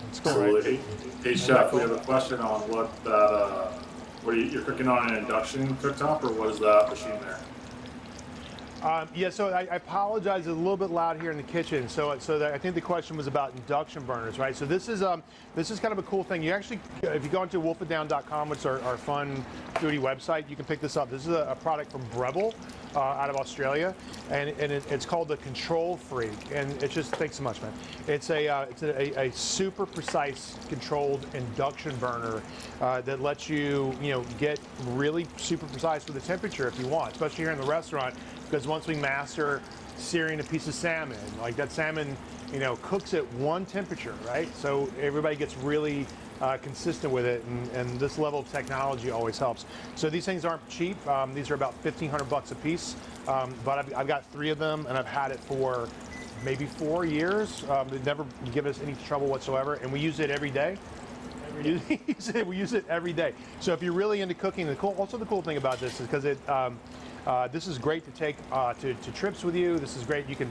It's cool, right? Absolutely. Hey, chef, we have a question on what that, you're cooking on an induction cooktop, or what is that machine there? Yeah, so I apologize, it's a little bit loud here in the kitchen. So I think the question was about induction burners, right? So this is kind of a cool thing. You actually, if you go into wolfitdown.com, which is our fun foodie website, you can pick this up. This is a product from Breville out of Australia, and it's called the Control Freak, and it's just, thanks so much, man. It's a super precise controlled induction burner that lets you get really super precise with the temperature if you want, especially here in the restaurant. Because once we master searing a piece of salmon, like that salmon, cooks at one temperature, right? So everybody gets really consistent with it, and this level of technology always helps. So these things aren't cheap. These are about $1,500 a piece, but I've got 3 of them, and I've had it for maybe 4 years. They never give us any trouble whatsoever, and we use it every day. We use it every day. So if you're really into cooking, the cool thing about this is because this is great to take to trips with you. This is great. You can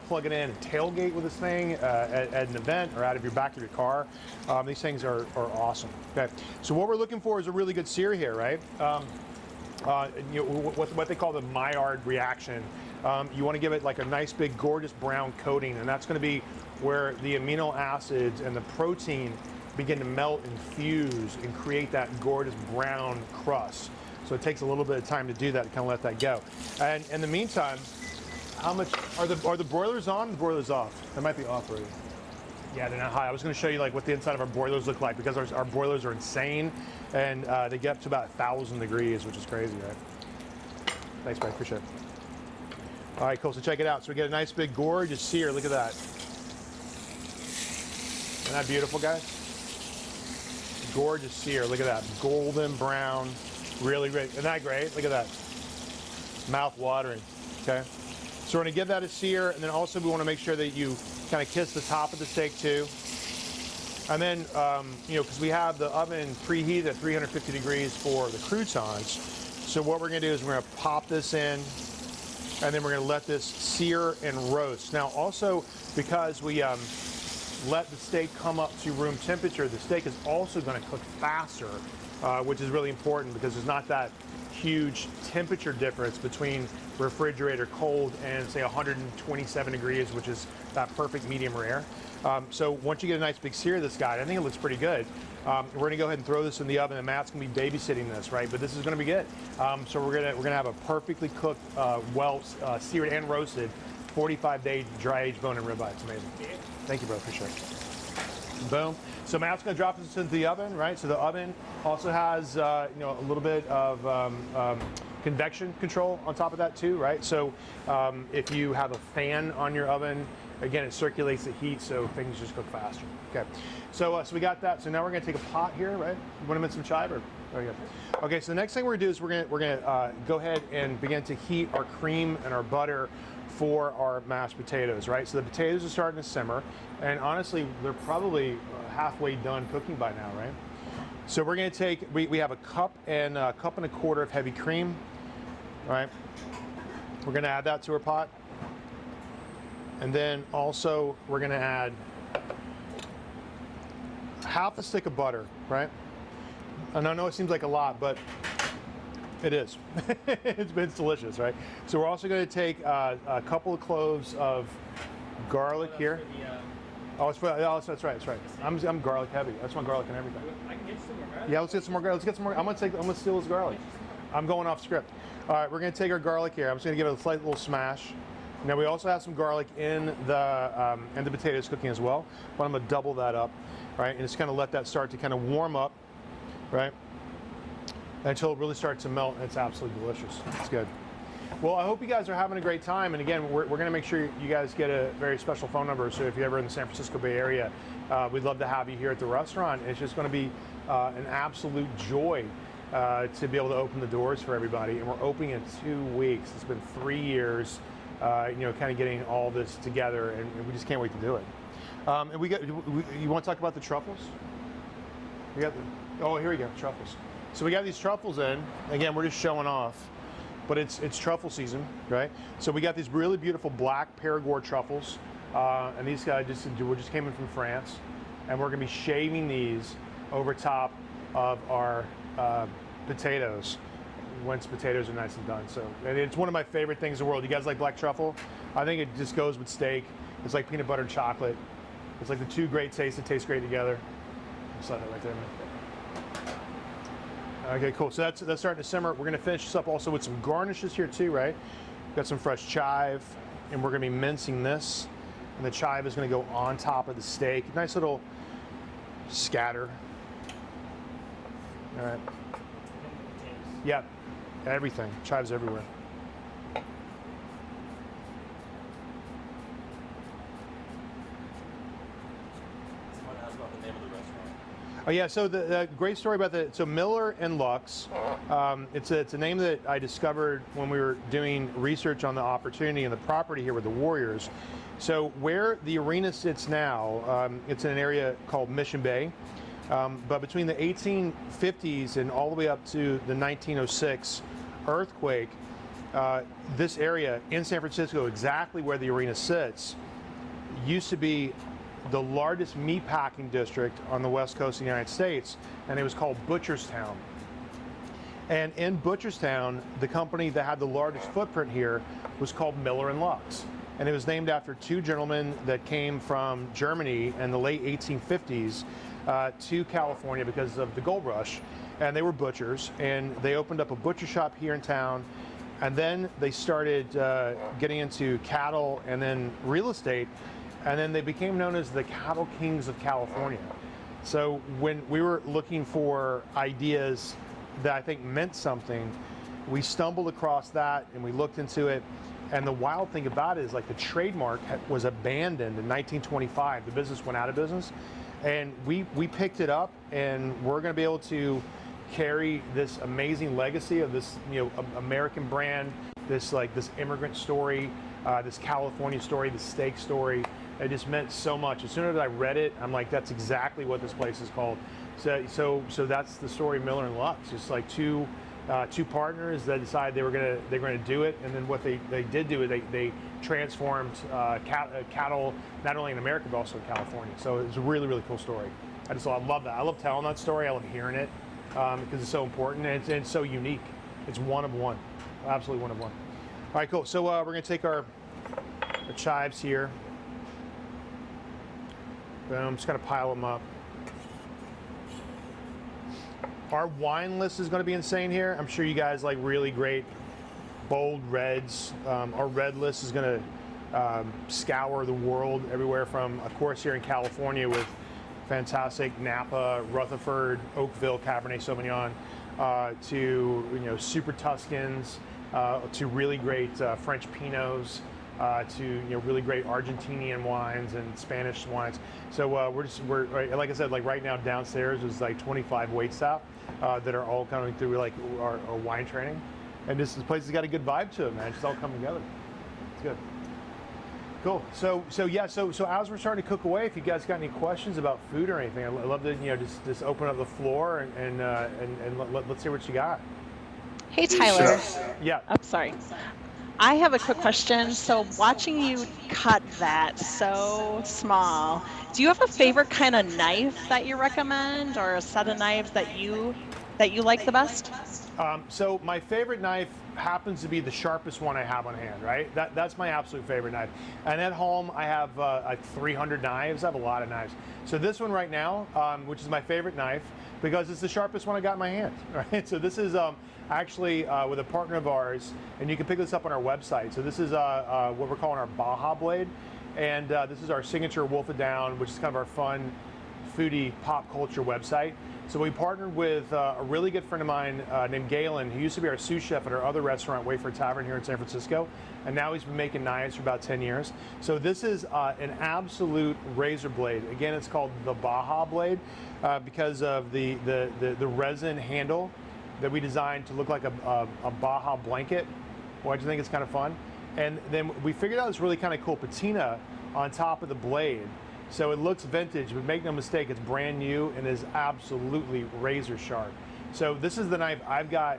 plug it in and tailgate with this thing at an event or out of your back of your car. These things are awesome. Okay, so what we're looking for is a really good sear here, right? What they call the Maillard reaction. You want to give it like a nice big gorgeous brown coating, and that's going to be where the amino acids and the protein begin to melt and fuse and create that gorgeous brown crust. So it takes a little bit of time to do that, to kind of let that go. And in the meantime, how much are the broilers on? The broilers off? They might be off already. Yeah, they're not high. I was going to show you like what the inside of our boilers look like, because our boilers are insane, and they get up to about 1,000 degrees, which is crazy, right? Thanks, man. Appreciate it. All right, cool. So check it out. So we get a nice big gorgeous sear. Look at that. Isn't that beautiful, guys? Gorgeous sear. Look at that. Golden brown. Really great. Isn't that great? Look at that. Mouth watering. Okay. So we're going to give that a sear, and then also we want to make sure that you kind of kiss the top of the steak too. And then, because we have the oven preheated at 350 degrees for the croutons. So what we're going to do is we're going to pop this in, and then we're going to let this sear and roast. Now, also because we let the steak come up to room temperature, the steak is also going to cook faster. Which is really important because there's not that huge temperature difference between refrigerator cold and say 127 degrees, which is that perfect medium rare. So once you get a nice big sear of this guy, I think it looks pretty good. We're going to go ahead and throw this in the oven, and Matt's going to be babysitting this, right? But this is going to be good. So we're going to have a perfectly cooked, seared and roasted 45-day dry aged bone and ribeye. It's amazing. Thank you, bro. Appreciate it. Boom. So Matt's going to drop this into the oven, right? So the oven also has, a little bit of convection control on top of that too, right? So if you have a fan on your oven, again, it circulates the heat, so things just cook faster. Okay. So we got that. So now we're going to take a pot here, right? You want to make some chive or? Oh, yeah. Okay. So the next thing we're going to do is we're going to go ahead and begin to heat our cream and our butter for our mashed potatoes, right? So the potatoes are starting to simmer, and honestly, they're probably halfway done cooking by now, right? So we're gonna take, we have a cup and a quarter of heavy cream, right? We're gonna add that to our pot. And then also we're gonna add half a stick of butter, right? And I know it seems like a lot, but it is. It's delicious, right? So we're also going to take a couple of cloves of garlic here. That's right. That's right. I'm garlic heavy. That's my garlic and everything. I can get some more garlic. Yeah, let's get some more garlic. I'm gonna steal this garlic. I'm going off script. All right, we're gonna take our garlic here. I'm just gonna give it a slight little smash. Now we also have some garlic in the potatoes cooking as well, but I'm gonna double that up, right? And just kind of let that start to kind of warm up, right? Until it really starts to melt, and it's absolutely delicious. It's good. Well, I hope you guys are having a great time. And again, we're going to make sure you guys get a very special phone number. So if you're ever in the San Francisco Bay Area, we'd love to have you here at the restaurant. It's just going to be an absolute joy to be able to open the doors for everybody. And we're opening in 2 weeks. It's been 3 years, kind of getting all this together, and we just can't wait to do it. And you want to talk about the truffles? We got oh, here we go, truffles. So we got these truffles in. Again, we're just showing off. But it's truffle season, right? So we got these really beautiful black Perigord truffles, and these guys just came in from France, and we're gonna be shaving these over top of our potatoes once potatoes are nice and done. So, and it's one of my favorite things in the world. You guys like black truffle? I think it just goes with steak. It's like peanut butter and chocolate. It's like the two great tastes that taste great together. Just let that right there, man. Okay, cool. So that's starting to simmer. We're gonna finish this up also with some garnishes here too, right? Got some fresh chive, and we're gonna be mincing this. And the chive is gonna go on top of the steak. Nice little scatter. All right. Yeah, everything. Chives everywhere. Oh yeah, so the great story about so Miller and Lux, it's a name that I discovered when we were doing research on the opportunity and the property here with the Warriors. So where the arena sits now, it's in an area called Mission Bay, but between the 1850s and all the way up to the 1906 earthquake, this area in San Francisco, exactly where the arena sits, used to be the largest meatpacking district on the west coast of the United States, and it was called Butcherstown. And in Butcherstown, the company that had the largest footprint here was called Miller and Lux. And it was named after two gentlemen that came from Germany in the late 1850s to California because of the gold rush. And they were butchers, and they opened up a butcher shop here in town. And then they started getting into cattle and then real estate. And then they became known as the Cattle Kings of California. So when we were looking for ideas that I think meant something, we stumbled across that and we looked into it. And the wild thing about it is, like, the trademark was abandoned in 1925. The business went out of business. And we picked it up, and we're gonna be able to carry this amazing legacy of this, American brand, this immigrant story, this California story, the steak story. It just meant so much. As soon as I read it, I'm like, that's exactly what this place is called. So that's the story of Miller and Lux. Just like two partners that decided they're gonna do it, and then what they did do is they transformed cattle not only in America but also in California. So it's a really, really cool story. I love that. I love telling that story. I love hearing it because it's so important, and it's so unique. It's one of one, absolutely one of one. All right, cool. So we're gonna take our chives here. Boom, just gonna pile them up. Our wine list is gonna be insane here. I'm sure you guys like really great, bold reds. Our red list is gonna scour the world everywhere from, of course, here in California with fantastic Napa, Rutherford, Oakville Cabernet Sauvignon, to super Tuscans, to really great French Pinots, to really great Argentinian wines and Spanish wines. So we're like I said, like right now downstairs is like 25 wait staff that are all coming through like our wine training, and this place has got a good vibe to it, man. It's all coming together. It's good. Cool. So as we're starting to cook away, if you guys got any questions about food or anything, I'd love to just open up the floor and let's hear what you got. Hey Tyler. Sure. Yeah. I'm sorry. I have a quick question. So watching you cut that so small, do you have a favorite kind of knife that you recommend, or a set of knives that you like the best? So my favorite knife happens to be the sharpest one I have on hand, right? That's my absolute favorite knife. And at home, I have like 300 knives. I have a lot of knives. So this one right now, which is my favorite knife, because it's the sharpest one I got in my hand, right? So this is actually with a partner of ours, and you can pick this up on our website. So this is what we're calling our Baja blade. And this is our signature Wolf It Down, which is kind of our fun, foodie pop culture website. So we partnered with a really good friend of mine named Galen, who used to be our sous chef at our other restaurant, Wayfair Tavern here in San Francisco. And now he's been making knives for about 10 years. So this is an absolute razor blade. Again, it's called the Baja blade because of the resin handle that we designed to look like a Baja blanket, which I think is kind of fun. And then we figured out this really kind of cool patina on top of the blade. So it looks vintage, but make no mistake, it's brand new and is absolutely razor sharp. So this is the knife I've got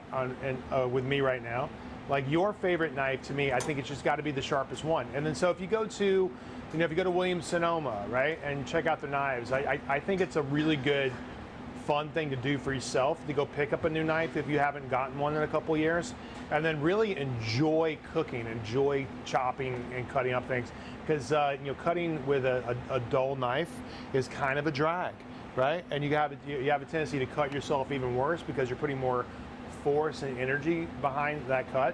with me right now. Like your favorite knife to me, I think it's just got to be the sharpest one. And then so if you go to, if you go to Williams-Sonoma, right, and check out their knives, I think it's a really good, fun thing to do for yourself, to go pick up a new knife if you haven't gotten one in a couple years, and then really enjoy cooking, enjoy chopping and cutting up things, because cutting with a dull knife is kind of a drag, right? And you have a tendency to cut yourself even worse because you're putting more force and energy behind that cut.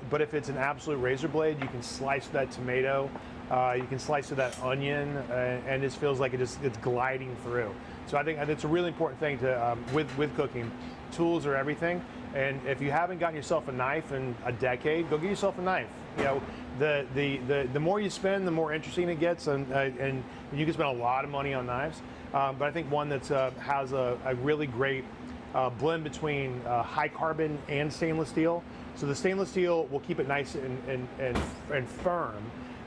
But if it's an absolute razor blade, you can slice that tomato, you can slice through that onion, and it feels like it's gliding through. So I think it's a really important thing to with cooking. Tools are everything, and if you haven't gotten yourself a knife in a decade, go get yourself a knife. The more you spend, the more interesting it gets, and you can spend a lot of money on knives. But I think one that has a really great blend between high carbon and stainless steel. So the stainless steel will keep it nice and firm.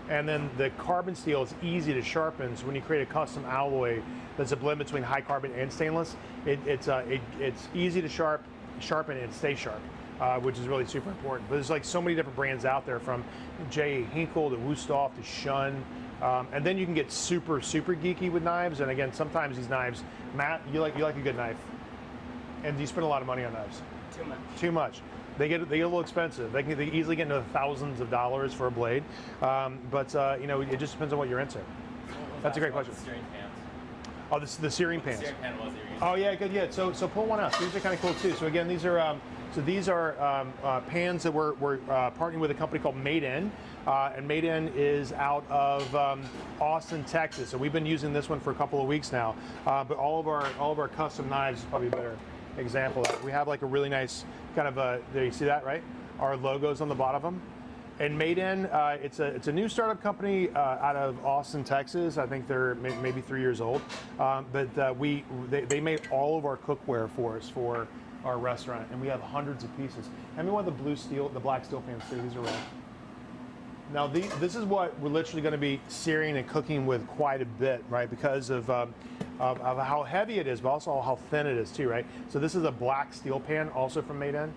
And then the carbon steel is easy to sharpen. So when you create a custom alloy that's a blend between high carbon and stainless, it's easy to sharpen and stay sharp, which is really super important. But there's like so many different brands out there, from J. Hinkle to Wusthof to Shun. And then you can get super geeky with knives. And again, sometimes these knives, Matt, you like a good knife, and you spend a lot of money on knives. Too much. They get a little expensive. They easily get into the thousands of dollars for a blade, but it just depends on what you're into. That's a great question. Oh, this is the searing pans. The searing pan was oh yeah, good. Yeah. So pull one out. These are kind of cool too. So again, these are pans that we're partnering with a company called Made In, and Made In is out of Austin, Texas. So we've been using this one for a couple of weeks now. But all of our custom knives is probably a better example of that. We have like a really nice kind of there you see that, right? Our logos on the bottom of them. And Made In, it's a new startup company out of Austin, Texas. I think they're maybe 3 years old. But they made all of our cookware for us for our restaurant, and we have hundreds of pieces. Hand me one of the black steel pans too. These are red. Now this is what we're literally going to be searing and cooking with quite a bit, right? Because of how heavy it is, but also how thin it is too, right? So this is a black steel pan, also from Made In.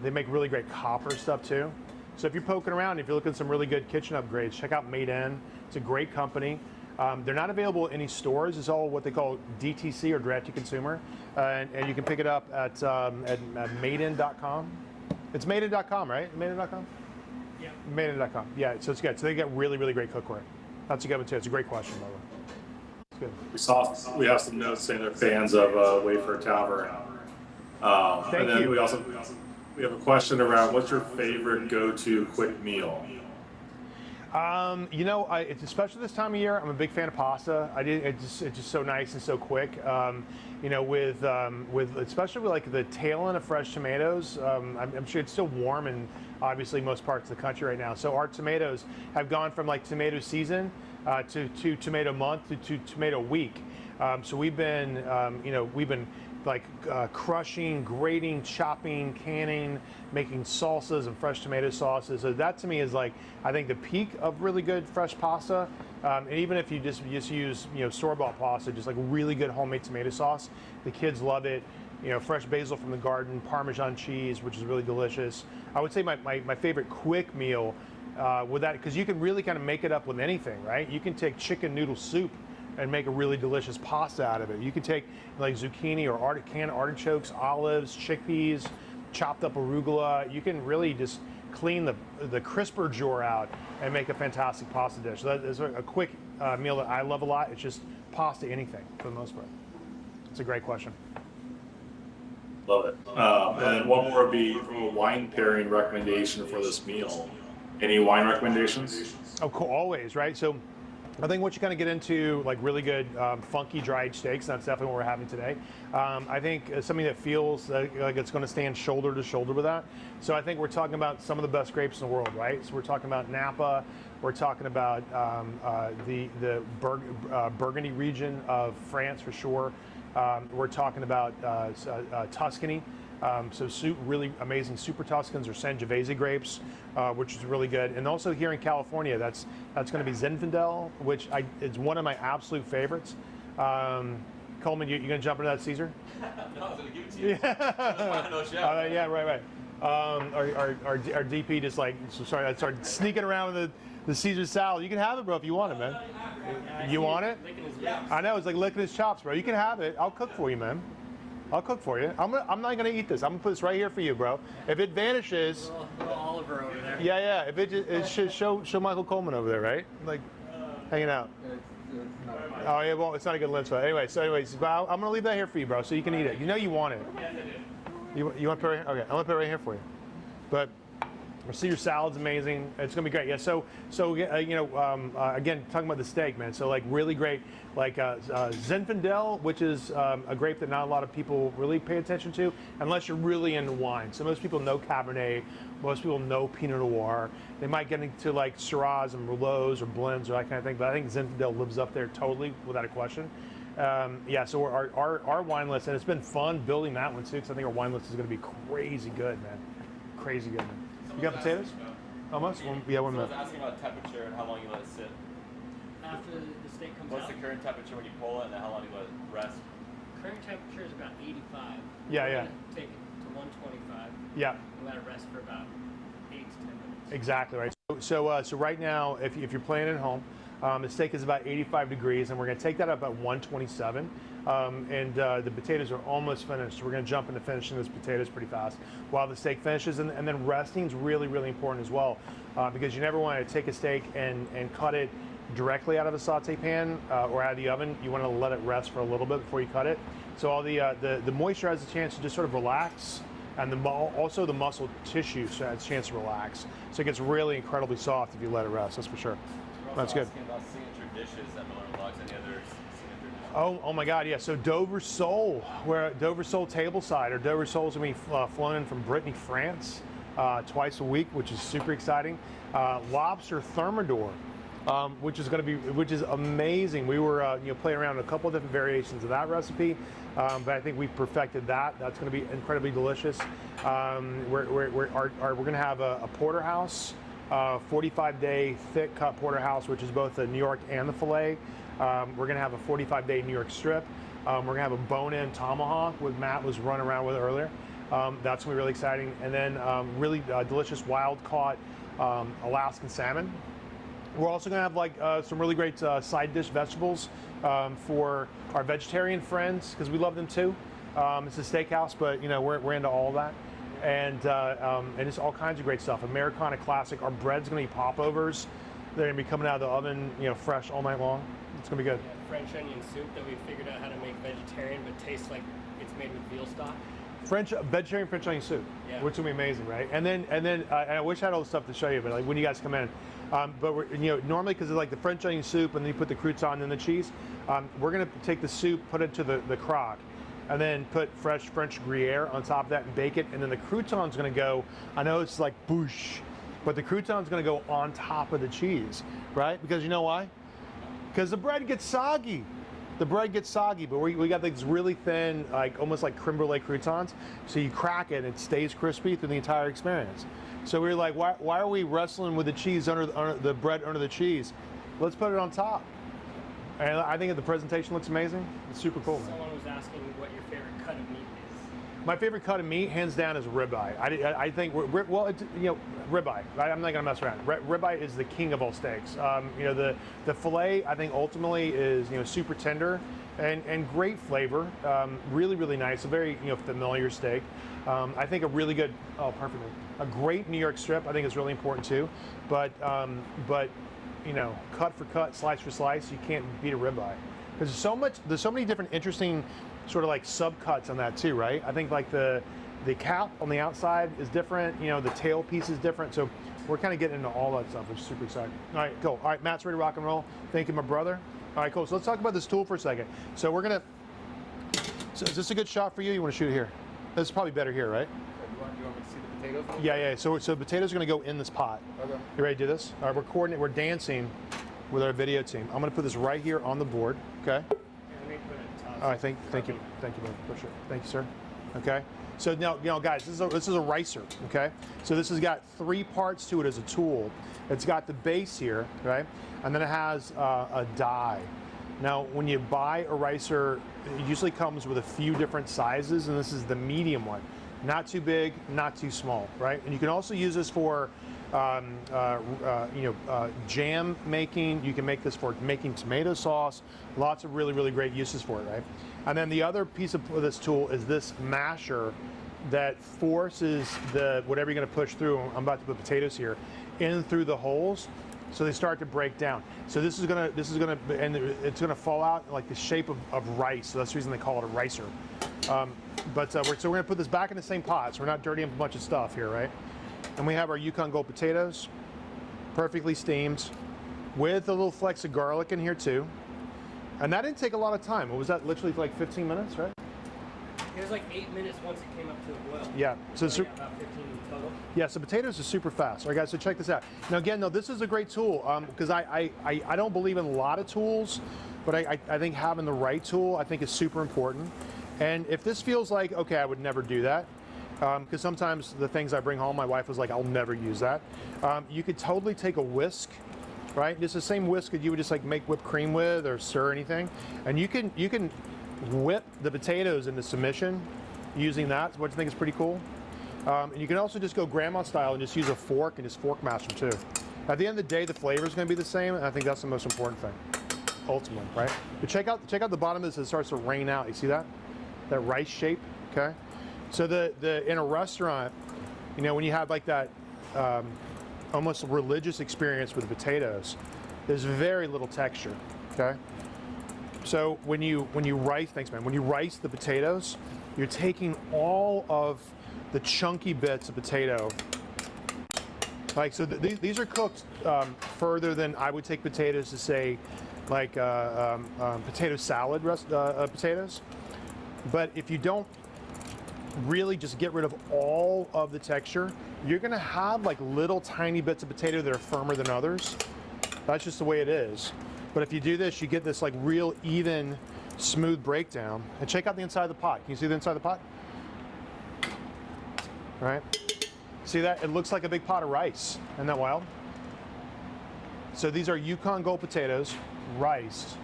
They make really great copper stuff too. So if you're poking around, if you're looking at some really good kitchen upgrades, check out Made In. It's a great company. They're not available in any stores. It's all what they call DTC, or direct to consumer, and you can pick it up at madein.com. It's madein.com, right? Madein.com. Yeah. Madein.com. Yeah. So it's good. So they get really great cookware. That's a good one too. It's a great question, by the way. It's good. We have some notes saying they're fans of Wayfair Tavern. Thank you. We have a question around what's your favorite go-to quick meal? It's especially this time of year. I'm a big fan of pasta. It's just so nice and so quick. With especially with like the tail end of fresh tomatoes. I'm sure it's still warm in obviously most parts of the country right now. So our tomatoes have gone from like tomato season to tomato month to tomato week. So we've been crushing, grating, chopping, canning, making salsas and fresh tomato sauces. So that to me is like, I think the peak of really good fresh pasta. And even if you just use store-bought pasta, just like really good homemade tomato sauce, the kids love it. Fresh basil from the garden, Parmesan cheese, which is really delicious. I would say my favorite quick meal with that, because you can really kind of make it up with anything, right? You can take chicken noodle soup and make a really delicious pasta out of it. You can take like zucchini or canned artichokes, olives, chickpeas, chopped up arugula. You can really just clean the crisper drawer out and make a fantastic pasta dish. So that is a quick meal that I love a lot. It's just pasta anything for the most part. It's a great question. Love it. And then one more would be a wine pairing recommendation for this meal. Any wine recommendations? Oh, cool. Always, right? So I think once you kind of get into like really good funky dried steaks, that's definitely what we're having today. I think something that feels like it's going to stand shoulder to shoulder with that. So I think we're talking about some of the best grapes in the world, right? So we're talking about Napa. We're talking about the Burgundy region of France for sure. We're talking about Tuscany. So really amazing Super Tuscans or Sangiovese grapes, which is really good. And also here in California, that's going to be Zinfandel, which is one of my absolute favorites. Coleman, you going to jump into that, Caesar? No, I was going to give it to you. Yeah, yeah, right. Our DP just like, sorry, I started sneaking around with the Caesar salad. You can have it, bro, if you want it, man. You want it? I know, it's like licking his chops, bro. You can have it. I'll cook for you, man. I'll cook for you. I'm not gonna eat this. I'm gonna put this right here for you, bro. If it vanishes, little Oliver over there. yeah. If it should show Michael Coleman over there, right? Like hanging out. Oh yeah, well, it's not a good lens. Anyways, but I'm gonna leave that here for you, bro, so you can eat it. You know you want it. You want to put it right here? Okay, I'm gonna put it right here for you. But see, your salad's amazing. It's gonna be great. Yeah. So again, talking about the steak, man. So like really great, like Zinfandel, which is a grape that not a lot of people really pay attention to, unless you're really into wine. So most people know Cabernet. Most people know Pinot Noir. They might get into like Syrahs and Merlots or blends or that kind of thing. But I think Zinfandel lives up there totally, without a question. Yeah. So our wine list, and it's been fun building that one too, because I think our wine list is gonna be crazy good, man. Crazy good, man. You got potatoes? Almost? Yeah, 1 minute. I was asking about temperature and how long you let it sit. After the steak comes What's out, the current temperature when you pull it, and then how long you let it rest? current temperature is about 85. Yeah, We're yeah. gonna take it to 125 Yeah, and let it rest for about 8 to 10 minutes. exactly right. So right now, if you're playing at home, the steak is about 85 degrees, and we're going to take that up at 127. And the potatoes are almost finished. So we're going to jump into finishing those potatoes pretty fast while the steak finishes. And then resting is really, really important as well, because you never want to take a steak and cut it directly out of a saute pan or out of the oven. You want to let it rest for a little bit before you cut it. So all the moisture has a chance to just sort of relax, and also the muscle tissue has a chance to relax. So it gets really incredibly soft if you let it rest. That's for sure. That's good. About signature dishes at Miller Vlogs. Any other signature dishes? Oh my God, yeah. So Dover sole, where Dover sole tableside, or Dover sole's gonna be flown in from Brittany, France, twice a week, which is super exciting. Lobster thermidor, which is amazing. We were playing around with a couple of different variations of that recipe, but I think we perfected that. That's going to be incredibly delicious. We're going to have a porterhouse. 45-day thick cut porterhouse, which is both the New York and the filet. We're going to have a 45-day New York strip. We're going to have a bone-in tomahawk, what Matt was running around with earlier. That's going to be really exciting. And then really delicious wild-caught Alaskan salmon. We're also going to have some really great side dish vegetables for our vegetarian friends, because we love them too. It's a steakhouse, but we're into all that. And it's all kinds of great stuff. Americana classic. Our bread's gonna be popovers. They're gonna be coming out of the oven, fresh all night long. It's gonna be good. Yeah, French onion soup that we figured out how to make vegetarian, but tastes like it's made with veal stock. Vegetarian French onion soup, Yeah. which will be amazing, right? And then I wish I had all the stuff to show you, but like when you guys come in, but we're normally, because of like the French onion soup, and then you put the crouton and the cheese, we're gonna take the soup, put it to the crock, and then put fresh French Gruyere on top of that and bake it. And then the crouton's gonna go, I know it's like boosh, but the crouton's gonna go on top of the cheese, right? Because you know why? Because the bread gets soggy. The bread gets soggy, but we got these really thin, like almost like creme brulee croutons. So you crack it and it stays crispy through the entire experience. So we were like, why are we wrestling with the cheese under the bread under the cheese? Let's put it on top. And I think the presentation looks amazing. It's super cool, man. Someone was asking what your favorite cut of meat is. My favorite cut of meat, hands down, is ribeye. I think, well, it's, you know, ribeye. I'm not gonna mess around. Ribeye is the king of all steaks. You know, the fillet, I think ultimately is, you know, super tender and great flavor. Really, really nice. A very, you know, familiar steak. I think a really good, perfectly. A great New York strip, I think, is really important too. But you know, cut for cut, slice for slice, you can't beat a ribeye. There's so many different interesting sort of like subcuts on that too, right? I think like the cap on the outside is different, you know, the tail piece is different. So we're kind of getting into all that stuff, which is super exciting. All right, cool. All right, Matt's ready to rock and roll. Thank you, my brother. All right, cool. So let's talk about this tool for a second. So so is this a good shot for you? You want to shoot it here? This is probably better here, right? You want me to see the potatoes? Yeah. So the potatoes are gonna go in this pot. Okay. You ready to do this? All right, we're dancing with our video team. I'm gonna put this right here on the board, okay? All right, thank you, brother, for sure. Thank you, sir. Okay. So now, you know, guys, this is a ricer. Okay. So this has got 3 parts to it as a tool. It's got the base here, right, and then it has a die. Now, when you buy a ricer, it usually comes with a few different sizes, and this is the medium one. Not too big, not too small, right? And you can also use this for, jam making. You can make this for making tomato sauce. Lots of really, really great uses for it, right? And then the other piece of this tool is this masher that forces whatever you're going to push through. I'm about to put potatoes here in through the holes, so they start to break down. So it's gonna fall out like the shape of rice. So that's the reason they call it a ricer. So we're gonna put this back in the same pot, so we're not dirtying up a bunch of stuff here, right? And we have our Yukon Gold potatoes, perfectly steamed, with a little flecks of garlic in here too. And that didn't take a lot of time. What was that, literally like 15 minutes, right? It was like 8 minutes once it came up to a boil. Yeah, so about 15 total. yeah, so potatoes are super fast. All right, guys, so check this out. Now, again, though, this is a great tool because I don't believe in a lot of tools, but I think having the right tool, I think, is super important. And if this feels like, okay, I would never do that, because sometimes the things I bring home, my wife was like, I'll never use that. You could totally take a whisk, right? It's the same whisk that you would just like make whipped cream with or stir anything. And you can whip the potatoes into submission using that, which I think is pretty cool. And you can also just go grandma style and just use a fork and just fork mash them too. At the end of the day, the flavor is going to be the same, and I think that's the most important thing, ultimately, right? But check out the bottom of this. It starts to rain out. You see that? That rice shape, okay? So in a restaurant, you know, when you have like that almost religious experience with the potatoes, there's very little texture, okay? So when you rice, thanks man, when you rice the potatoes, you're taking all of the chunky bits of potato. Like, so these are cooked further than I would take potatoes to, say, like potato salad potatoes. But if you don't really just get rid of all of the texture, you're gonna have like little tiny bits of potato that are firmer than others. That's just the way it is. But if you do this, you get this like real even, smooth breakdown. And check out the inside of the pot. Can you see the inside of the pot? All right. See that? It looks like a big pot of rice. Isn't that wild? So these are Yukon Gold potatoes, riced.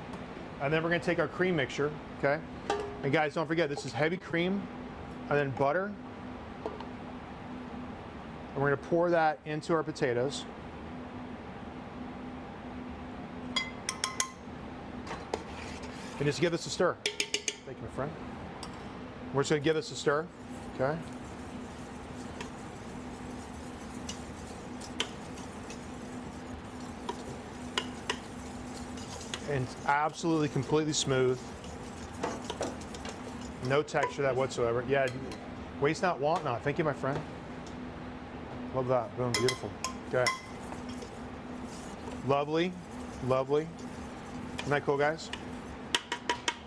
And then we're gonna take our cream mixture, okay? And guys, don't forget, this is heavy cream and then butter. And we're gonna pour that into our potatoes. And just give this a stir. Thank you, my friend. We're just gonna give this a stir, okay? And it's absolutely, completely smooth. No texture to that whatsoever. Yeah, waste not, want not. Thank you, my friend. Love that. Boom, beautiful. Okay. Lovely, lovely. Isn't that cool, guys?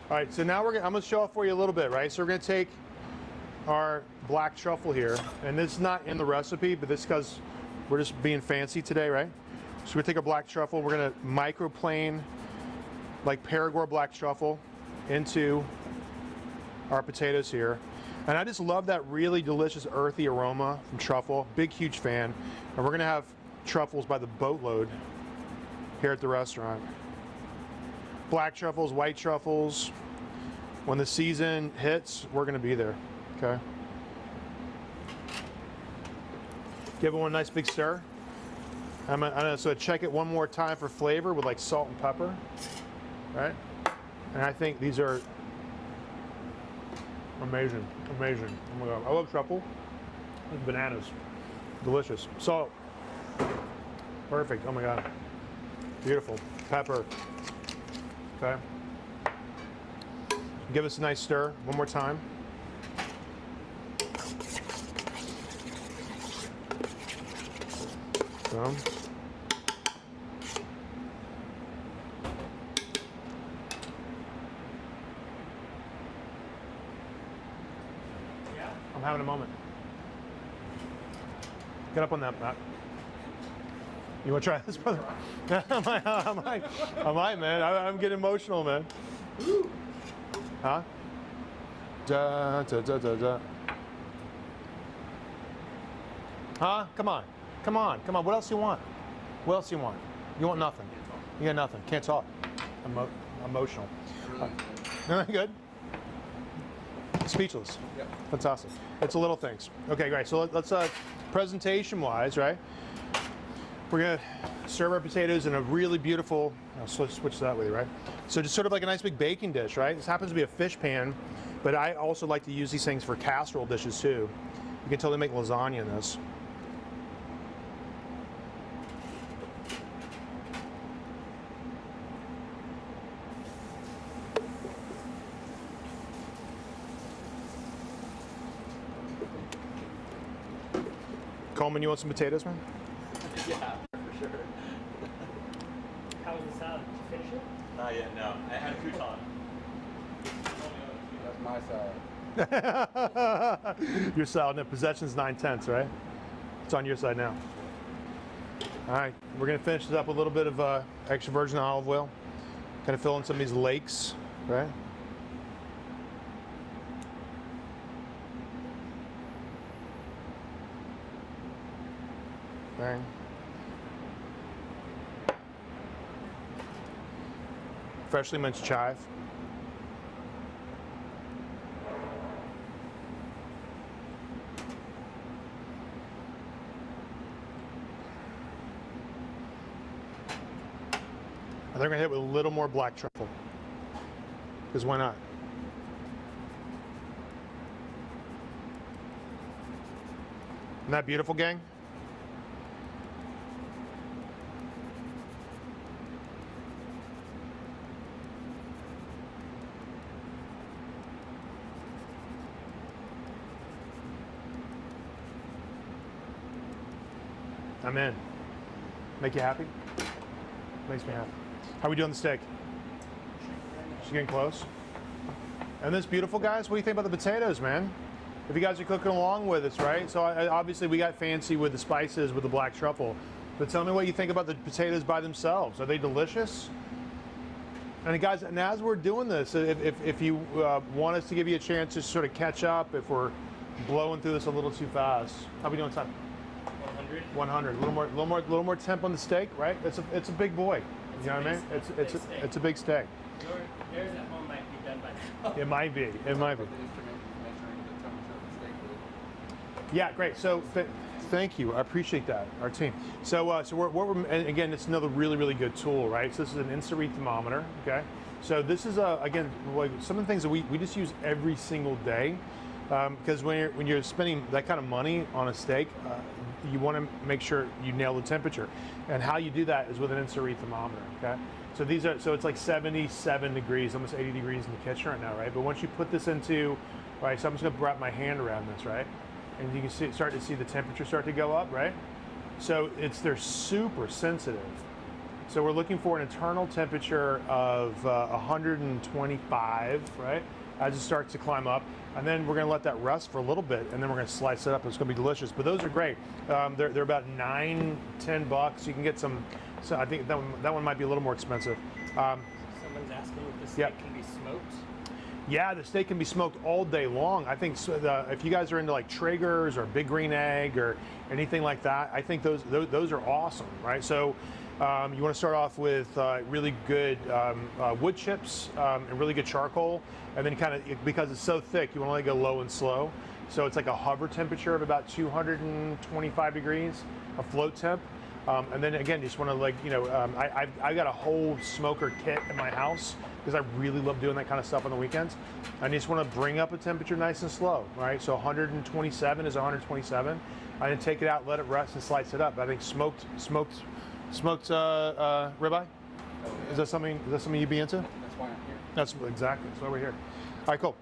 All right, so now I'm gonna show off for you a little bit, right? So we're gonna take our black truffle here, and this is not in the recipe, but this is because we're just being fancy today, right? So we're gonna take our black truffle, we're gonna microplane like Perigord black truffle into our potatoes here. And I just love that really delicious earthy aroma from truffle. Big, huge fan. And we're gonna have truffles by the boatload here at the restaurant. Black truffles, white truffles. When the season hits, we're gonna be there, okay? Give it one nice big stir. I'm gonna so check it one more time for flavor with like salt and pepper, right? And I think these are amazing, amazing. Oh my God, I love truffle. It's bananas, delicious. Salt, perfect. Oh my God, beautiful. Pepper, okay. Give us a nice stir one more time. So. I'm having a moment. Get up on that, Matt. You want to try this, brother? I might, man. I'm getting emotional, man. Huh? Da, da, da, da, da. Huh? Come on. Come on. Come on. What else you want? What else you want? You want nothing. You got nothing. Can't talk. Emotional. Good. Speechless. Yep. Fantastic. It's the little things. Okay, great. So let's presentation-wise, right? We're gonna serve our potatoes in a really beautiful. I'll switch that with you, right? So just sort of like a nice big baking dish, right? This happens to be a fish pan, but I also like to use these things for casserole dishes too. You can totally make lasagna in this. Coleman, you want some potatoes, man? Yeah, for sure. How was the salad? Did you finish it? Not yet, no. I had a crouton. That's my side. Your salad, no, possession's 9/10, right? It's on your side now. All right, we're gonna finish this up with a little bit of extra virgin olive oil. Kind of fill in some of these lakes, right? Bang. Freshly minced chive. And they're gonna hit it with a little more black truffle. Because why not? Isn't that beautiful, gang? I'm in. Make you happy? Makes me happy. How we doing the steak? She's getting close. And this beautiful, guys, what do you think about the potatoes, man? If you guys are cooking along with us, right? So obviously we got fancy with the spices, with the black truffle. But tell me what you think about the potatoes by themselves. Are they delicious? And guys, and as we're doing this, if you want us to give you a chance to sort of catch up, if we're blowing through this a little too fast, how we doing time? 100. 100. A little more temp on the steak, right? It's a big boy. You know what I mean? It's a big steak. Yours at home might be done by now. It might be. It might be. Yeah, great. So thank you. I appreciate that. Our team. So we're and again, it's another really good tool, right? So this is an instant read thermometer. Okay. So this is again like some of the things that we just use every single day. Because when you're spending that kind of money on a steak, you want to make sure you nail the temperature, and how you do that is with an instant read thermometer. Okay, so it's like 77 degrees, almost 80 degrees in the kitchen right now, right? But once you put this into, right, so I'm just going to wrap my hand around this, right, and you can start to see the temperature start to go up, right? So they're super sensitive. So we're looking for an internal temperature of 125, right? As it starts to climb up, and then we're going to let that rest for a little bit, and then we're going to slice it up. It's going to be delicious. But those are great. They're about $9-10 bucks. You can get some. So I think that one might be a little more expensive. Someone's asking if the steak can be smoked. Yeah, the steak can be smoked all day long. I think if you guys are into like Traeger's or Big Green Egg or anything like that, I think those are awesome, right? So. You want to start off with really good wood chips and really good charcoal, and then kind of, because it's so thick, you want to let it go low and slow. So it's like a hover temperature of about 225 degrees, a float temp. And then again, just want to I got a whole smoker kit in my house because I really love doing that kind of stuff on the weekends. I just want to bring up a temperature nice and slow, right? So 127 is 127. I didn't take it out, let it rest, and slice it up. I think smoked ribeye. Is that something you'd be into? That's why I'm here. That's exactly. That's why we're here. All right, cool.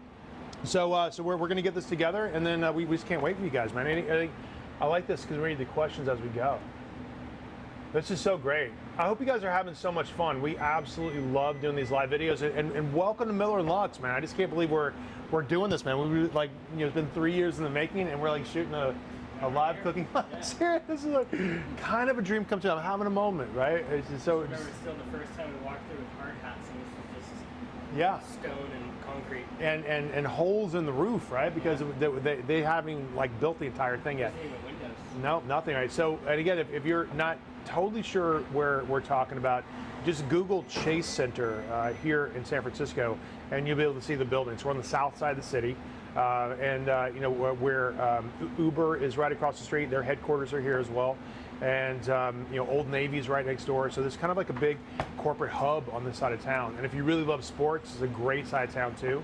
So we're going to get this together, and then we just can't wait for you guys, man. I like this because we read the questions as we go. This is so great. I hope you guys are having so much fun. We absolutely love doing these live videos, and welcome to Miller and Lux, man. I just can't believe we're doing this, man. It's been 3 years in the making, and we're like shooting a live cooking class here. This is like kind of a dream come true. I'm having a moment, right? It's just so. I remember still the first time we walked through with hard hats, and this was just stone and concrete. And holes in the roof, right? Because they haven't like built the entire thing yet. There's even windows. No, nothing, right? So, and again, if you're not totally sure where we're talking about, just Google Chase Center here in San Francisco, and you'll be able to see the buildings. We're on the south side of the city, where Uber is right across the street. Their headquarters are here as well, and Old Navy's right next door. So there's kind of like a big corporate hub on this side of town. And if you really love sports, it's a great side of town too,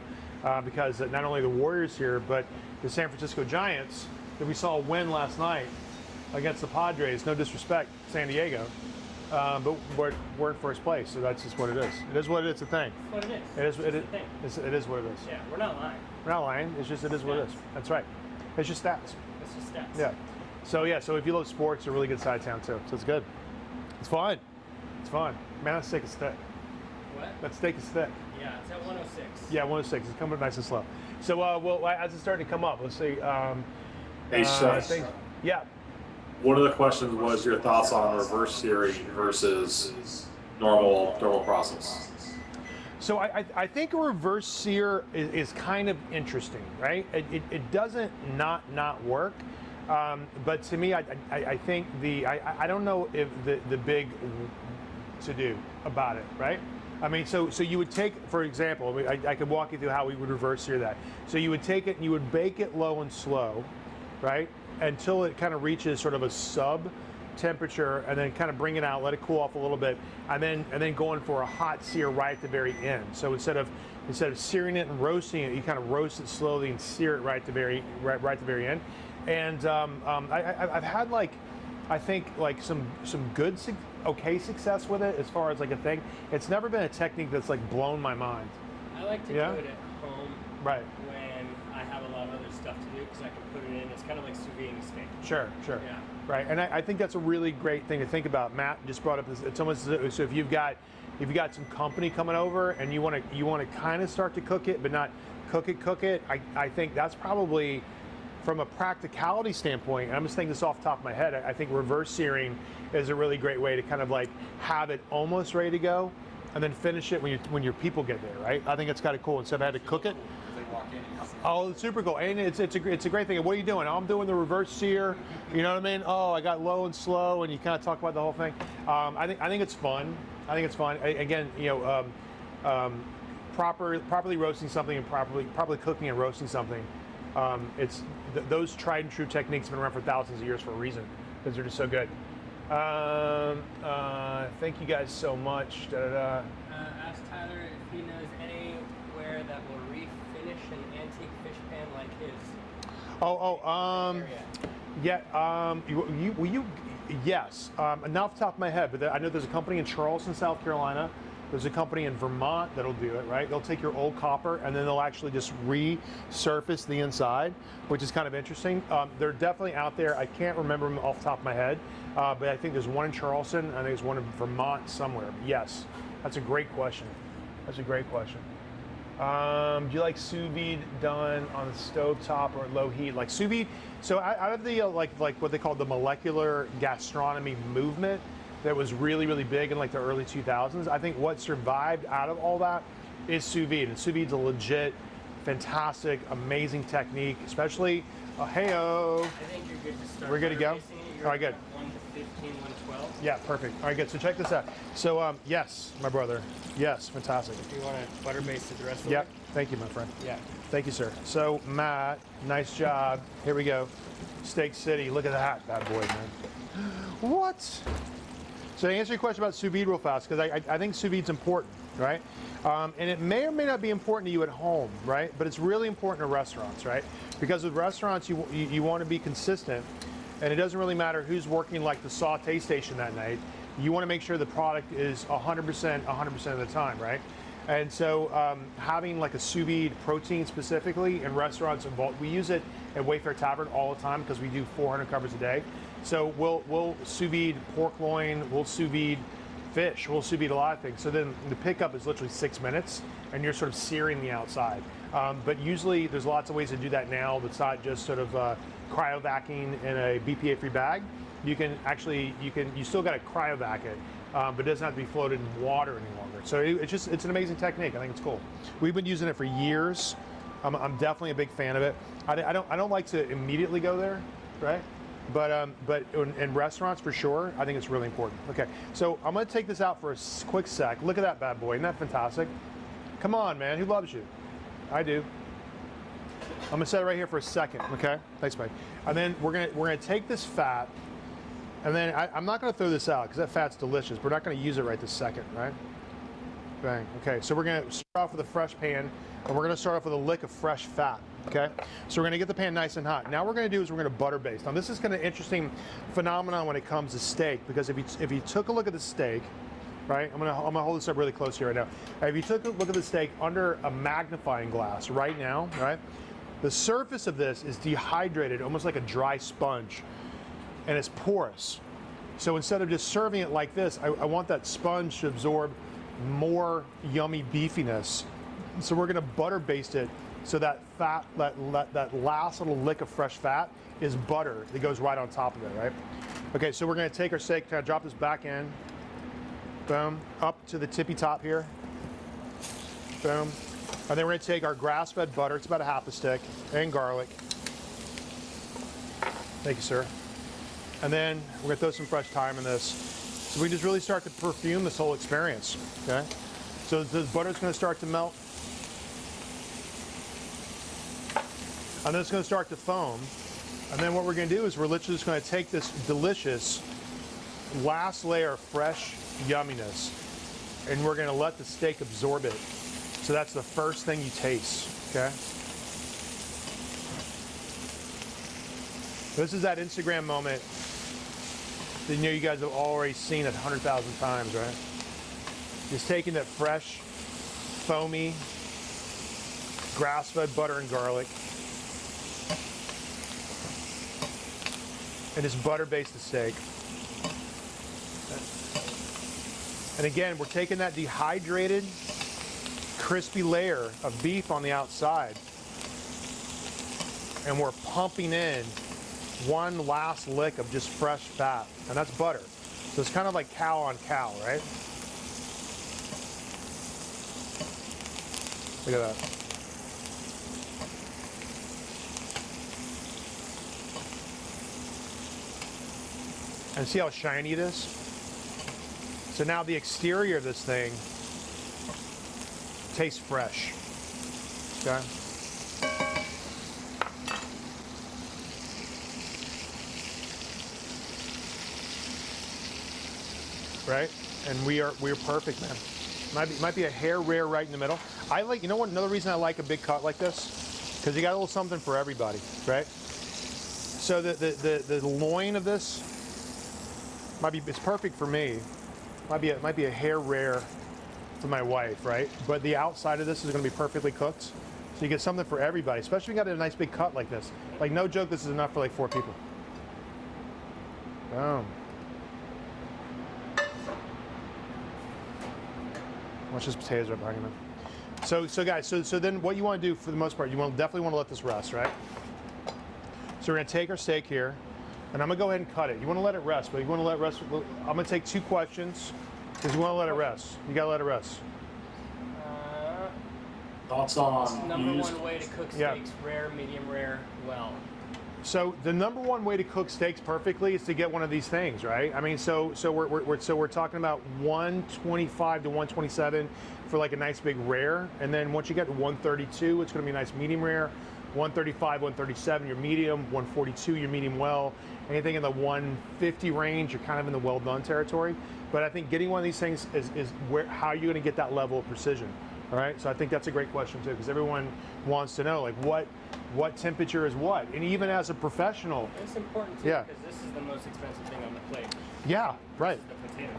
because not only the Warriors here, but the San Francisco Giants that we saw win last night against the Padres. No disrespect, San Diego, but we're in first place, so that's just what it is. It is what it is. It's a thing. It's what it is. It is. It It is what it is. Yeah, we're not lying. We're not lying. It's just it is what it is. That's right. It's just stats. It's just stats. Yeah. So if you love sports, it's a really good side of town too. So it's good. It's fun. It's fun. Man, that steak is thick. What? That steak is thick. Yeah, it's at 106. Yeah, 106. It's coming nice and slow. So well, as it's starting to come up, let's see. Hey, Chef. Yeah. One of the questions was your thoughts on reverse searing versus normal process. So I think a reverse sear is kind of interesting, right? It doesn't not work, but to me, I think I don't know if the big to do about it, right? I mean, so you would take, for example, I could walk you through how we would reverse sear that. So you would take it and you would bake it low and slow, right? Until it kind of reaches sort of a sub temperature, and then kind of bring it out, let it cool off a little bit, and then going for a hot sear right at the very end. So instead of searing it and roasting it, you kind of roast it slowly and sear it right at the very end. And I've had I think some good okay success with it as far as like a thing. It's never been a technique that's like blown my mind. I like to do it at home. Right. When I have a lot of other stuff to do, because I can put it in. It's kind of like sous vide steak. Sure. Yeah. Right, and I think that's a really great thing to think about. Matt just brought up this. It's almost so if you've got some company coming over and you want to kind of start to cook it, but not cook it. I think that's probably, from a practicality standpoint, and I'm just thinking this off the top of my head, I think reverse searing is a really great way to kind of like have it almost ready to go, and then finish it when your people get there, right? I think it's kind of cool instead of having to cook it. Oh, it's super cool, and it's a great thing. What are you doing? Oh, I'm doing the reverse sear. You know what I mean? Oh, I got low and slow, and you kind of talk about the whole thing. I think it's fun. Again, properly roasting something and properly cooking and roasting something. Those tried and true techniques have been around for thousands of years for a reason, because they're just so good. Thank you guys so much. Ask Tyler if he knows anywhere that will refinish an antique fish pan like his. Yes. Not off the top of my head, but I know there's a company in Charleston, South Carolina. There's a company in Vermont that'll do it, right? They'll take your old copper and then they'll actually just resurface the inside, which is kind of interesting. They're definitely out there. I can't remember them off the top of my head, but I think there's one in Charleston. I think there's one in Vermont somewhere. Yes, that's a great question. Do you like sous vide done on the stove top or low heat? Like sous vide, so out of the like what they call the molecular gastronomy movement that was really, really big in like the early 2000s, I think what survived out of all that is sous vide. And sous vide's a legit, fantastic, amazing technique, especially, I think you're good to start. We're good to go? Racing it. You're All right, good. 1 to 115, 112. Yeah, perfect. All right, good. So check this out. So yes, my brother. Yes, fantastic. If you want to butter baste it the rest of Yep. Thank you, my friend. Yeah. Thank you, sir. So Matt, nice job. Here we go. Steak City. Look at that bad boy, man. What? So to answer your question about sous vide real fast, because I think sous vide's important, right? And it may or may not be important to you at home, right? But it's really important in restaurants, right? Because with restaurants, you want to be consistent, and it doesn't really matter who's working like the saute station that night. You want to make sure the product is 100% of the time, right? And so having like a sous vide protein specifically in restaurants involved, we use it at Wayfair Tavern all the time because we do 400 covers a day. So we'll sous vide pork loin, we'll sous vide fish, we'll sous vide a lot of things. So then the pickup is literally 6 minutes and you're sort of searing the outside. But usually there's lots of ways to do that now that's not just sort of cryovacking in a BPA-free bag. You can actually, you still got to cryovac it, but it doesn't have to be floated in water any longer. So it's an amazing technique. I think it's cool. We've been using it for years. I'm definitely a big fan of it. I don't like to immediately go there, right? But in restaurants for sure, I think it's really important. Okay, so I'm gonna take this out for a quick sec. Look at that bad boy, isn't that fantastic? Come on, man, who loves you? I do. I'm gonna set it right here for a second, okay? Thanks, Mike. And then we're gonna take this fat, and then I'm not gonna throw this out because that fat's delicious. We're not gonna use it right this second, right? Bang. Okay, so we're gonna start off with a fresh pan, and we're gonna start off with a lick of fresh fat. Okay, so we're gonna get the pan nice and hot. Now what we're gonna do is we're gonna butter baste. Now this is kind of interesting phenomenon when it comes to steak, because if you took a look at the steak, right? I'm gonna hold this up really close here right now. If you took a look at the steak under a magnifying glass right now, right? The surface of this is dehydrated, almost like a dry sponge, and it's porous. So instead of just serving it like this, I want that sponge to absorb more yummy beefiness. So we're gonna butter baste it so that fat, that last little lick of fresh fat is butter that goes right on top of it, right? Okay, so we're gonna take our steak, kind of drop this back in, boom, up to the tippy top here, boom. And then we're gonna take our grass-fed butter, it's about a half a stick, and garlic. Thank you, sir. And then we're gonna throw some fresh thyme in this. So we just really start to perfume this whole experience, okay? So the butter's gonna start to melt. And then it's gonna start to foam. And then what we're gonna do is we're literally just gonna take this delicious last layer of fresh yumminess, and we're gonna let the steak absorb it. So that's the first thing you taste, okay? This is that Instagram moment that you know you guys have already seen 100,000 times, right? Just taking that fresh, foamy, grass-fed butter and garlic, and just butter baste the steak. And again, we're taking that dehydrated, crispy layer of beef on the outside, and we're pumping in one last lick of just fresh fat, and that's butter. So it's kind of like cow on cow, right? Look at that. And see how shiny it is? So now the exterior of this thing tastes fresh, okay? Right? And we're perfect, man. Might be a hair rare right in the middle. I like, you know what, another reason I like a big cut like this? Because you got a little something for everybody, right? So the loin of this it's perfect for me. Might be a hair rare for my wife, right? But the outside of this is gonna be perfectly cooked. So you get something for everybody, especially if you got a nice big cut like this. Like, no joke, this is enough for like 4 people. Boom. Watch this potatoes right behind you, man. So guys, so then what you want to do for the most part, definitely want to let this rest, right? So we're gonna take our steak here, and I'm gonna go ahead and cut it. You want to let it rest, but you want to let it rest. I'm gonna take 2 questions because you want to let it rest. You gotta let it rest. Thoughts on Number one way to cook steaks: Yeah. rare, medium rare, well. So the number one way to cook steaks perfectly is to get one of these things, right? I mean, so we're talking about 125 to 127 for like a nice big rare, and then once you get to 132, it's going to be a nice medium rare. 135, 137, your medium. 142, your medium well. Anything in the 150 range, you're kind of in the well done territory. But I think getting one of these things is how you're going to get that level of precision. All right, so I think that's a great question too, because everyone wants to know like what temperature is what, and even as a professional. It's important too, Yeah. because this is the most expensive thing on the plate. Yeah, right. The potatoes.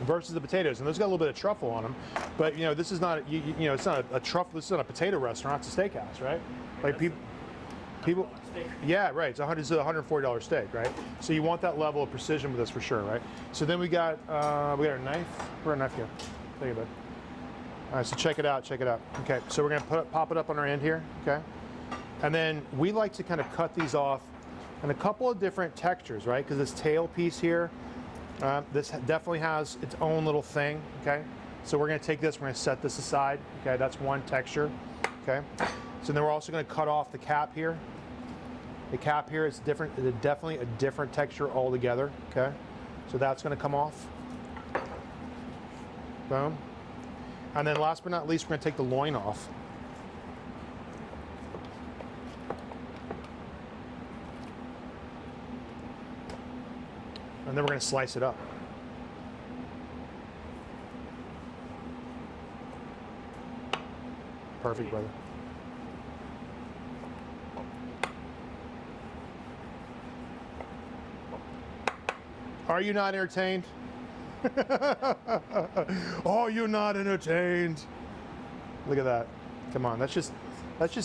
Versus the potatoes, and those got a little bit of truffle on them, but you know this is not you know it's not a truffle. This is not a potato restaurant. It's a steakhouse, right? Like people. Yeah, right. It's a $140 steak, right? So you want that level of precision with this for sure, right? So then we got our knife. Where'd our knife go? Take it, bud. All right, so check it out. Check it out. Okay, so we're gonna pop it up on our end here. Okay, and then we like to kind of cut these off in a couple of different textures, right? Because this tail piece here, this definitely has its own little thing. Okay, so we're gonna take this. We're gonna set this aside. Okay, that's one texture. Okay, so then we're also gonna cut off the cap here. The cap here is different, it's definitely a different texture altogether, okay? So that's gonna come off. Boom. And then last but not least, we're gonna take the loin off. And then we're gonna slice it up. Perfect, brother. Are you not entertained? Are you not entertained? Look at that. Come on, that's just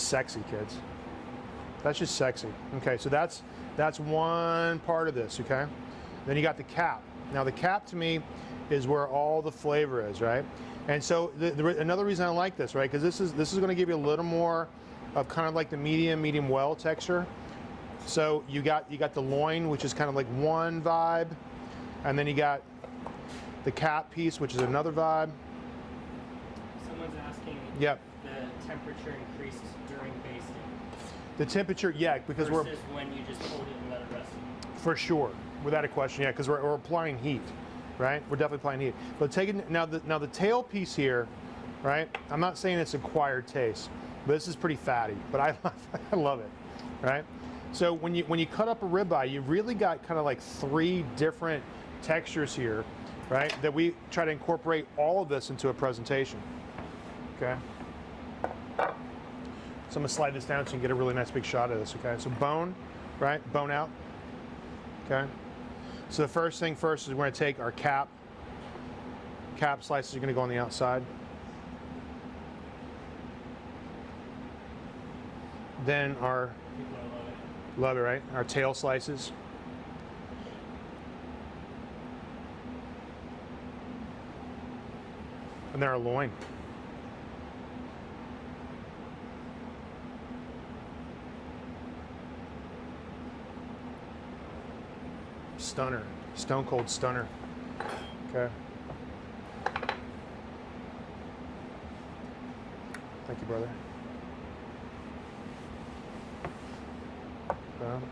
sexy, kids. That's just sexy. Okay, so that's one part of this, okay? Then you got the cap. Now the cap to me is where all the flavor is, right? And so another reason I like this, right? Because this is going to give you a little more of kind of like the medium well texture. So you got the loin, which is kind of like one vibe, and then you got the cap piece, which is another vibe. Someone's asking Yep. the temperature increased during basting. The temperature, yeah, because versus when you just hold it and let it rest. for sure, without a question, yeah, because we're applying heat, right? We're definitely applying heat. But taking now the tail piece here, right? I'm not saying it's acquired taste, but this is pretty fatty, but I love it, right? So when you cut up a ribeye, you really got kind of like three different textures here, right? That we try to incorporate all of this into a presentation. Okay. So I'm gonna slide this down so you can get a really nice big shot of this. Okay. So bone, right? Bone out. Okay. So the first thing first is we're gonna take our cap. Cap slices are gonna go on the outside. Then our love it, right? Our tail slices. And then our loin. Stunner. Stone cold stunner. Okay. Thank you, brother. Boom.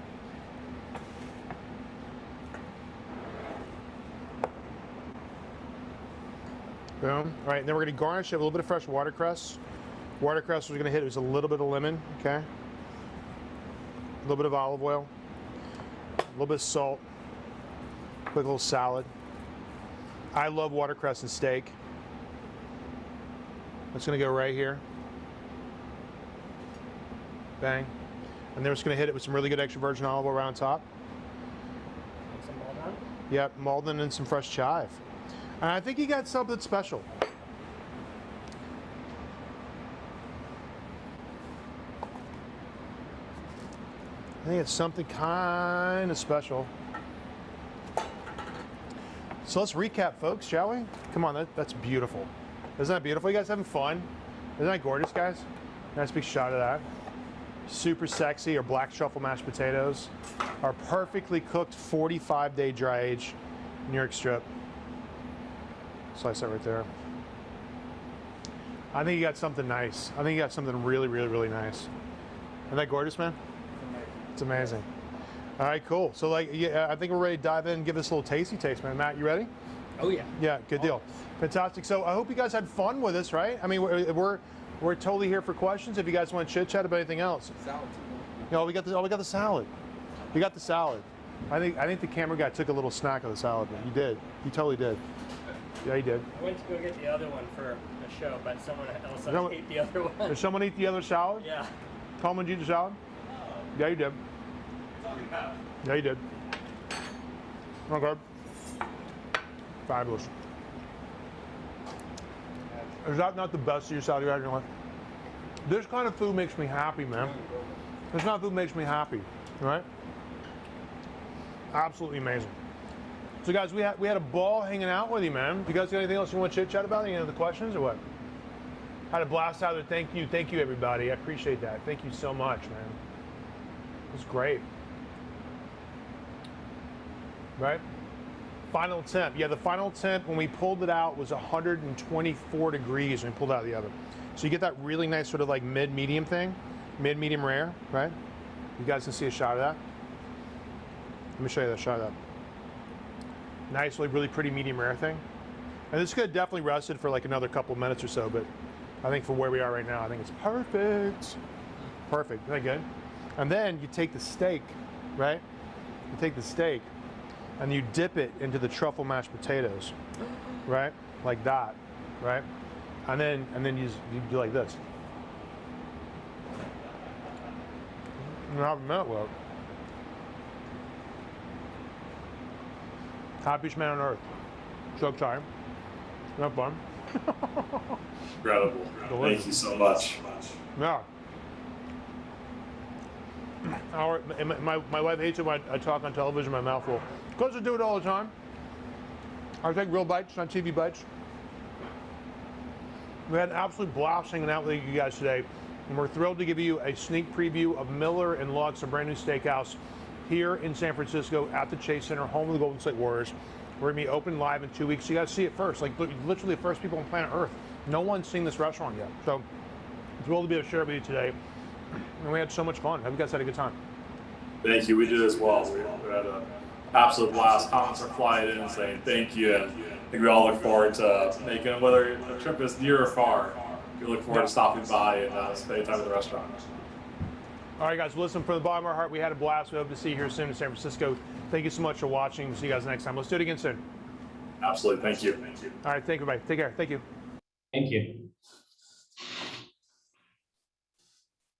Boom. All right, and then we're going to garnish it with a little bit of fresh watercress. Watercress we're going to hit with a little bit of lemon, okay? A little bit of olive oil, a little bit of salt, quick little salad. I love watercress and steak. That's going to go right here. Bang. And then we're just going to hit it with some really good extra virgin olive oil around top. And some Maldon. Yep, Maldon and some fresh chive. And I think you got something special. I think it's something kind of special. So let's recap, folks, shall we? Come on, that's beautiful. Isn't that beautiful? You guys having fun? Isn't that gorgeous, guys? Nice big shot of that. Super sexy, our black truffle mashed potatoes. Our perfectly cooked 45-day dry age New York strip. Slice that right there. I think you got something nice. I think you got something really, really, really nice. Isn't that gorgeous, man? It's amazing. All right, cool. So like, yeah, I think we're ready to dive in and give this a little tasty taste, man. Matt, you ready? Oh yeah. Yeah, good deal. Fantastic. So I hope you guys had fun with us, right? I mean, we're totally here for questions. If you guys want to chit chat about anything else. Salad. No, we got the salad. We got the salad. I think the camera guy took a little snack of the salad, man. He did. He totally did. Yeah, he did. I went to go get the other one for a show, but someone else No, ate the other one. Did someone eat the other salad? Yeah. Coleman, did you eat the salad? Yeah, you did. Yeah, you did. Okay. Fabulous. Is that not the best of your salad you had in your life? This kind of food makes me happy, man. This kind of food makes me happy, right? Absolutely amazing. So guys, we had a ball hanging out with you, man. You guys got anything else you want to chit chat about? Any other questions or what? Had a blast out there. Thank you everybody. I appreciate that. Thank you so much, man. It was great. Right? Final temp. Yeah, the final temp when we pulled it out was 124 degrees when we pulled out the oven. So you get that really nice sort of like mid-medium thing, mid-medium rare, right? You guys can see a shot of that. Let me show you that shot of that. Nice, really pretty medium rare thing. And this could have definitely rested for like another couple of minutes or so, but I think for where we are right now, I think it's perfect. Perfect, isn't that good? And then you take the steak, right? You take the steak and you dip it into the truffle mashed potatoes, right? Like that, right? And then you do like this. And have a minute left. Happiest man on earth. So excited. Have fun. Incredible. Thank you so much. Yeah. My wife hates it when I talk on television, my mouth full. Because I do it all the time. I take real bites, not TV bites. We had an absolute blast hanging out with you guys today. And we're thrilled to give you a sneak preview of Miller and Lux, a brand new steakhouse here in San Francisco at the Chase Center, home of the Golden State Warriors. We're gonna be open live in 2 weeks. So you guys see it first, like literally the first people on planet Earth. No one's seen this restaurant yet. So thrilled to be able to share it with you today. And we had so much fun. Have you guys had a good time? Thank you. We did as well. We had an absolute blast. Comments are flying in saying thank you. And I think we all look forward to making it, whether the trip is near or far. We look forward to stopping by and spending time at the restaurant. All right, guys, well, listen, from the bottom of our heart, we had a blast. We hope to see you here soon in San Francisco. Thank you so much for watching. We'll see you guys next time. Let's do it again soon. Absolutely. Thank you. All right, thank you, everybody. Take care. Thank you. Thank you.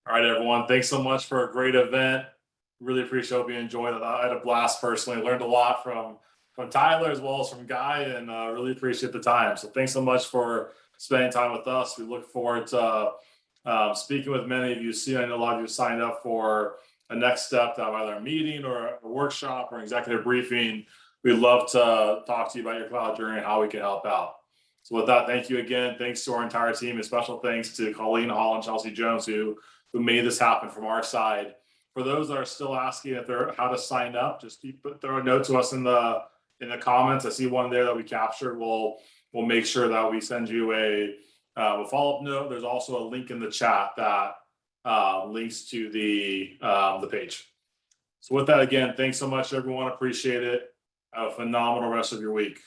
All right, everyone. Thanks so much for a great event. Really appreciate it. You enjoyed it. I had a blast personally. Learned a lot from Tyler as well as from Guy, and really appreciate the time. So thanks so much for spending time with us. We look forward to speaking with many of you soon. I know a lot of you signed up for a next step to have either a meeting or a workshop or an executive briefing. We'd love to talk to you about your cloud journey and how we can help out. So with that, thank you again. Thanks to our entire team, and special thanks to Colleen Hall and Chelsea Jones who made this happen from our side. For those that are still asking if they're how to sign up, just throw a note to us in the comments. I see one there that we captured. We'll make sure that we send you a follow-up note. There's also a link in the chat that links to the page. So with that, again, thanks so much, everyone. Appreciate it. Have a phenomenal rest of your week.